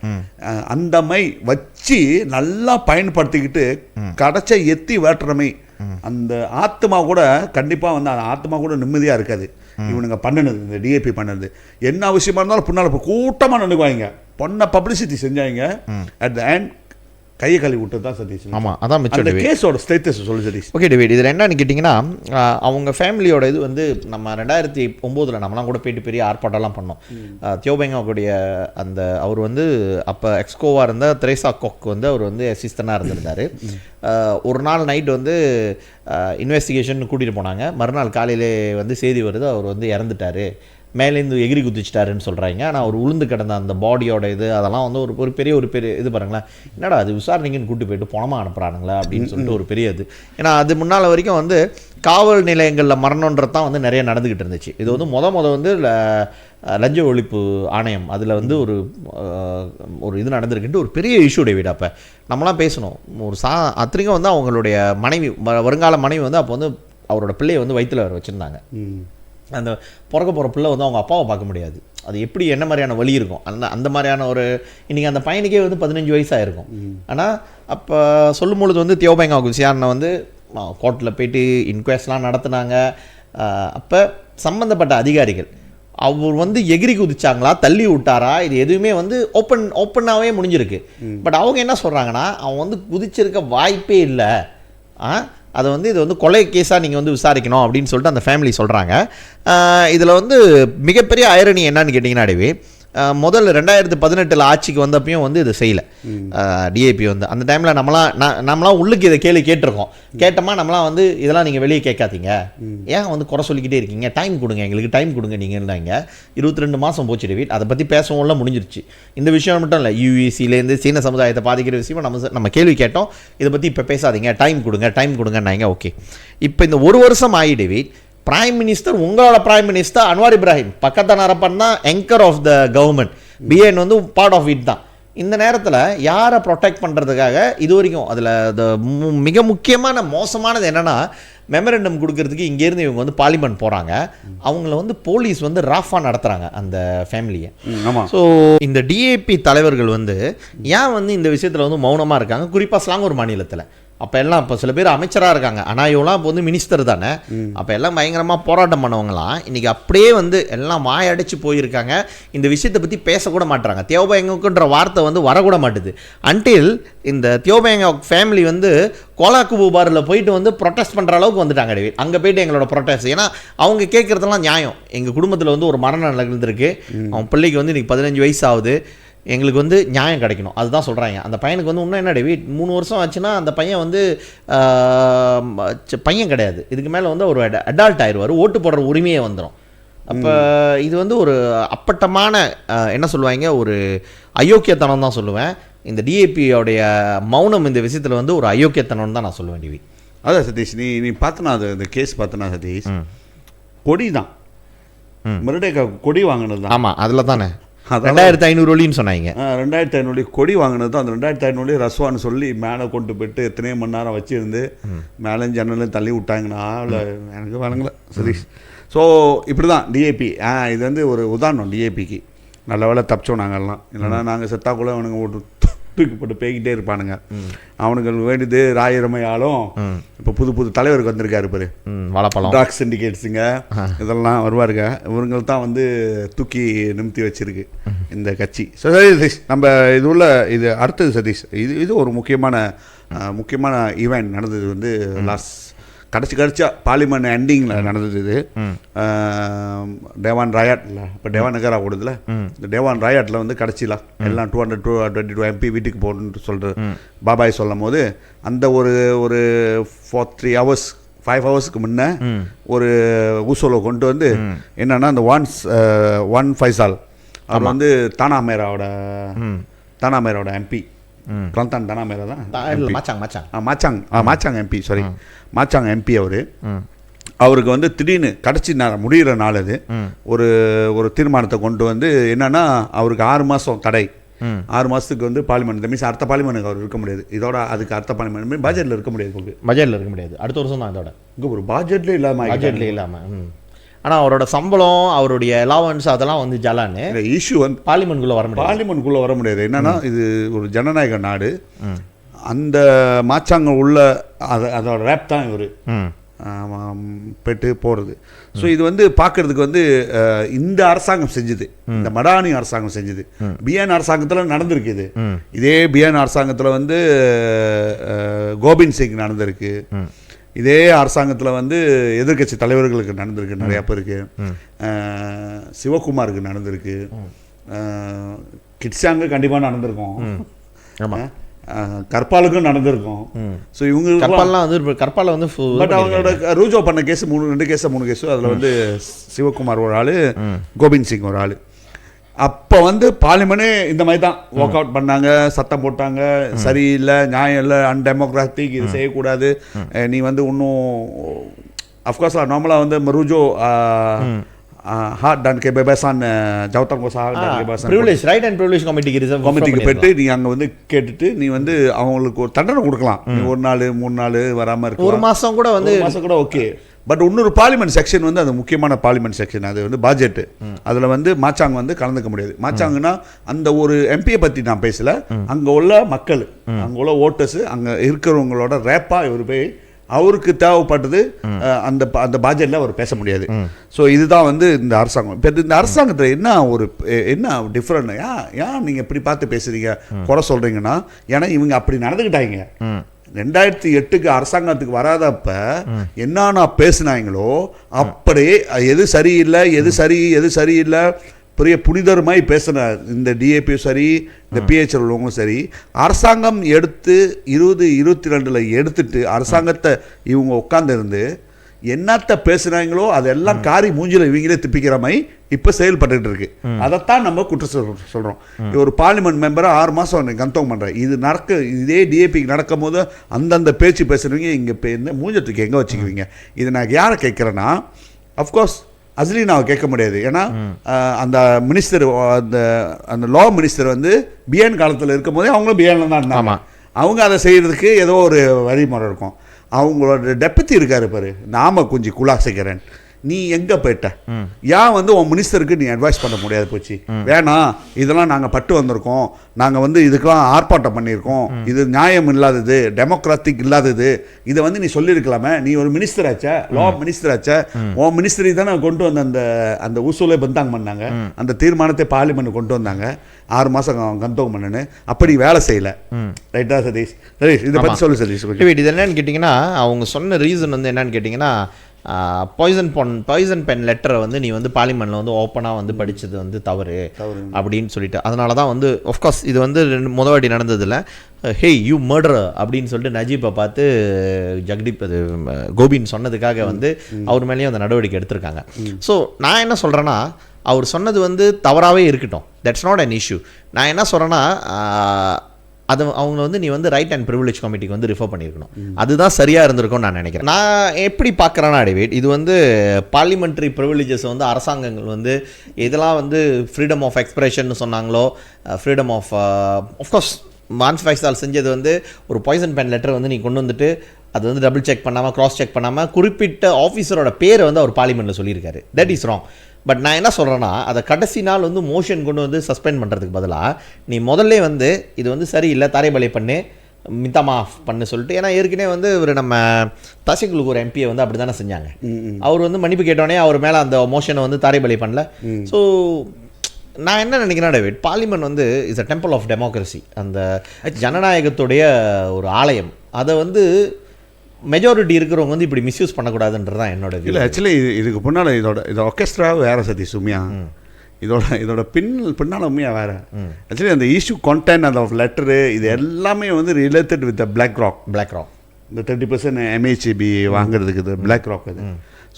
அந்த மை வச்சு நல்லா பயன்படுத்திக்கிட்டு கடைச்ச எத்தி வேட்டுறமை அந்த ஆத்மா கூட கண்டிப்பாக வந்து அந்த ஆத்மா கூட நிம்மதியாக இருக்காது. இவனுங்க பண்ணினது, இந்த டிஏபி பண்ணது என்ன அவசியமாக இருந்தாலும் பின்னால் இப்போ கூட்டமாக நினைக்குவாங்க. பொண்ணை பப்ளிசிட்டி செஞ்சாங்க. அட் த எண்ட் கையை கழுவி விட்டு தான் சதீஷ். ஆமாம், அதான் மிச்சம். அந்த கேஸோட ஸ்டேட்டஸ் சொல்லு சதீஷ். ஓகே டேவிட், இதில் என்னன்னு கேட்டிங்கன்னா, அவங்க ஃபேமிலியோட இது வந்து நம்ம 2009 நம்மலாம் கூட போயிட்டு பெரிய ஆர்ப்பாட்டம்லாம் பண்ணோம். தியோ பேங் ஹாக்குடைய அந்த அவர் வந்து அப்போ எக்ஸ்கோவாக இருந்த தெரேசா கொக் வந்து அவர் வந்து அசிஸ்டண்டாக இருந்திருந்தார். ஒரு நாள் நைட் வந்து இன்வெஸ்டிகேஷன் கூட்டிகிட்டு போனாங்க. மறுநாள் காலையிலே வந்து செய்தி வருது அவர் வந்து இறந்துட்டார், மேலேருந்து எகிரி குதிச்சிட்டாருன்னு சொல்கிறாங்க. ஆனால் அவர் உளுந்து கிடந்த அந்த பாடியோட இது அதெல்லாம் வந்து ஒரு பெரிய இது பாருங்களேன். என்னடா அது விசாரணைக்குன்னு கூட்டு போயிட்டு பணமாக அனுப்புகிறானுங்களா அப்படின்னு சொல்லிட்டு ஒரு பெரிய இது. ஏன்னா அது முன்னால் வரைக்கும் வந்து காவல் நிலையங்களில் மரணன்றது தான் வந்து நிறைய நடந்துக்கிட்டு இருந்துச்சு. இது வந்து முத வந்து லஞ்ச ஒழிப்பு ஆணையம் அதில் வந்து ஒரு இது நடந்திருக்குன்ட்டு ஒரு பெரிய இஷ்யூ டேவிட். அப்போ நம்மளாம் பேசணும். அத்தனைக்கும் வந்து அவங்களுடைய மனைவி, வருங்கால மனைவி வந்து அப்போ வந்து அவரோட பிள்ளையை வந்து வயிற்றில் வச்சுருந்தாங்க. அந்த பிறக்க போகிற பிள்ளை வந்து அவங்க அப்பாவை பார்க்க முடியாது. அது எப்படி என்ன மாதிரியான வழி இருக்கும், அந்த மாதிரியான ஒரு இன்றைக்கி அந்த பையனுக்கே வந்து 15 வயசாக இருக்கும். ஆனால் அப்போ சொல்லும் பொழுது வந்து தியோ பேங் ஹாக் விசாரணை வந்து கோர்ட்டில் போயிட்டு இன்குவெஸ்ட்லாம் நடத்துனாங்க. அப்போ சம்மந்தப்பட்ட அதிகாரிகள் அவர் வந்து எகிரி குதிச்சாங்களா, தள்ளி விட்டாரா, இது எதுவுமே வந்து ஓப்பனாகவே முடிஞ்சிருக்கு. பட் அவங்க என்ன சொல்கிறாங்கன்னா, அவன் வந்து குதிச்சிருக்க வாய்ப்பே இல்லை, அதை வந்து இது வந்து கொலை கேஸாக நீங்கள் வந்து விசாரிக்கணும் அப்படின்னு சொல்லிட்டு அந்த ஃபேமிலி சொல்கிறாங்க. இதில் வந்து மிகப்பெரிய ஐரணி என்னன்னு கேட்டிங்கன்னா டேவி, முதல்ல 2018 ஆட்சிக்கு வந்தப்பையும் வந்து இது செய்யலை டிஏபி வந்து. அந்த டைமில் நம்மளாம் உள்ளுக்கு இதை கேட்டிருக்கோம். கேட்டோமா நம்மளாம் வந்து இதெல்லாம் நீங்கள் வெளியே கேட்காதீங்க, ஏன் வந்து குறை சொல்லிக்கிட்டே இருக்கீங்க, டைம் கொடுங்க, எங்களுக்கு டைம் கொடுங்க நீங்கள்னாங்க. 22 மாதம் போச்சு டேவிட். அதை பற்றி பேசவும்லாம் முடிஞ்சிருச்சு. இந்த விஷயம் மட்டும் இல்லை, யூஇசிலேருந்து சீன சமுதாயத்தை பாதிக்கிற விஷயம் நம்ம கேள்வி கேட்டோம். இதை பற்றி இப்போ பேசாதீங்க, டைம் கொடுங்கன்னாங்க. ஓகே, இப்போ இந்த ஒரு வருஷம் ஆகி டேவிட், பிரைம் மினிஸ்டர், உங்களோட prime minister Anwar Ibrahim Pakatan Harapan தான் anchor of the government, BN வந்து பார்ட் ஆஃப் இட் தான். இந்த நேரத்தில் யாரை ப்ரொடெக்ட் பண்ணுறதுக்காக இது வரைக்கும் அதில் மிக முக்கியமான மோசமானது என்னென்னா, மெமரண்டம் கொடுக்கறதுக்கு இங்கேருந்து இவங்க வந்து பார்லிமெண்ட் போகிறாங்க. அவங்கள வந்து போலீஸ் வந்து ராஃபாக நடத்துகிறாங்க அந்த ஃபேமிலியை. ஸோ இந்த டிஏபி தலைவர்கள் வந்து ஏன் வந்து இந்த விஷயத்தில் வந்து மௌனமாக இருக்காங்க, குறிப்பாக ஸ்லாங்கூர் மாநிலத்தில். அப்போ எல்லாம் இப்போ சில பேர் அமைச்சராக இருக்காங்க, ஆனால் இவங்களாம் இப்போ வந்து மினிஸ்டர் தானே. அப்போ எல்லாம் பயங்கரமாக போராட்டம் பண்ணவங்களாம் இன்றைக்கி அப்படியே வந்து எல்லாம் வாயடைச்சு போயிருக்காங்க. இந்த விஷயத்தை பற்றி பேசக்கூட மாட்டுறாங்க. தியோ பேங் ஹாக்ன்ற வார்த்தை வந்து வரக்கூட மாட்டுது. அன்டில் இந்த தியோ பேங் ஹாக் ஃபேமிலி வந்து கோலாக்குபூபாரில் போயிட்டு வந்து ப்ரொட்டஸ்ட் பண்ணுற அளவுக்கு வந்துட்டாங்க டேவிட். அங்கே போயிட்டு எங்களோட ப்ரொட்டஸ்ட், ஏன்னா அவங்க கேட்குறதெல்லாம் நியாயம். எங்கள் குடும்பத்தில் வந்து ஒரு மரணம் நடந்திருக்கு, அவன் பிள்ளைக்கு வந்து இன்றைக்கி 15 வயசு ஆகுது, எங்களுக்கு வந்து நியாயம் கிடைக்கணும், அதுதான் சொல்கிறாங்க. அந்த பையனுக்கு வந்து இன்னும் என்ன டேவிட் 3 வருஷம் ஆச்சுன்னா அந்த பையன் வந்து பையன் கிடையாது, இதுக்கு மேலே வந்து ஒரு அடால்ட் ஆயிடுவார், ஓட்டு போடுற உரிமையே வந்துடும். அப்போ இது வந்து ஒரு அப்பட்டமான என்ன சொல்லுவாங்க, ஒரு அயோக்கியத்தனம் தான் சொல்லுவேன். இந்த டிஏபியோடைய மௌனம் இந்த விஷயத்தில் வந்து ஒரு அயோக்கியத்தனம் தான் நான் சொல்லுவேன் டிவி. அதான் சதீஷ், நீ பார்த்தனா அது இந்த கேஸ் பார்த்தனா சதீஷ், கொடி தான் மறுபடியும் கொடி வாங்கினது தான். ஆமாம், அதில் தானே அதெல்லாம் 2500 ஒலின்னு சொன்னாங்க. 2500 கொடி வாங்கினது தான். அந்த 2500 ரஸ்வான்னு சொல்லி மேலே கொண்டு போயிட்டு எத்தனையோ மணி நேரம் வச்சுருந்து மேலே ஜன்னலும் தள்ளி விட்டாங்கன்னா இல்லை எனக்கு வழங்கல சதீஷ். ஸோ இப்படி தான் டிஏபி. இது வந்து ஒரு உதாரணம் டிஏபிக்கு. நல்ல வேலை தப்பிச்சோம் நாங்கள்லாம். இல்லைனா நாங்கள் செத்தாக்குள்ளே அவனுங்க ஓட்டு தூக்கி போட்டு பேய்கிட்டே இருப்பானுங்க. அவனுங்களுக்கு வேண்டியது ராயிரமையாலும் இப்போ புது தலைவருக்கு வந்திருக்காரு பாரு, வாழைப்பழம் டாக் சிண்டிகேட்ஸுங்க இதெல்லாம் வருவாருங்க. இவங்க தான் வந்து தூக்கி நிமித்தி வச்சிருக்கு இந்த கட்சி. ஸோ சதீஷ், நம்ம இது உள்ள இது அடுத்தது சதீஷ், இது ஒரு முக்கியமான ஈவெண்ட் நடந்தது வந்து கடைசியா பார்லிமெண்ட் எண்டிங்கில் நடந்தது. இது டேவான் ராயாட்டில், இப்போ டேவான் நகரா ஓடுதுல, இந்த டேவான் ராயாட்டில் வந்து கடைசியில் எல்லாம் 222 MP வீட்டுக்கு போகணுன்னு சொல்கிறது பாபாய் சொல்லும் போது அந்த ஒரு 5 ஹவர்ஸ்க்கு முன்னே ஒரு ஊசோலை கொண்டு வந்து என்னன்னா அந்த ஒன் ஃபைசால் அவர் வந்து தானாமேராவோட MP பிராந்தான் தானாமேரா தான் மாச்சாங் MP சாரி மாச்சாங் MP அவருக்கு வந்து திடீர்னு கடைசி முடிகிற நாள் அது ஒரு தீர்மானத்தை கொண்டு வந்து என்னன்னா அவருக்கு 6 மாதம் தடை. 6 மாதத்துக்கு வந்து பார்லிமெண்ட் மீன்ஸ் அடுத்த பார்லிமெண்ட்டுக்கு அவர் இருக்க முடியாது. இதோட அதுக்கு அடுத்த பார்லிமெண்ட் பட்ஜெட்டில் இருக்க முடியாது. அடுத்த வருஷம் தான் இதோட இங்கே ஒரு பட்ஜெட்லேயே இல்லாமல் ஆனால் அவரோட சம்பளம் அவருடைய அலவன்ஸ் அதெல்லாம் வந்து ஜலான்னு இஷ்யூ வந்து பார்லிமெண்ட்குள்ளே வர முடியாது. என்னன்னா இது ஒரு ஜனநாயக நாடு. அந்த மாச்சாங்க உள்ள அதோட ரேப் தான் இவர் பெட்டு போகிறது. ஸோ இது வந்து பார்க்கறதுக்கு வந்து இந்த அரசாங்கம் செஞ்சுது, இந்த மடானி அரசாங்கம் செஞ்சுது. பிஎன் அரசாங்கத்தில் நடந்திருக்கு இது. இதே பிஎன் அரசாங்கத்தில் வந்து கோபிந்த் சிங் நடந்திருக்கு. இதே அரசாங்கத்தில் வந்து எதிர்கட்சி தலைவர்களுக்கு நடந்திருக்கு, நிறையா பேருக்கு. சிவகுமாருக்கு நடந்திருக்கு, கிட்ஸாங்க கண்டிப்பாக நடந்திருக்கும், கற்பாலுக்கும் நடந்திருக்கும். ஸோ இவங்க கற்பால வந்து பட் அவங்களோட ரூஜோ பண்ண கேஸ் 2 கேஸோ 3 கேஸோ அதில் வந்து சிவகுமார் ஒரு ஆள், கோபிந்த் சிங் ஒரு ஆள். அப்போ வந்து பார்லிமெண்ட்டே இந்த மாதிரி தான் ஒர்க் அவுட் பண்ணாங்க, சத்தம் போட்டாங்க, சரியில்லை, நியாயம் இல்லை, அன்டெமோக்ராட்டிக், இது செய்யக்கூடாது. நீ வந்து இன்னும் அஃப்கோர்ஸ் நார்மலாக வந்து மருஜோ கமிட்டிக்கு போயிட்டு நீ அங்கே வந்து கேட்டுட்டு நீ வந்து அவங்களுக்கு ஒரு தண்டனை கொடுக்கலாம். நீ 1 நாள் 3 நாள் வராமல் இருக்கு, 1 மாதம் கூட ஓகே. பட் இன்னொரு பார்லிமெண்ட் செக்ஷன் வந்து அது முக்கியமான பார்லிமெண்ட் செக்ஷன், அது வந்து பட்ஜெட்டு. அதில் வந்து மாச்சாங் வந்து கலந்துக்க முடியாது. மாச்சாங்கன்னா அந்த ஒரு எம்பியை பற்றி நான் பேசல, அங்கே உள்ள மக்கள், அங்கே உள்ள ஓட்டர்ஸ், அங்கே இருக்கிறவங்களோட ரேப்பாக இவர் போய் அவருக்கு தேவைப்பட்டது அந்த பட்ஜெட்டில் அவர் பேச முடியாது. ஸோ இதுதான் வந்து இந்த அரசாங்கம். இப்போ இந்த அரசாங்கத்தில் என்ன டிஃப்ரெண்ட், ஏன் நீங்கள் இப்படி பார்த்து பேசுறீங்க, குறை சொல்கிறீங்கன்னா, ஏன்னா இவங்க அப்படி நடந்துக்கிட்டாங்க. 2008 அரசாங்கத்துக்கு வராதப்ப என்னன்னா பேசினாங்களோ அப்படியே எது சரியில்லை, எது சரியில்லை, பெரிய புனிதருமாய் பேசின இந்த டிஏபி சரி, இந்த பிஹெச்எல் உள்ளவங்களும் சரி, அரசாங்கம் எடுத்து 2022 எடுத்துட்டு அரசாங்கத்தை இவங்க உட்காந்துருந்து என்னத்த பேசுனாங்களோ அதெல்லாம் காரி மூஞ்சில இவங்களே திப்பிக்கிற மாதிரி இப்போ செயல்பட்டு இருக்கு. அதைத்தான் நம்ம குற்றம் சொல்றோம். ஒரு பார்லிமெண்ட் மெம்பரை 6 மாதம் கந்தம் பண்றேன். இது இதே டிஏபிக்கு நடக்கும் போது அந்தந்த பேச்சு பேசுறவங்க இங்கே மூஞ்சத்துக்கு எங்கே வச்சுக்குவீங்க? இது நான் யாரை கேட்குறேன்னா, அஃப்கோர்ஸ் அஸ்லீனாவை கேட்க முடியாது. ஏன்னா அந்த மினிஸ்டர், அந்த லா மினிஸ்டர் வந்து பிஎன் காலத்தில் இருக்கும் போதே அவங்களும் பிஎன்ல தான் இருந்தாங்க. அவங்க அதை செய்யறதுக்கு ஏதோ ஒரு வழிமுறை இருக்கும். அவங்களோட டெபுட்டி இருக்காரு பாரு, நாம கொஞ்சம் குலாசிக்கிறேன், நீ எங்கே போயிட்ட, ஏன் வந்து உன் மினிஸ்டருக்கு நீ அட்வைஸ் பண்ண முடியாது போச்சு? வேணாம், இதெல்லாம் நாங்கள் பட்டு வந்திருக்கோம், நாங்கள் வந்து இதுக்கெல்லாம் ஆர்ப்பாட்டம் பண்ணியிருக்கோம், இது நியாயம் இல்லாதது, டெமோக்ராட்டிக் இல்லாதது, இதை வந்து நீ சொல்லியிருக்கலாமே, நீ ஒரு மினிஸ்டர் ஆச்சா, லா மினிஸ்டர் ஆச்சா, உன் மினிஸ்டரி தானே கொண்டு வந்த அந்த உசூலை பந்தாங்க பண்ணாங்க, அந்த தீர்மானத்தை பார்லிமெண்ட் கொண்டு வந்தாங்க, 6 மாதம் கந்தோகம் பண்ணு, அப்படி வேலை செய்யலை. ரைட்டா சதீஷ்? இதை பற்றி சொல்லு சதீஷ். இது என்னன்னு கேட்டிங்கன்னா, அவங்க சொன்ன ரீசன் வந்து என்னன்னு கேட்டிங்கன்னா, பாய்சன் பென் லெட்டரை வந்து நீ வந்து பார்லிமெண்ட்டில் வந்து ஓப்பனாக வந்து படித்தது வந்து தவறு அப்படின்னு சொல்லிட்டு, அதனால தான் வந்து ஆஃப்கோர்ஸ் இது வந்து முதல் வாட்டி நடந்ததில்ல. ஹே யூ மர்டர் அப்படின்னு சொல்லிட்டு நஜீப்பை பார்த்து ஜெகதீப் கோபின் சொன்னதுக்காக வந்து அவர் மேலேயும் அந்த நடவடிக்கை எடுத்திருக்காங்க. ஸோ நான் என்ன சொல்கிறேன்னா, அவர் சொன்னது வந்து தவறாகவே இருக்கட்டும், தட்ஸ் நாட் அன் இஷ்யூ. நான் என்ன சொல்கிறேன்னா, அதை அவங்க வந்து நீ வந்து ரைட் அண்ட் ப்ரிவிலேஜ் கமிட்டிக்கு வந்து ரிஃபர் பண்ணியிருக்கணும். அதுதான் சரியாக இருந்திருக்கும்னு நான் நினைக்கிறேன். நான் எப்படி பார்க்குறேன்னா டேவிட், இது வந்து பார்லிமெண்ட்ரி ப்ரிவிலேஜஸ் வந்து அரசாங்கங்கள் வந்து இதெல்லாம் வந்து ஃப்ரீடம் ஆஃப் எக்ஸ்பிரஷன் சொன்னாங்களோ, ஃப்ரீடம் ஆஃப் ஆஃப்கோர்ஸ் மான்ஸ் ஃபைசால் செஞ்சது வந்து ஒரு பாய்சன் பென் லெட்டர் வந்து நீ கொண்டு வந்துட்டு அது வந்து டபுள் செக் பண்ணாமல் கிராஸ் செக் பண்ணாமல் குறிப்பிட்ட ஆஃபீஸரோட பேரை வந்து அவர் பார்லிமெண்ட்டில் சொல்லியிருக்காரு. That is wrong. பட் நான் என்ன சொல்கிறேன்னா, அதை கடைசி நாள் வந்து மோஷன் கொண்டு வந்து சஸ்பெண்ட் பண்ணுறதுக்கு பதிலாக நீ முதல்ல வந்து இது வந்து சரியில்லை தாரைபலை பண்ணு மித்தமா பண்ணு சொல்லிட்டு, ஏன்னா ஏற்கனவே வந்து ஒரு நம்ம தசிகுலுக்கு ஒரு எம்பியை வந்து அப்படி தானே செஞ்சாங்க. அவர் வந்து மன்னிப்பு கேட்டோடனே அவர் மேலே அந்த மோஷனை வந்து தாரைபலை பண்ணல. ஸோ நான் என்ன நினைக்கிறேன் டேவிட், பார்லிமெண்ட் வந்து is a temple of democracy, அந்த ஜனநாயகத்துடைய ஒரு ஆலயம். அதை வந்து மெஜாரிட்டி இருக்கிறவங்க வந்து இப்படி மிஸ்யூஸ் பண்ணக்கூடாதுன்றது தான் என்னோட இல்லை. ஆக்சுவலி இதுக்கு பின்னால் இதோட ஆர்கெஸ்ட்ரா வேறு சதி சுமியா, இதோட பின்னால் உண்மையாக வேறு. ஆக்சுவலி அந்த இஷ்யூ கான்டென்ட் அந்த லெட்டரு இது எல்லாமே வந்து ரிலேட்டட் வித் பிளாக் ராக் இந்த 30% MHB வாங்குறதுக்கு இது பிளாக் ராக் அது.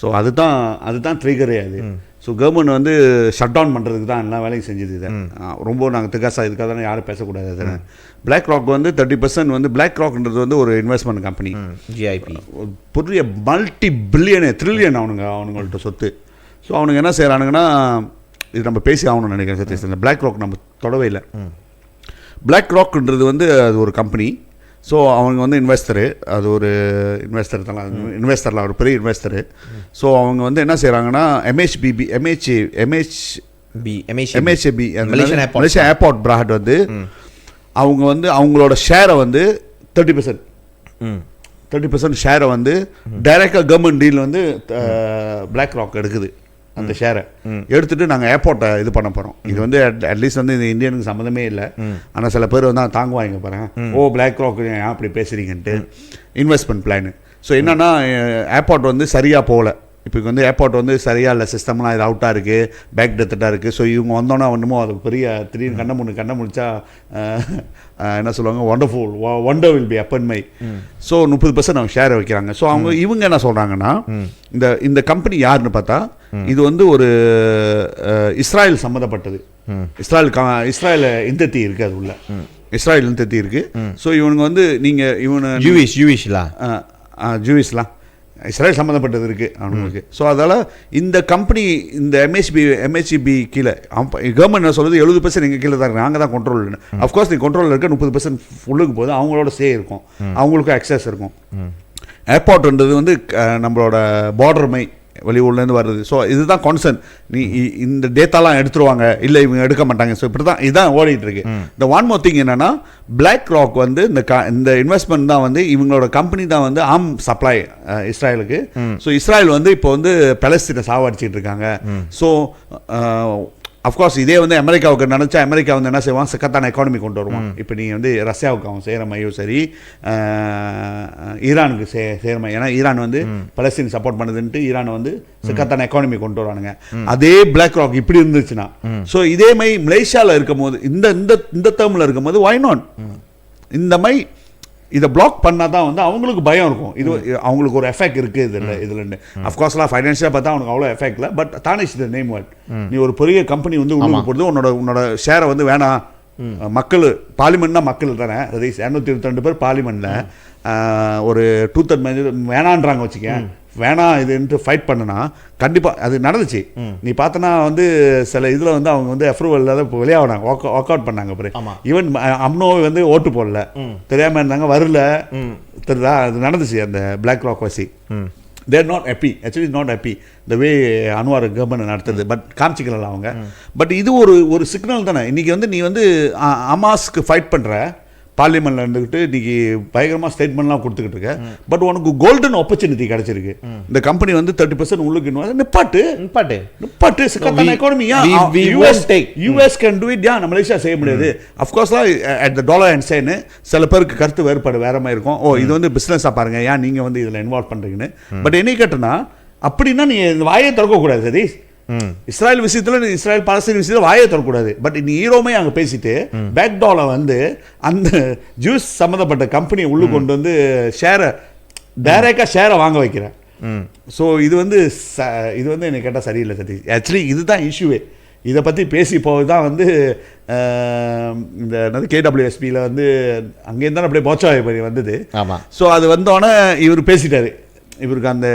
ஸோ அதுதான் ட்ரிகரே அது. ஸோ கவர்மெண்ட் வந்து ஷட் டவுன் பண்ணுறதுக்கு தான் எல்லா வேலையும் செஞ்சது. இதை ரொம்ப நாங்கள் திகாசா இதுக்காக தானே யாரும் பேசக்கூடாது. அது பிளாக் ராக் வந்து 30% வந்து பிளாக் ராக்ன்றது வந்து ஒரு இன்வெஸ்ட்மெண்ட் கம்பெனி, ஜிஐபி, பெரிய மல்டி ட்ரில்லியன் அவனுங்கள்ட்ட சொத்து. ஸோ அவனுங்க என்ன செய்கிறானுங்கன்னா, இது நம்ம பேசி ஆகணும்னு நினைக்கிறேன் சதீஷ். இந்த பிளாக் ராக் நம்ம தொடவே இல்லை. பிளாக் ராக்ன்றது வந்து அது ஒரு கம்பெனி. ஸோ அவங்க வந்து இன்வெஸ்டரு, அது ஒரு இன்வெஸ்டரில் ஒரு பெரிய இன்வெஸ்டரு. ஸோ அவங்க வந்து என்ன செய்கிறாங்கன்னா MHB மலேசியா ஏர்போர்ட் பிராட் வந்து அவங்க வந்து அவங்களோட ஷேரை வந்து 30% ஷேரை வந்து டைரெக்டாக கவர்மெண்ட் டீல் வந்து பிளாக் ராக் எடுக்குது. அந்த ஷேரை எடுத்துட்டு நாங்கள் ஏர்போர்ட்டை இது பண்ண போகிறோம். இது வந்து அட்லீஸ்ட் வந்து இந்த இந்தியனுக்கு சம்மந்தமே இல்லை. ஆனால் சில பேர் வந்து தாங்குவாங்க பாருங்க, ஓ பிளாக் ராக் ஏன் அப்படி பேசுகிறீங்கன்ட்டு. Investment plan. ஸோ என்னென்னா ஏர்போர்ட் வந்து சரியாக போகல. இப்போ வந்து ஏர்போர்ட் வந்து சரியாக இல்லை, சிஸ்டம்லாம் இது அவுட்டாக இருக்குது, பேக் டெத்தாக இருக்குது. ஸோ இவங்க வந்தோன்னா ஒன்றுமோ அது பெரிய திடீர்னு கண்ணை முடிச்சா என்ன சொல்லுவாங்க, ஒண்டர் வில் பி அப்பன் மை. ஸோ 30% அவங்க ஷேரை வைக்கிறாங்க. ஸோ இவங்க என்ன சொல்கிறாங்கன்னா, இந்த கம்பெனி யாருன்னு பார்த்தா இது வந்து ஒரு இஸ்ராயல் சம்மந்தப்பட்டது. இஸ்ராயல் எந்தத்தி இருக்குது, அது உள்ள இஸ்ராயல் எந்தத்தி இருக்குது. ஸோ இவனுங்க வந்து நீங்கள் ஜூவிஷ்லாம் இஸ்ரேல் சம்மந்தப்பட்டது இருக்குது அவங்களுக்கு. ஸோ அதால் இந்த கம்பெனி இந்த MHB கீழே கவர்மெண்ட் என்ன சொல்லுது, 70% எங்கள் கீழே தான் இருக்குது, நாங்கள் தான் கண்ட்ரோல். அஃப்கோர்ஸ் நீ கண்ட்ரோலில் இருக்க 30% உள்ளுக்கு போது அவங்களோட சே இருக்கும், அவங்களுக்கும் அக்சஸ் இருக்கும். ஏர்போர்ட்ன்றது வந்து நம்மளோட பார்டர் மை வெளியூர்லேருந்து வருது. ஸோ இதுதான் கான்சர்ன். நீ இந்த டேட்டாலாம் எடுத்துருவாங்க, இல்லை இவங்க எடுக்க மாட்டாங்க. ஸோ இப்படி தான் இதுதான் ஓடிட்டு இருக்கு. இந்த ஒன் மோர் திங் என்னன்னா, பிளாக் ராக் வந்து இந்த இன்வெஸ்ட்மெண்ட் தான் வந்து இவங்களோட கம்பெனி தான் வந்து ஆர்ம் சப்ளை இஸ்ராயலுக்கு. ஸோ இஸ்ராயல் வந்து இப்போ வந்து பலஸ்தீனை சாவடிச்சிட்டு இருக்காங்க. ஸோ அஃப்கோர்ஸ் இதே வந்து அமெரிக்காவுக்கு நினச்சா அமெரிக்கா வந்து என்ன செய்வான், சிக்கத்தான எக்கானமி கொண்டு வருவான். இப்போ நீங்கள் வந்து ரஷ்யாவுக்கு அவன் செய்கிற மையும் சரி, ஈரானுக்கு செய்கிற மை, ஏன்னா ஈரான் வந்து பலஸ்தீன் சப்போர்ட் பண்ணுதுன்ட்டு ஈரானை வந்து சிக்கத்தான எக்கானமி கொண்டு வருவானுங்க. அதே பிளாக் ராக் இப்படி இருந்துச்சுன்னா, ஸோ இதே மை மலேசியாவில் இருக்கும் போது இந்த டேர்மில் இருக்கும் போது வை நாட் இந்த மை இதை பிளாக் பண்ணால் தான் வந்து அவங்களுக்கு பயம் இருக்கும். இது அவங்களுக்கு ஒரு எஃபெக்ட் இருக்குது இதுலேருந்து. அஃப்கோர்ஸ்லாம் ஃபைனான்ஷியலாக பார்த்தா அவனுக்கு அவ்வளோ எஃபெக்ட் இல்லை. But Danish the name word, நீ ஒரு பெரிய கம்பெனி வந்து உள்ளுக்கு போடுறது, உன்னோட ஷேரை வந்து வேணாம். மக்கள் பார்லிமெண்ட்னா மக்கள் தானே, 222 பேர் பார்லிமெண்ட்டில் ஒரு 2/3 வேணான்றாங்க வச்சுக்கேன். வேணாம் இதுன்ட்டு ஃபைட் பண்ணுனா கண்டிப்பாக அது நடந்துச்சு. நீ பார்த்தனா வந்து சில இதில் வந்து அவங்க வந்து அப்ரூவல் இல்லாத வெளியாகினாங்க, ஒர்க் அவுட் பண்ணாங்க. அப்புறம் ஈவன் அம்னோவை வந்து ஓட்டு போடல, தெரியாமல் இருந்தாங்க, வரல, தெரியுதா, அது நடந்துச்சு. அந்த பிளாக் ராக் வாசி they're not happy, actually not happy the way Anwar government நடத்துது. பட் காமிச்சிக்கலாம் அவங்க. பட் இது ஒரு சிக்னல் தானே. இன்றைக்கி வந்து நீ வந்து அமாஸ்க்கு ஃபைட் பண்ணுற பார்லிமெண்ட்ல இருந்துக்கிட்டு இன்னைக்கு பயங்கரமாக ஸ்டேட்மெண்ட்லாம் கொடுத்துக்கிட்டு இருக்க. பட் உனக்கு கோல்டன் ஆப்பர்ச்சுனிட்டி கிடைச்சிருக்கு. இந்த கம்பெனி வந்து 30% உள்ளுக்கு நிப்பாட்டு சிக்கத்தான economy. US can do it. நம்ம மலேசியா செய்ய முடியாது. அஃப்கோர்ஸ்லாம் அட் த டாலர் அண்ட் சேன்னு சில பேருக்கு கருத்து வேறுபாடு வேற மாதிரி இருக்கும். ஓ இது வந்து பிஸ்னஸாக பாருங்க, ஏன் நீங்கள் வந்து இதில் இன்வால்வ் பண்ணுறீங்கன்னு. பட் என்ன கேட்டனா, அப்படின்னா நீ வாயை திறக்கக்கூடாது சதீஷ். இஸ்ராயல் விஷயத்தில், இஸ்ராயல் பாலஸ்தீன் விஷயத்தில் வாயை தரக்கூடாது. பட் நீ ஹீரோமே அங்கே பேசிட்டு பேக்டால வந்து அந்த ஜூஸ் சம்மந்தப்பட்ட கம்பெனியை உள்ளு கொண்டு வந்து டைரக்டாக ஷேரை வாங்க வைக்கிறேன். ஸோ இது வந்து என்னை கேட்டால் சரியில்லை சதீஷ். ஆக்சுவலி இதுதான் இஷ்யூவே. இதை பற்றி பேசி போது தான் வந்து இந்த என்னது கேடபிள்யூஎஸ்பியில் வந்து அங்கேருந்து தான் அப்படியே மோச்சாவை பண்ணி வந்தது. ஆமாம். ஸோ அது வந்தோடனே இவர் பேசிட்டார். இவருக்கு அந்த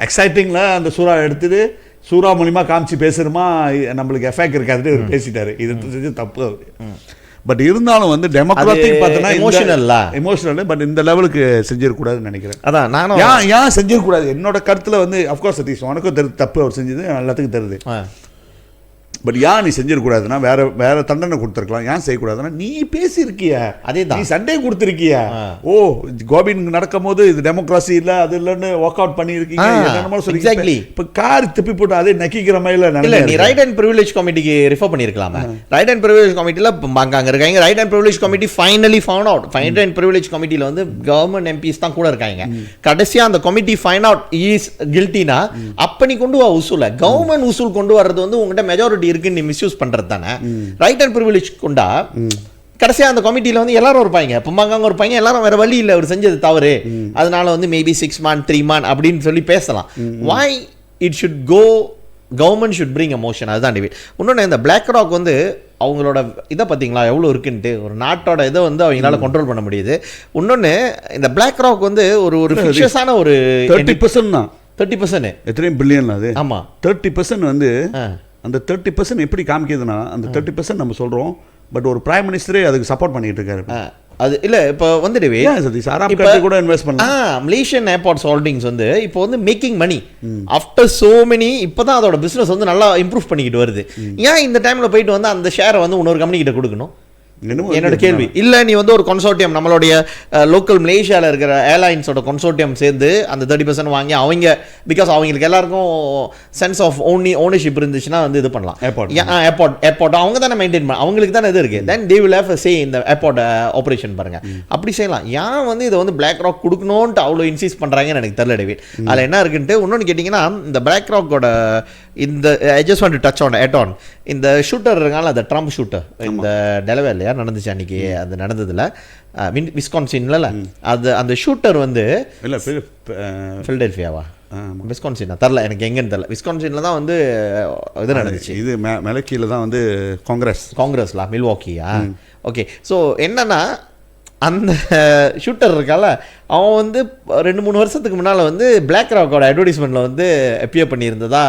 எக்ஸைட்டிங்கில் அந்த சூறா எடுத்துட்டு சூறா மூலிமா காமிச்சு பேசுகிறோமா நம்மளுக்கு எஃபெக்ட் இருக்காதுன்னு இவர் பேசிட்டார். இது செஞ்சு தப்பு. பட் இருந்தாலும் வந்து டெமோக்ராட்டிக் பார்த்தோன்னா எமோஷனல் பட் இந்த லெவலுக்கு செஞ்சிடக்கூடாதுன்னு நினைக்கிறேன். அதான் நானும் ஏன் செஞ்சிடக்கூடாது என்னோட கருத்தில் வந்து அஃப்கோர்ஸ் சதீஷ் உனக்கும் தெரியுது தப்பு அவர் செஞ்சது எல்லாத்துக்கும் தெரியுது. பட் ஏன் நீ செஞ்சிடக்கூடாதுன்னா வேற தண்டனை கொடுத்துருக்கலாம். ஏன் செய்யக்கூடாதுன்னா நீ பேசியிருக்கிய அதே தான் நீ சண்டே கொடுத்துருக்கிய. ஓ கோபின் நடக்கும் போது இது டெமோக்ராசி இல்லை அது இல்லைன்னு ஒர்க் அவுட் பண்ணியிருக்கீங்க என்னமோ சொல்லி இப்போ கார் திருப்பி போட்டு அதே நக்கிக்கிற மாதிரி இல்லை. நீ ரைட் அண்ட் ப்ரிவிலேஜ் கமிட்டிக்கு ரெஃபர் பண்ணியிருக்கலாமா? ரைட் அண்ட் ப்ரிவிலேஜ் கமிட்டியில் அங்கே இருக்காங்க. Right and privilege committee finally found out. Right and privilege கமிட்டியில் வந்து கவர்மெண்ட் எம்பிஸ் தான் கூட இருக்காங்க. கடைசியாக அந்த கமிட்டி ஃபைண்ட் அவுட் இஸ் கில்ட்டினா அப்போ நீ கொண்டு வா உசூல. கவர்மெண்ட் உசூல் கொண்டு வர்றது வந்து உங்கள்கிட்ட மெஜாரிட்டி இருக்குன்னு நீ மிஸ்யூஸ் பண்றது தானே. ரைட் அண்ட் பிரிவிலேஜ் கொண்டா கடைசியா அந்த கமிட்டியில வந்து எல்லாரும் இருப்பாங்க. பொம்மாங்க இருப்பாங்க. எல்லாரும் வேற வழி இல்லை அவர் செஞ்சது தவறு அதனால வந்து மேபி 6 months 3 months அப்படின்னு சொல்லி பேசலாம். why it should go government should bring emotion. அதுதான் டிபேட். இன்னொன்று இந்த பிளாக் ராக் வந்து அவங்களோட இதை பார்த்தீங்களா எவ்வளோ இருக்குன்ட்டு ஒரு நாட்டோட இதை வந்து அவங்களால கண்ட்ரோல் பண்ண முடியுது. இன்னொன்று இந்த பிளாக் ராக் வந்து ஒரு ஃபிஷஸான ஒரு 30% தான். 30% எத்தனை பில்லியன் அது? ஆமாம் 30% வந்து அந்த 30% எப்படி காமிக்குதுன்னா அந்த 30% நம்ம சொல்கிறோம் பட் ஒரு பிரைம் மினிஸ்டரே அதுக்கு சப்போர்ட் பண்ணிட்டு இருக்காரு. அது இல்லை இப்போ வந்துடுவே கூட இன்வெஸ்ட் பண்ணலாம். மலேசியன் ஏர்போர்ட்ஸ் ஹோல்டிங்ஸ் வந்து இப்போ வந்து making money after so many. இப்போ தான் அதோட பிஸ்னஸ் வந்து நல்லா இம்ப்ரூவ் பண்ணிக்கிட்டு வருது. ஏன் இந்த டைமில் போயிட்டு வந்து அந்த ஷேரை வந்து இன்னொரு கம்பெனிக்கிட்ட கொடுக்கணும் என்னோட கேள்வி. இல்லை நீ வந்து ஒரு கன்சோர்ட்டியம் நம்மளுடைய லோக்கல் மலேசியாவில் இருக்கிற ஏர்லைன்ஸோட கன்சோர்ட்டியம் சேர்ந்து அந்த 30% வாங்கி அவங்க பிகாஸ் அவங்களுக்கு எல்லாருக்கும் சென்ஸ் ஆஃப் ஓனர்ஷிப் இருந்துச்சுன்னா வந்து இது பண்ணலாம். ஏர்போர்ட் அவங்க தானே மெயின்டைன் பண்ண அவங்களுக்கு தானே இது இருக்கு. தென் தே வில் ஹேவ் சே இந்த ஏர்போர்ட் ஆப்ரேஷன் பாருங்க அப்படி செய்யலாம். ஏன் வந்து இதை வந்து பிளாக் ராக் கொடுக்கணும்ட்டு அவ்வளோ இன்சிஸ்ட் பண்ணுறாங்கன்னு எனக்கு தெரியல டேவிட். அதில் என்ன இருக்குன்ட்டு இன்னொன்று கேட்டிங்கன்னா இந்த பிளாக் ராக்கோட இந்த I just want to touch on it on இந்த ஷூட்டர் இருக்காங்க அந்த ட்ரம்ப் ஷூட்டர் இந்த டெலவேர்லையா நடந்துச்சு அன்னைக்கு. அது நடந்ததுல விஸ்கான்சின்ல அது அந்த ஷூட்டர் வந்து இல்லை ஃபிலடெல்ஃபியாவா விஸ்கான்சினா தெரில எனக்கு எங்கன்னு தெரில. விஸ்கான்சின்ல தான் வந்து இது நடந்துச்சு. இது மெலக்கியில் தான் வந்து காங்கிரஸ்ல மில்வாக்கியா. ஓகே ஸோ என்னன்னா அந்த ஷூட்டர் இருக்கால அவன் வந்து 2-3 வருஷத்துக்கு முன்னால் வந்து பிளாக் ராக்கோட அட்வர்டைஸ்மெண்ட்டில் வந்து அப்பியர் பண்ணியிருந்ததா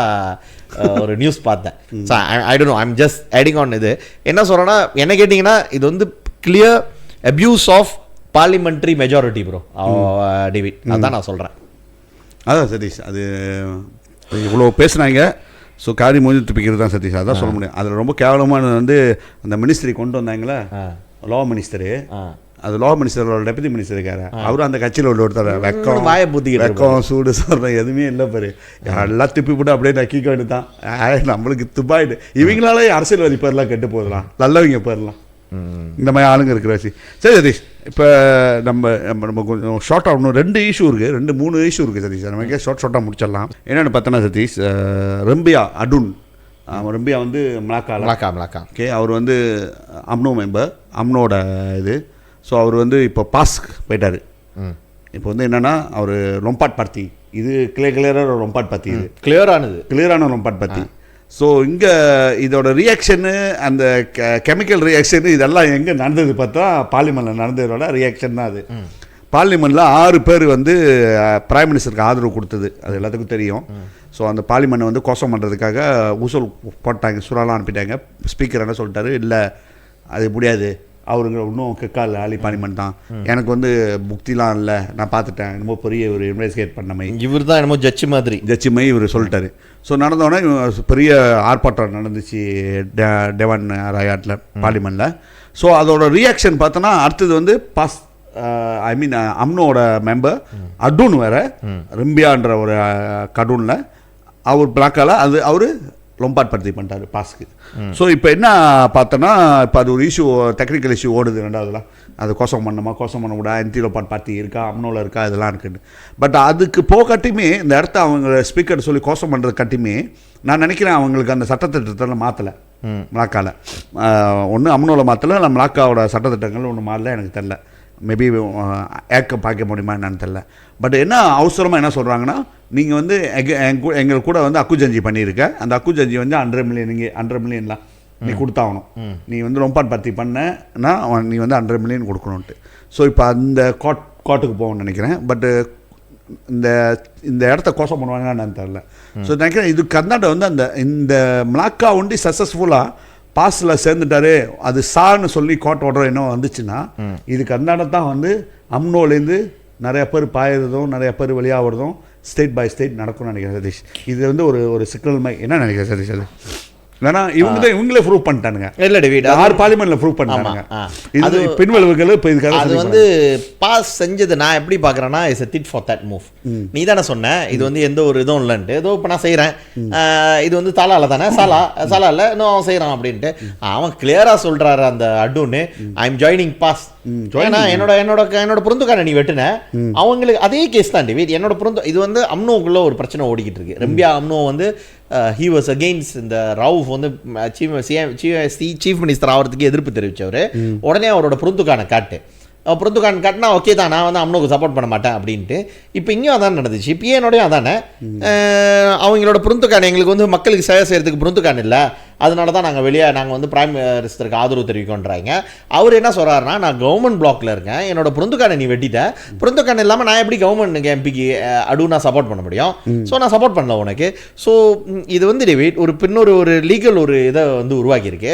ஒரு நியூஸ் பார்த்தேன். So I don't know I am just adding on. இது என்ன சொல்கிறேன்னா என்ன கேட்டிங்கன்னா இது வந்து clear abuse of parliamentary majority bro David. அதான் நான் சொல்கிறேன். அதான் சதீஷ் அது இவ்வளோ பேசுனாங்க. ஸோ காரி மூஞ்சி துப்பிக்கிறது தான் சதீஷ். அதான் சொல்ல முடியும். அதில் ரொம்ப கேவலமானது வந்து அந்த மினிஸ்ட்ரி கொண்டு வந்தாங்களே லா மினிஸ்டரு. அது லா மினிஸ்டரோட டெபுட்டி மினிஸ்டர் இருக்காரு. அவரும் அந்த கட்சியில் உள்ள ஒருத்தர் வெக்கம் சூடு சொல்ற எதுவுமே இல்லை பாரு. எல்லாம் துப்பி போட்டு அப்படியே நக்கிக்க வேண்டியதான். நம்மளுக்கு துப்பாயிட்டு இவங்களால அரசியல்வாதி பேர்லாம் கெட்டு போதலாம் நல்லவங்க பேர்லாம் இந்த மாதிரி ஆளுங்க இருக்கிற வச்சு. சரி சதீஷ் இப்போ நம்ம கொஞ்சம் ஷார்ட்டாக இன்னும் 2 இஷ்யூ இருக்குது 2-3 இஷ்யூ இருக்குது சதீஷ். நமக்கு ஷார்ட்டாக முடிச்சிடலாம். என்னென்னு பார்த்தோன்னா சதீஷ் ரம்பியா அடுன் ரம்பியா வந்து மலாக்கா ஓகே அவர் வந்து அம்னோ மெம்பர் அம்னோட இது. ஸோ அவர் வந்து இப்போ பாஸ்க் போயிட்டார். இப்போ வந்து என்னென்னா அவர் ரொம்பாட் பார்ட்டி இது கிளியரான ரொம்பாட் பார்ட்டி இது கிளியரான ரொம்பாட் பார்ட்டி. ஸோ இங்கே இதோட ரியாக்ஷனு அந்த கெமிக்கல் ரியாக்ஷனு இதெல்லாம் எங்கே நடந்தது பார்த்தா பார்லிமெண்ட்டில் நடந்ததோட ரியாக்ஷன் தான் அது. பார்லிமெண்ட்டில் 6 பேர் வந்து பிரைம் மினிஸ்டருக்கு ஆதரவு கொடுத்தது அது எல்லாத்துக்கும் தெரியும். ஸோ அந்த பார்லிமெண்ட்டை வந்து கோஷம் பண்ணுறதுக்காக ஊசல் போட்டாங்க சுறாலாம் அனுப்பிட்டாங்க. ஸ்பீக்கர் என்ன சொல்லிட்டாரு இல்லை அது முடியாது அவருங்க இன்னும் கெக்கால் ஆலி பார்லிமெண்ட் தான் எனக்கு வந்து புக்திலாம் இல்லை நான் பார்த்துட்டேன் என்னமோ பெரிய ஒரு இன்வெஸ்டிகேட் பண்ண மாதிரி இவர் தான் என்னமோ ஜட்ஜி மாதிரி இவர் சொல்லிட்டாரு. ஸோ நடந்தோடனே பெரிய ஆர்ப்பாட்டம் நடந்துச்சு டெவான் ராயாட்டில் பார்லிமெண்ட்டில். ஸோ அதோட ரியாக்ஷன் பார்த்தோன்னா அடுத்தது வந்து ஐ மீன் அம்னோட மெம்பர் அடுன் வேறு ரிம்பியான்ற ஒரு கடூனில் அவர் பிளாக்கால் அது அவர் லொம்பாட் படுத்தி பண்ணிட்டார் பாஸ்க்கு. ஸோ இப்போ என்ன பார்த்தோன்னா இப்போ அது ஒரு இஷ்யூ டெக்னிக்கல் இஷ்யூ ஓடுது ரெண்டாவதுலாம் அது கோஷம் பண்ண விட என்டி லொம்பாட் பார்ட்டி இருக்கா அம்னோவில் இருக்கா இதெல்லாம் இருக்குன்னு. பட் அதுக்கு போகாட்டியுமே இந்த இடத்த அவங்க ஸ்பீக்கர் சொல்லி கோஷம் பண்ணுறது காட்டியுமே நான் நினைக்கிறேன் அவங்களுக்கு அந்த சட்டத்திட்டத்தில் மாற்றலை மலாக்காவில். ஒன்று அம்னோவில் மாற்றலை இல்லை மலாக்காவோட சட்டத்திட்டங்கள் ஒன்று மாறல எனக்கு தெரில. மேபி ஏக்கம் பார்க்க முடியுமா என்னன்னு தெரில. பட் என்ன அவசரமாக என்ன சொல்கிறாங்கன்னா நீங்கள் வந்து எங்கள் கூட வந்து அக்குஜஞ்சி பண்ணியிருக்க, அந்த அக்குஜஞ்சி வந்து 100 மில்லியன், நீங்கள் 100 மில்லியன்லாம் நீ கொடுத்தாகணும். நீ வந்து ரொம்பான் பர்த்தி பண்ணனா நீ வந்து 100 மில்லியன் கொடுக்கணுன்ட்டு. ஸோ இப்போ அந்த கோர்ட்டுக்கு போகணும்னு நினைக்கிறேன். பட்டு இந்த இடத்த கோஷம் பண்ணுவாங்கன்னு நான் தெரில. ஸோ நினைக்கிறேன் இது கர்நாடகா வந்து இந்த மலாக்கா ஒண்டி சக்ஸஸ்ஃபுல்லாக பாஸில் சேர்ந்துட்டாரு, அது சான்னு சொல்லி கோர்ட் ஆர்டர் என்ன வந்துச்சுன்னா, இது கர்நாடகா தான் வந்து அம்னோலேருந்து நிறைய பேர் பாயறதும் நிறைய பேர் வெளியாகிறதும் ஸ்டேட் பை ஸ்டேட் நடக்கும்னு நினைக்கிறேன் சதீஷ். இது வந்து ஒரு சிக்கல்மை என்ன நினைக்கிறேன் சதீஷ்? அது ஏன்னா இவங்களே ப்ரூவ் பண்ணிட்டானுங்க. இல்லை டேவிட், 6 பார்லிமெண்ட்ல ப்ரூவ் பண்ணிட்டாங்க. இது பின்வெளிவுகள் இப்போ இதுக்காக அது வந்து பாஸ் செஞ்சது நான் எப்படி பார்க்குறேன்னா is a tit for that move. நீ தானே சொன்ன இது வந்து எந்த ஒரு இதுவும் இல்லைன்ட்டு, ஏதோ இப்போ நான் செய்கிறேன், இது வந்து சாலால தானே, சாலா இல்லை இன்னும் அவன் செய்கிறான் அப்படின்ட்டு அவன் கிளியராக சொல்கிறாரு அந்த அட்டுன்னு, ஐ எம் ஜாயினிங் பாஸ். ஏன்னா என்னோட புரிந்துக்கான நீ வெட்டுன அவங்களுக்கு அதே கேஸ் தான் டேவிட். என்னோட புரிந்து இது வந்து அம்னோக்குள்ள ஒரு பிரச்சனை ஓடிக்கிட்டு இருக்கு. ரம்பியா அம்னோ வந்து he was against இந்த ரவுஃப் வந்து சீஃப் மினிஸ்டர் ஆகிறதுக்கு எதிர்ப்பு தெரிவித்தவர். உடனே அவரோட புரிந்துக்கான காட்டினா ஓகே தான், நான் வந்து அம்னோக்கு சப்போர்ட் பண்ண மாட்டேன் அப்படின்ட்டு. இப்போ இங்கேயும் அதான் நடந்துச்சு, பிஏனோடையும் அதானே. அவங்களோட புரிந்துக்கான எங்களுக்கு வந்து மக்களுக்கு சேவை செய்கிறதுக்கு புரிந்துக்கான இல்லை, அதனால தான் நாங்கள் வந்து பிரைம் மினிஸ்டருக்கு ஆதரவு தெரிவிக்கோன்றாங்க. அவர் என்ன சொல்கிறாருன்னா, நான் கவர்மெண்ட் பிளாக்ல இருக்கேன், என்னோட புரிந்துக்கான நீ வெட்டிட்டேன், புரிந்துக்கான இல்லாமல் நான் எப்படி கவர்மெண்ட் எம்பிக்கு அடு சப்போர்ட் பண்ண முடியும்? ஸோ நான் சப்போர்ட் பண்ணல உனக்கு. ஸோ இது வந்து டேவிட் ஒரு லீகல் ஒரு இதை வந்து உருவாக்கியிருக்கு.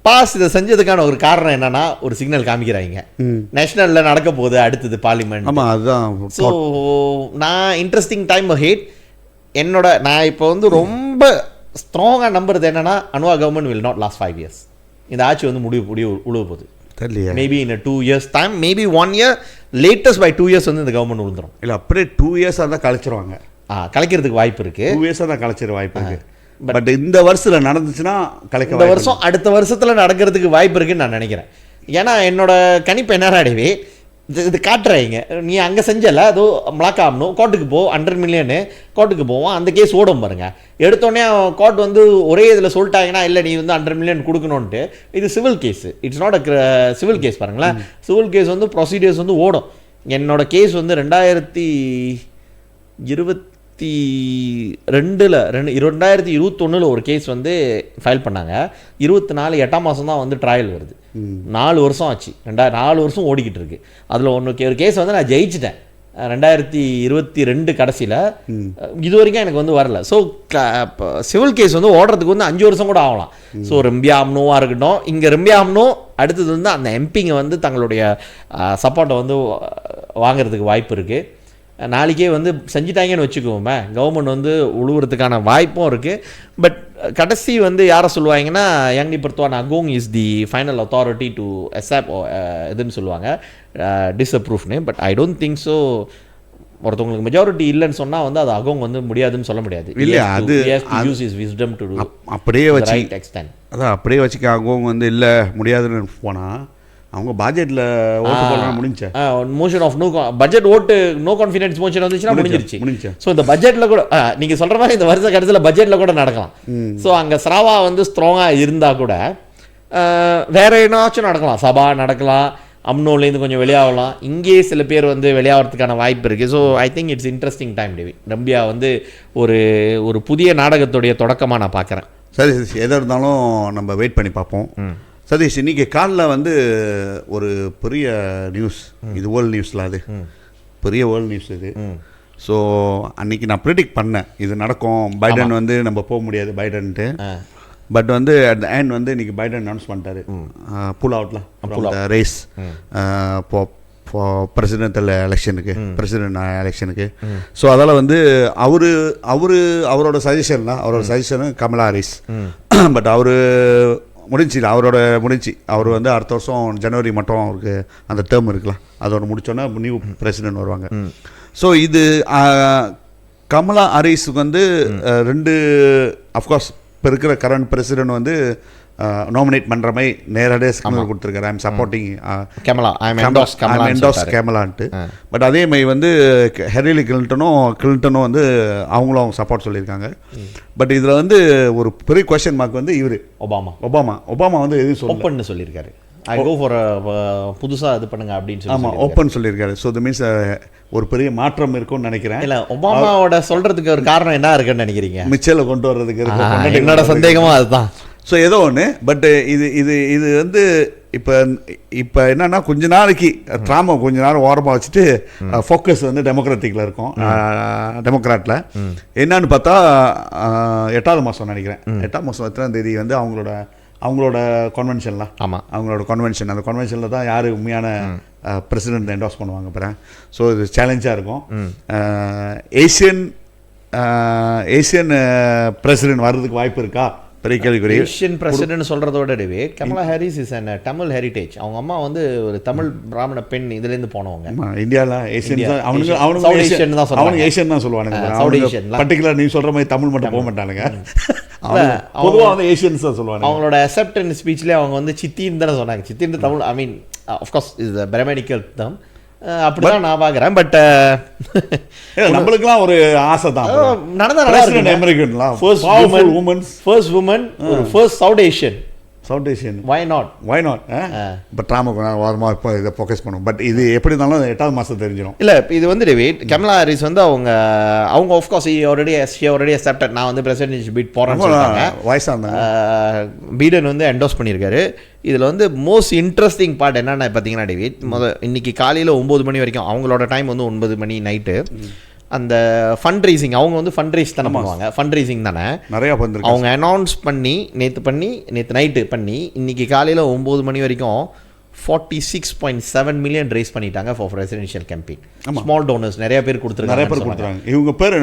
பாஸ் இதை செஞ்சதுக்கான ஒரு காரணம் என்னன்னா, ஒரு சிக்னல் காமிக்கிறாங்க நேஷனல்ல நடக்க போகுது அடுத்தது பார்லிமெண்ட். ஆமாம், அதுதான். ஸோ நான் இன்ட்ரெஸ்டிங் டைம் ஹேட் நான் இப்போ வந்து ரொம்ப ஸ்ட்ராங்காக நம்புறது என்னன்னா, Anwar government will not last 5 years. இந்த ஆட்சி வந்து உழுவ போகுது. Maybe in 2 years time, maybe 1 year, latest by 2 years வந்து இந்த கவர்மெண்ட் விழுந்துடும். இல்லை அப்படியே 2 years தான் கழிச்சிருவாங்க. கலைக்கிறதுக்கு வாய்ப்பு இருக்கு. 2 years தான் கலைச்சிட வாய்ப்பு இருக்கு. பட் இந்த வருஷத்தில் நடந்துச்சுன்னா கலைக்க இந்த வருஷம் அடுத்த வருஷத்தில் நடக்கிறதுக்கு வாய்ப்பு இருக்குன்னு நான் நினைக்கிறேன். ஏன்னா என்னோட கணிப்பு என்னடாடவே இது காட்டுறாங்க, நீ அங்கே செஞ்சல அதோ மலாக்கா ஆகணும், கோர்ட்டுக்கு போ, 100 மில்லியனு கோர்ட்டுக்கு போவோம், அந்த கேஸ் ஓடும் பாருங்க. எடுத்தோடனே கோர்ட் வந்து ஒரே இதில் சொல்லிட்டாங்கன்னா இல்லை நீ வந்து 100 மில்லியன் கொடுக்கணுன்ட்டு. இது civil case, it's not a civil case. பாருங்களேன், சிவில் கேஸ் வந்து ப்ரொசீடியர்ஸ் வந்து ஓடும். என்னோட கேஸ் வந்து 2021 ஒரு கேஸ் வந்து ஃபைல் பண்ணாங்க. 24 8ஆம் மாதம் தான் வந்து ட்ரையல் வருது. 4 வருஷம் ஆச்சு, 4 வருஷம் ஓடிக்கிட்டு இருக்கு. அதில் ஒரு கேஸ் வந்து நான் ஜெயிச்சிட்டேன் 2022 கடைசியில். இது வரைக்கும் எனக்கு வந்து வரல. ஸோ சிவில் கேஸ் வந்து ஓடுறதுக்கு வந்து 5 வருஷம் கூட ஆகலாம். ஸோ ரம்பியா அம்னோவாக இருக்கட்டும், இங்கே ரம்பியா அம்னோ அடுத்தது வந்து அந்த எம்பிங்க வந்து தங்களுடைய சப்போர்ட்டை வந்து வாங்கிறதுக்கு வாய்ப்பு இருக்குது. நாளைக்கே வந்து செஞ்சிட்டாங்கன்னு வச்சுக்கோமே, கவர்மெண்ட் வந்து உழுவுறதுக்கான வாய்ப்பும் இருக்குது. பட் கடைசி வந்து யாரை சொல்லுவாங்கன்னா, யங்னி Pertuan Agong is the final authority to accept எதுன்னு சொல்லுவாங்க, டிஸ்அப்ரூவ்னு. But I don't think so. ஒருத்தவங்களுக்கு மெஜாரிட்டி இல்லைன்னு சொன்னால் வந்து அது அகோங் வந்து முடியாதுன்னு சொல்ல முடியாது. இல்லை, அது யூஸ் இஸ் விஸ்டம் டு அப்படியே வச்சு ரைட் எக்ஸ்டென்ட். அதான் அப்படியே வச்சுக்க அகோங் வந்து இல்லை முடியாதுன்னு போனால் அவங்க பட்ஜெட்டில் ஓட்டு போடலாம் முடிஞ்சு. மோஷன் ஆஃப் நோ பட்ஜெட் ஓட்டு நோ கான்ஃபிடன்ஸ் மோஷன் வந்துச்சுன்னா முடிஞ்சிருச்சு. ஸோ இந்த பட்ஜெட்டில் கூட நீங்கள் சொல்கிற மாதிரி இந்த வருஷ கடைசியில் பட்ஜெட்டில் கூட நடக்கலாம். ஸோ அங்கே சராவா வந்து ஸ்ட்ராங்காக இருந்தால் கூட வேற என்னாச்சும் நடக்கலாம், சபா நடக்கலாம், அம்னோலேருந்து கொஞ்சம் வெளியாகலாம், இங்கே சில பேர் வந்து வெளியாகிறதுக்கான வாய்ப்பு இருக்குது. So I think it's interesting time David. ரம்பியா வந்து ஒரு புதிய நாடகத்துடைய தொடக்கமாக நான் பார்க்குறேன். சரி, எதாக இருந்தாலும் நம்ம வெயிட் பண்ணி பார்ப்போம். சதீஷ், இன்றைக்கி காலைல வந்து ஒரு பெரிய நியூஸ், இது வேர்ல்டு நியூஸில், அது பெரிய வேர்ல்டு நியூஸ் இது. ஸோ அன்றைக்கி நான் ப்ரிடிக்ட் பண்ணேன் இது நடக்கும், பைடன் வந்து நம்ம போக முடியாது பைடன்ட்டு. பட் வந்து அட் த எண்ட் வந்து இன்றைக்கி பைடன் அனௌன்ஸ் பண்ணிட்டாரு புல் அவுட்டில் ரேஸ் பிரசிடென்டல் எலெக்ஷனுக்கு. ஸோ அதில் வந்து அவரோட சஜஷன் தான், அவரோட சஜஷனு கமலா ஹாரிஸ். பட் அவர் அவர் வந்து அடுத்த வருஷம் ஜனவரி மட்டும் அவருக்கு அந்த டேர்ம் இருக்கலாம், அதோட முடிச்சோன்னா நியூ பிரசிடென்ட் வருவாங்க. ஸோ இது கமலா ஹாரிஸுக்கு வந்து 2 அஃப்கோர்ஸ் இப்போ இருக்கிற கரண்ட் பிரசிடென்ட் வந்து நாமினேட் பண்ணுற மாதிரி நேரடியாக சிக்னல் கொடுத்துருக்காரு, ஐ எம் சப்போர்ட்டிங் கேமலான்ட்டு. பட் அதே மாதிரி வந்து ஹெரிலி கிளின்டனும் வந்து அவங்களும் சப்போர்ட் சொல்லியிருக்காங்க. பட் இதில் வந்து ஒரு பெரிய கொஸ்டின் மார்க் வந்து இவர் ஒபாமா வந்து எதுவும் சொல்லியிருக்காரு. ஐ கோ ஃபார் புதுசாக இது பண்ணுங்க அப்படின்னு சொல்லி ஆமாம் ஓப்பன் சொல்லியிருக்காரு. ஸோ த மீன்ஸ் ஒரு பெரிய மாற்றம் இருக்கும்னு நினைக்கிறேன். இல்லை ஒபாமாவோட சொல்கிறதுக்கு ஒரு காரணம் என்ன இருக்குன்னு நினைக்கிறீங்க? மிச்சலை கொண்டு வர்றதுக்கு என்னோட சந்தேகமாக அதுதான். ஸோ ஏதோ ஒன்று. பட் இது வந்து இப்போ என்னன்னா கொஞ்ச நாளைக்கு ட்ராமா கொஞ்ச நேரம் ஓரமாக வச்சுட்டு ஃபோக்கஸ் வந்து டெமோக்ராட்டிக்கில் இருக்கும். டெமோக்ராட்டில் என்னன்னு பார்த்தா 8வது மாதம் நினைக்கிறேன். 8ஆம் மாதம் எத்தனாம் தேதி வந்து அவங்களோட கன்வென்ஷன்லாம். ஆமாம், அவங்களோட கன்வென்ஷன். அந்த கன்வென்ஷனில் தான் யார் உண்மையான பிரசிடென்ட் என்டோஸ் பண்ணுவாங்க அப்புறம். ஸோ இது சேலஞ்சாக இருக்கும். ஏசியன் பிரசிடென்ட் வர்றதுக்கு வாய்ப்பு இருக்கா? பெரிய கேள்விக்குறி. ஏஷியன் பிரசிடென்ட் சொல்கிறதோட Kamala Harris is and Tamil heritage. அவங்க அம்மா வந்து ஒரு தமிழ் பிராமண பெண் இதுலேருந்து போனவங்க. இந்தியாவில் ஏசியன் அவனுக்கு ஏஷியன் தான் சொல்லுவானுங்க. பர்டிகுலர் நீ சொல்கிற மாதிரி தமிழ் மட்டும் போக மாட்டானுங்க. பொதுவாக வந்து ஏஷியன்ஸ் தான் சொல்லுவாங்க. அவங்களோட அக்செப்டன்ஸ் ஸ்பீச்லேயே அவங்க வந்து சித்தின்னு தானே சொன்னாங்க. சித்தின்னு Tamil I mean of course is the pragmatical term. அப்படிதான் நான் பார்க்குறேன். பட் நம்மளுக்குலாம் ஒரு ஆசை தான். நடந்தா first woman first South Asian. Why not? இப்போ ட்ராமா வாரமாக இப்போ இதை ஃபோக்கஸ் பண்ணுவோம். பட் இது எப்படி இருந்தாலும் 8வது மாதம் தெரிஞ்சிடும். இல்லை இது வந்து டேவிட் கமலா ஹாரிஸ் வந்து அவங்க ஆஃப்கோர்ஸ் ஆல்ரெடி அக்செப்டட் நான் வந்து பிரசிடென்ட் பீட் போகிறேன்னு சொல்லிட்டாங்க. வயசாக இருந்தாங்க. பீடன் வந்து என்டோஸ் பண்ணியிருக்காரு. இதில் வந்து மோஸ்ட் இன்ட்ரெஸ்டிங் பார்ட் என்னென்ன பார்த்தீங்கன்னா டேவிட், இன்னைக்கு காலையில் 9 மணி வரைக்கும் அவங்களோட டைம் வந்து 9 மணி நைட்டு அந்த ஃபண்ட் ரைசிங் அவங்க வந்து ஃபண்ட் ரைஸ் தானே பண்ணுவாங்க. ஃபண்ட் ரைசிங் தானே நிறையா பண்ணுறாங்க. அவங்க அனௌன்ஸ் பண்ணி நேற்று நைட்டு பண்ணி இன்னைக்கு காலையில் 9 மணி வரைக்கும் 46.7 மில்லியன் ரைஸ் பண்ணிட்டாங்க for residential campaign. Small donors நிறைய பேர் கொடுத்துருக்காங்க. இவங்க பேர்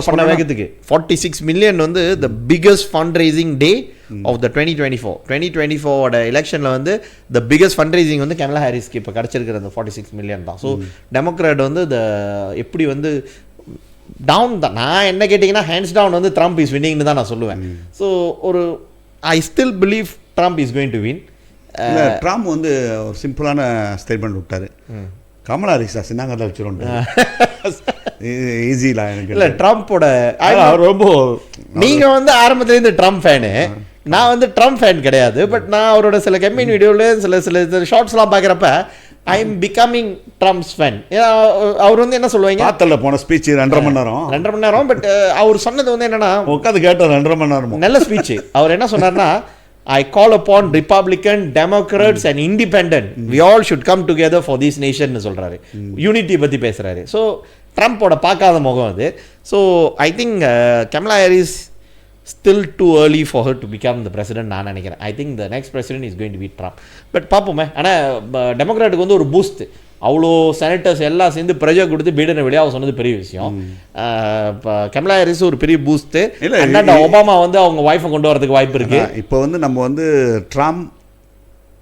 பண்ண வேகத்துக்கு 46 மில்லியன் வந்து the biggest fundraising day of the 2024 எலெக்ஷனில் வந்து த பிகஸ்ட் ஃபண்ட் ரைசிங் வந்து கமலா ஹாரிஸ்க்கு இப்போ கிடச்சிருக்கிற அந்த 46 மில்லியன் தான். ஸோ டெமோக்ராட் வந்து எப்படி வந்து டவுன் தான். நான் என்ன கேட்டிங்கன்னா ஹேண்ட்ஸ் டவுன் வந்து ட்ரம்ப் இஸ் வின்னிங்னு தான் நான் சொல்லுவேன். So I still believe Trump is going to win. Trump வந்து ஒரு சிம்பிளான ஸ்டேட்மெண்ட் விட்டாரு. கமலா ஹாரிஸ் சின்னாங்கத்தில் வச்சிரும் ஈஸிலா எனக்கு. இல்லை ட்ரம்ப்போட ரொம்ப நீங்கள் வந்து ஆரம்பத்துலேருந்து ட்ரம்ப் ஃபேனு, நான் வந்து ட்ரம்ப் ஃபேன் கிடையாது. பட் நான் அவரோட சில கேம்பெயின் வீடியோவில் சில ஷார்ட்ஸ்லாம் பார்க்குறப்ப I am becoming Trump's fan. அவர் வந்து என்ன சொல்லுவாங்க, காத்தல்ல போன ஸ்பீச் 2.5 மணி நேரம். பட் அவர் சொன்னது வந்து என்னன்னா உட்காந்து கேட்டார் 2.5 மணி நேரம் நல்ல ஸ்பீச். அவர் என்ன சொன்னார்னா, I call upon Republican, Democrats and Independent. We all should come together for this nation னு சொல்றாரு. யூனிட்டி பற்றி பேசுகிறாரு. ஸோ ட்ரம்ப்போட பார்க்காத முகம் அது. So I think Kamala Harris still too early for her to become the president நான் நினைக்கிறேன். I think the next president is going to be Trump. But பார்ப்போமே. ஆனால் டெமோக்ராட்டுக்கு வந்து ஒரு பூஸ்ட். அவ்வளோ செனட்டர்ஸ் எல்லாம் சேர்ந்து ப்ரெஷர் கொடுத்து பீடனை வெளியாக சொன்னது பெரிய விஷயம். இப்போ கமலா ஹாரிஸ் ஒரு பெரிய பூஸ்ட்டு. இல்லை ஒபாமா வந்து அவங்க ஒய்ஃபை கொண்டு வரதுக்கு வாய்ப்பு இருக்குது. இப்போ வந்து நம்ம வந்து ட்ரம்ப்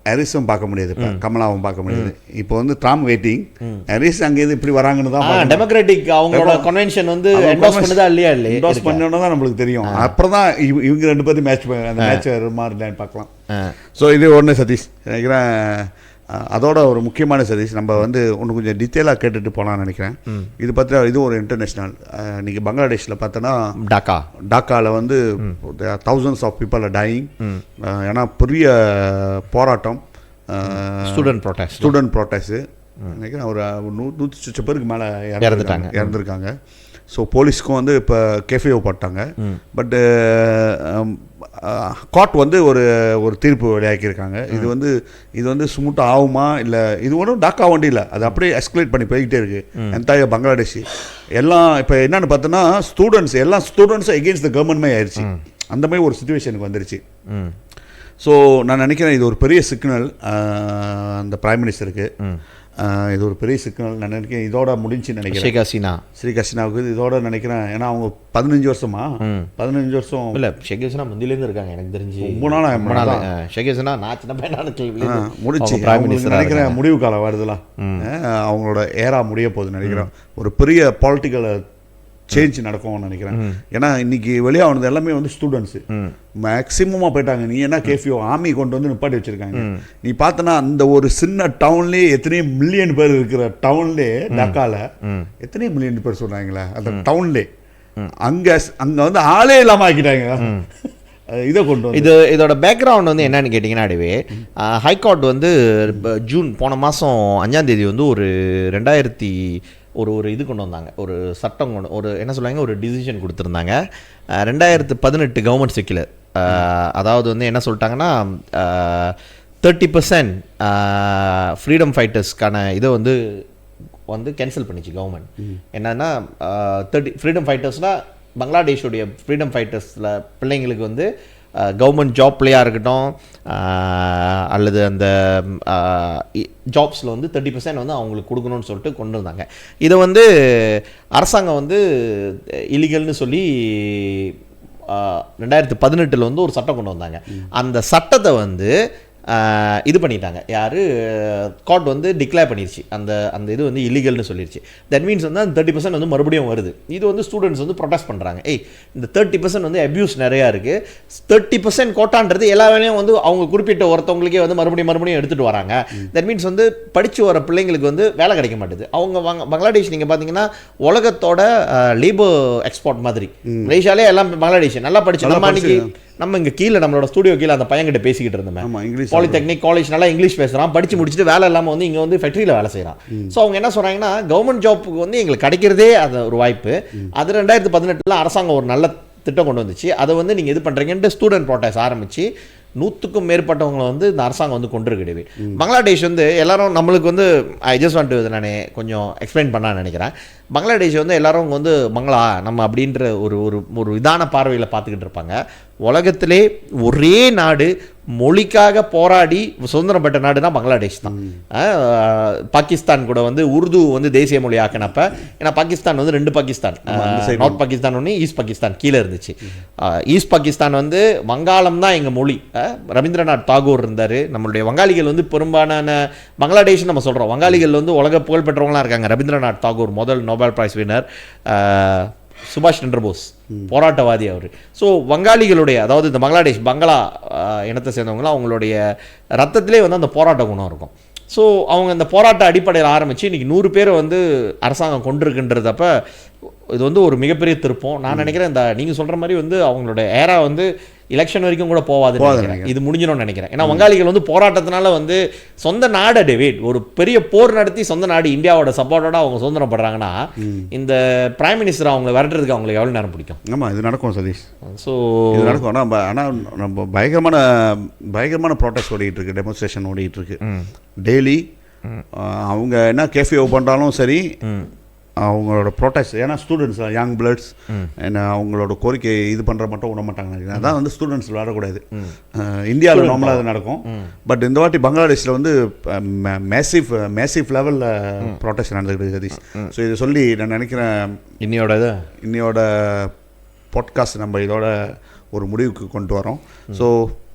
ஹாரிஸும் பார்க்க முடியாது, இப்போ கமலாவும் பார்க்க முடியாது. இப்போ வந்து ட்ரம்ப் வெயிட்டிங், ஹாரிஸ் அங்கேருந்து இப்படி வராங்கன்னு தான். டெமோக்ராட்டிக் அவங்களோட கன்வென்ஷன் வந்து என்டோஸ் பண்ணுதா இல்லையா என்டோஸ் பண்ணோன்னா தான் நம்மளுக்கு தெரியும். அப்புறம் தான் இவங்க 2 பேரும் மேட்ச் அந்த மேட்ச் மாதிரி இல்லைன்னு பார்க்கலாம். ஸோ இது ஒன்று சதீஷ் நினைக்கிறேன். அதோட ஒரு முக்கியமான சதீஷ் நம்ம வந்து ஒன்று கொஞ்சம் டீட்டெயிலாக கேட்டுட்டு போகலான்னு நினைக்கிறேன். இது பற்றி இது ஒரு இன்டர்நேஷ்னல். இன்றைக்கி பங்களாதேஷில் பார்த்தோன்னா டாக்காவில் வந்து thousands of people are dying. ஏன்னா பெரிய போராட்டம், ஸ்டூடெண்ட் ப்ரொட்டஸ்ட்டு நினைக்கிறேன். ஒரு 100 பேருக்கு மேலே இறந்துருக்காங்க. ஸோ போலீஸ்க்கும் வந்து இப்போ கேஃபே போட்டாங்க. பட் கோர்ட் வந்து ஒரு தீர்ப்பு வெளியாக்கியிருக்காங்க. இது வந்து ஸ்மூத்தாக ஆகுமா இல்லை, இது ஒன்றும் டாக்கா வண்டி இல்லை, அது அப்படியே எஸ்கலேட் பண்ணி போய்கிட்டே இருக்குது என்டையர் பங்களாதேஷ். எல்லாம் இப்போ என்னென்னு பார்த்தோன்னா ஸ்டூடெண்ட்ஸும் எகெயின்ஸ்ட் த கவர்மெண்ட்மே ஆயிடுச்சு. அந்த மாதிரி ஒரு சுச்சுவேஷனுக்கு வந்துருச்சு. ஸோ நான் நினைக்கிறேன் இது ஒரு பெரிய சிக்னல் அந்த பிரைம் மினிஸ்டருக்கு. இது ஒரு பெரிய சிக்கல் நான் நினைக்கிறேன். இதோட முடிஞ்சுன்னு நினைக்கிறேன். ஷேக் ஹசீனாவுக்கு இதோட நினைக்கிறேன். ஏன்னா அவங்க 15 வருஷம் இல்லை, ஷேக் ஹசீனா முந்திலேருந்து இருக்காங்க எனக்கு தெரிஞ்சு. ஷேக் ஹசீனா நான் சின்ன பையனான முடிச்சு நினைக்கிறேன். முடிவு காலம் வருதுலாம், அவங்களோட ஏரா முடிய போகுதுன்னு நினைக்கிறேன். ஒரு பெரிய பொலிட்டிக்கல் சேஞ்ச் நடக்கும்னு நினைக்கிறேன். ஏன்னா இன்னைக்கு வெளியானது எல்லாமே வந்து ஸ்டூடெண்ட்ஸு மேக்சிமமாக போயிட்டாங்க. நீ என்ன கேஃபியோ ஆர்மி கொண்டு வந்து நிப்பாட்டி வச்சுருக்காங்க. நீ பார்த்தனா அந்த ஒரு சின்ன டவுன்லேயே எத்தனையோ மில்லியன் பேர் இருக்கிற டவுன்லேயே, டாக்காவில் எத்தனையோ மில்லியன் பேர் சொல்கிறாங்களே அந்த டவுன்லே, அங்கே வந்து ஆளே இல்லாமல் ஆக்கிட்டாங்க. இதை கொண்டு வந்து இதோட பேக்ரவுண்ட் வந்து என்னன்னு கேட்டிங்கன்னா அடிவே ஹைகோர்ட் வந்து ஜூன் போன மாதம் 5ஆம் தேதி வந்து ஒரு 2000 ஒரு இது கொண்டு வந்தாங்க, ஒரு சட்டம் கொண்டு ஒரு என்ன சொல்லுவாங்க ஒரு டிசிஷன் கொடுத்துருந்தாங்க. 2018 கவர்மெண்ட் செக்யுலர், அதாவது வந்து என்ன சொல்லிட்டாங்கன்னா 30% ஃப்ரீடம் ஃபைட்டர்ஸ்க்கான இதை வந்து கேன்சல் பண்ணிச்சு கவர்மெண்ட். என்னன்னா 30 ஃப்ரீடம் ஃபைட்டர்ஸ்னால் பங்களாதேஷுடைய ஃப்ரீடம் ஃபைட்டர்ஸில் பிள்ளைங்களுக்கு வந்து கவர்மெண்ட் ஜாப்லையாக இருக்கட்டும் அல்லது அந்த ஜாப்ஸில் வந்து 30% வந்து அவங்களுக்கு கொடுக்கணும்னு சொல்லிட்டு கொண்டு வந்தாங்க. இதை வந்து அரசாங்கம் வந்து இல்லீகல்னு சொல்லி 2018 வந்து ஒரு சட்டம் கொண்டு வந்தாங்க. அந்த சட்டத்தை வந்து இது பண்ணிட்டாங்க, யார் கோர்ட் வந்து டிக்ளேர் பண்ணிடுச்சு, அந்த இது வந்து இல்லீகல்னு சொல்லிடுச்சு. தட் மீன்ஸ் வந்து அந்த 30% வந்து மறுபடியும் வருது. இது வந்து ஸ்டூடெண்ட்ஸ் வந்து ப்ரொடெஸ்ட் பண்ணுறாங்க, இந்த 30% வந்து அப்யூஸ் நிறையா இருக்குது, 30% கோட்டான்றது எல்லா வேலையும் வந்து அவங்க குறிப்பிட்ட ஒருத்தவங்களுக்கே வந்து மறுபடியும் எடுத்துகிட்டு வராங்க. தட் மீன்ஸ் வந்து படித்து வர பிள்ளைங்களுக்கு வந்து வேலை கிடைக்க மாட்டேது. அவங்க பங்களாதேஷ் நீங்கள் பார்த்தீங்கன்னா உலகத்தோட லேபர் எக்ஸ்போர்ட் மாதிரி, மலேசியாலே எல்லாம் பங்களாதேஷ் நல்லா படிச்சு நம்ம இங்கே கீழே நம்மளோட ஸ்டூடியோ கீழே அந்த பையன்கிட்ட பேசிக்கிட்டு இருந்தோம், பாலிடெக்னிக் காலேஜ் நல்லா இங்கிலீஷ் பேசுகிறான், படித்து முடிச்சுட்டு வேலை இல்லாமல் வந்து இங்கே வந்து ஃபேக்ட்ரியில் வேலை செய்கிறான். ஸோ அவங்க என்ன சொல்கிறாங்கன்னா கவர்மெண்ட் ஜாப்புக்கு வந்து எங்களுக்கு கிடைக்கிறதே அது ஒரு வாய்ப்பு. அது 2018 அரசாங்கம் ஒரு நல்ல திட்டம் கொண்டு வந்துச்சு. அதை வந்து நீங்கள் இது பண்ணுறீங்கன்ட்டு ஸ்டூடெண்ட் ப்ரொடெஸ்ட் ஆரம்பித்து 100க்கும் மேற்பட்டவங்களை வந்து இந்த அரசாங்கம் வந்து கொண்டு இருக்கிறது. பங்களாதேஷ் வந்து எல்லாரும் நம்மளுக்கு வந்து ஐ ஜஸ்ட் வாண்ட் டு நான் கொஞ்சம் எக்ஸ்பிளைன் பண்ண நினைக்கிறேன். பங்களாதேஷ் வந்து எல்லாரும் வந்து பங்களா நம்ம அப்படின்ற ஒரு இதான பார்வையில் பார்த்துக்கிட்டு இருப்பாங்க. உலகத்திலே ஒரே நாடு மொழிக்காக போராடி சுதந்திரம் பெற்ற நாடுனா பங்களாதேஷ் தான். பாகிஸ்தான் கூட வந்து உருது வந்து தேசிய மொழி ஆக்கினப்ப, ஏன்னா பாகிஸ்தான் வந்து 2 பாகிஸ்தான், நார்த் பாகிஸ்தான் ஒன்று, ஈஸ்ட் பாகிஸ்தான் கீழே இருந்துச்சு. ஈஸ்ட் பாகிஸ்தான் வந்து வங்காளம் தான் எங்கள் மொழி. ரவீந்திரநாத் தாகூர் இருந்தார். நம்மளுடைய வங்காளிகள் வந்து பெரும்பாலான பங்களாதேஷ்னு நம்ம சொல்கிறோம், வங்காளிகள் வந்து உலக புகழ் பெற்றவங்களாம் இருக்காங்க. ரவீந்திரநாத் தாகூர் முதல் நோபல் பிரைஸ் வினர், சுபாஷ் சந்திர போஸ் போராட்டவாதி அவர். ஸோ வங்காளிகளுடைய, அதாவது இந்த பங்களாதேஷ் பங்களா இனத்தை சேர்ந்தவங்களாம் அவங்களுடைய ரத்தத்திலே வந்து அந்த போராட்ட குணம் இருக்கும். ஸோ அவங்க அந்த போராட்ட அடிப்படையில் ஆரம்பித்து இன்றைக்கி 100 பேரை வந்து அரசாங்கம் கொண்டிருக்குன்றதப்ப இது வந்து ஒரு மிகப்பெரிய திருப்பம். நான் நினைக்கிறேன் இந்த நீங்கள் சொல்கிற மாதிரி வந்து அவங்களோட ஏரா வந்து எலெக்ஷன் வரைக்கும் கூட போகாது, இது முடிஞ்சிடும்னு நினைக்கிறேன். ஏன்னா வங்காளிகள் வந்து போராட்டத்தினால வந்து சொந்த நாடு டேவிட் ஒரு பெரிய போர் நடத்தி சொந்த நாடு இந்தியாவோட சப்போர்ட்டோட அவங்க சுதந்திரம் படுறாங்கன்னா இந்த பிரைம் மினிஸ்டர் அவங்க விரட்டுறதுக்கு அவங்களுக்கு எவ்வளோ நேரம் பிடிக்கும்? ஆமாம், இது நடக்கும் சதீஷ். ஸோ இது நடக்கும். ஆனால் நம்ம பயங்கரமான ப்ரோட்டஸ்ட் ஓடிட்டு இருக்கு, டெமோன்ஸ்ட்ரேஷன் ஓடிட்டு இருக்கு டெய்லி. அவங்க என்ன கேஃபே பண்ணுறாலும் சரி, அவங்களோட ப்ரொட்டஸ்ட், ஏன்னா ஸ்டூடெண்ட்ஸ் யங் பிளட்ஸ் என்ன அவங்களோட கோரிக்கை இது பண்ணுற மட்டும் விட மாட்டாங்க. அதான் வந்து ஸ்டூடெண்ட்ஸ் விளையாடக்கூடாது. இந்தியாவில் நார்மலாக அது நடக்கும். பட் இந்த வாட்டி பங்களாதேஷில் வந்து மேசிவ் லெவலில் ப்ரொட்டஸ்ட் நடந்துக்கிட்டு சதீஷ். ஸோ இதை சொல்லி நான் நினைக்கிறேன் இன்னையோட பாட்காஸ்ட் நம்ம இதோட ஒரு முடிவுக்கு கொண்டு வரோம். ஸோ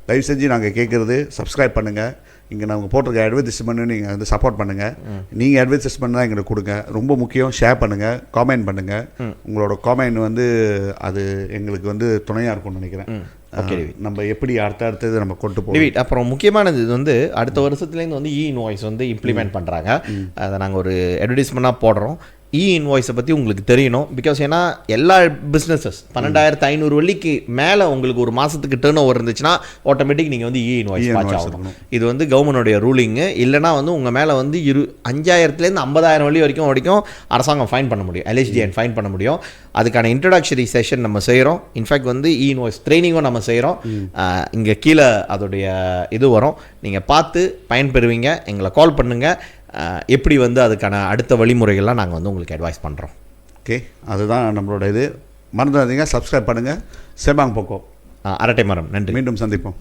தயவு செஞ்சு நாங்கள் கேட்குறது சப்ஸ்கிரைப் பண்ணுங்கள். இங்கே நாங்கள் போட்டிருக்க அட்வர்டைஸ்மெண்ட்டு நீங்கள் வந்து சப்போர்ட் பண்ணுங்கள். நீங்கள் அட்வர்டைஸ்மெண்ட் தான் எங்களுக்கு கொடுங்க. ரொம்ப முக்கியம், ஷேர் பண்ணுங்கள், காமெண்ட் பண்ணுங்கள். உங்களோட காமெண்ட் வந்து அது எங்களுக்கு வந்து துணையாக இருக்கும்னு நினைக்கிறேன். நம்ம எப்படி அடுத்தது நம்ம கொண்டு போவோம். அப்புறம் முக்கியமானது இது வந்து அடுத்த வருஷத்துலேருந்து வந்து இன்வாய்ஸ் வந்து இம்ப்ளிமெண்ட் பண்ணுறாங்க. அதை நாங்கள் ஒரு அட்வர்டைஸ்மெண்ட்டாக போடுறோம். இன்வாய்ஸை பற்றி உங்களுக்கு தெரியணும். பிகாஸ் ஏன்னா எல்லா பிஸ்னஸஸ் 12,500 வெள்ளிக்கு மேலே உங்களுக்கு ஒரு மாதத்துக்கு டேர்ன் ஓவர் இருந்துச்சுன்னா ஆட்டோமேட்டிக் நீங்கள் வந்து இன்வாய்ஸ் பாஸ் ஆகணும். இது வந்து கவர்மெண்டோடைய ரூலிங்கு. இல்லைனா வந்து உங்கள் மேலே வந்து 5,000 50,000 வெள்ளி வரைக்கும் அரசாங்கம் ஃபைன் பண்ண முடியும், LHDN ஃபைன் பண்ண முடியும். அதுக்கான இன்ட்ரடக்ஷரி செஷன் நம்ம செய்கிறோம். இன்ஃபேக்ட் வந்து இன்வாய்ஸ் ட்ரைனிங்கும் நம்ம செய்கிறோம். இங்கே கீழே அதோடைய இது வரும், நீங்கள் பார்த்து பயன்பெறுவீங்க. எங்களை கால் பண்ணுங்கள். எப்படி வந்து அதுக்கான அடுத்த வழிமுறைகள்லாம் நாங்கள் வந்து உங்களுக்கு அட்வைஸ் பண்ணுறோம். ஓகே, அதுதான் நம்மளோட இது. மறந்துடாதீங்க, சப்ஸ்கிரைப் பண்ணுங்கள். செபாங் போக்கோ அரட்டை மரம். நன்றி, மீண்டும் சந்திப்போம்.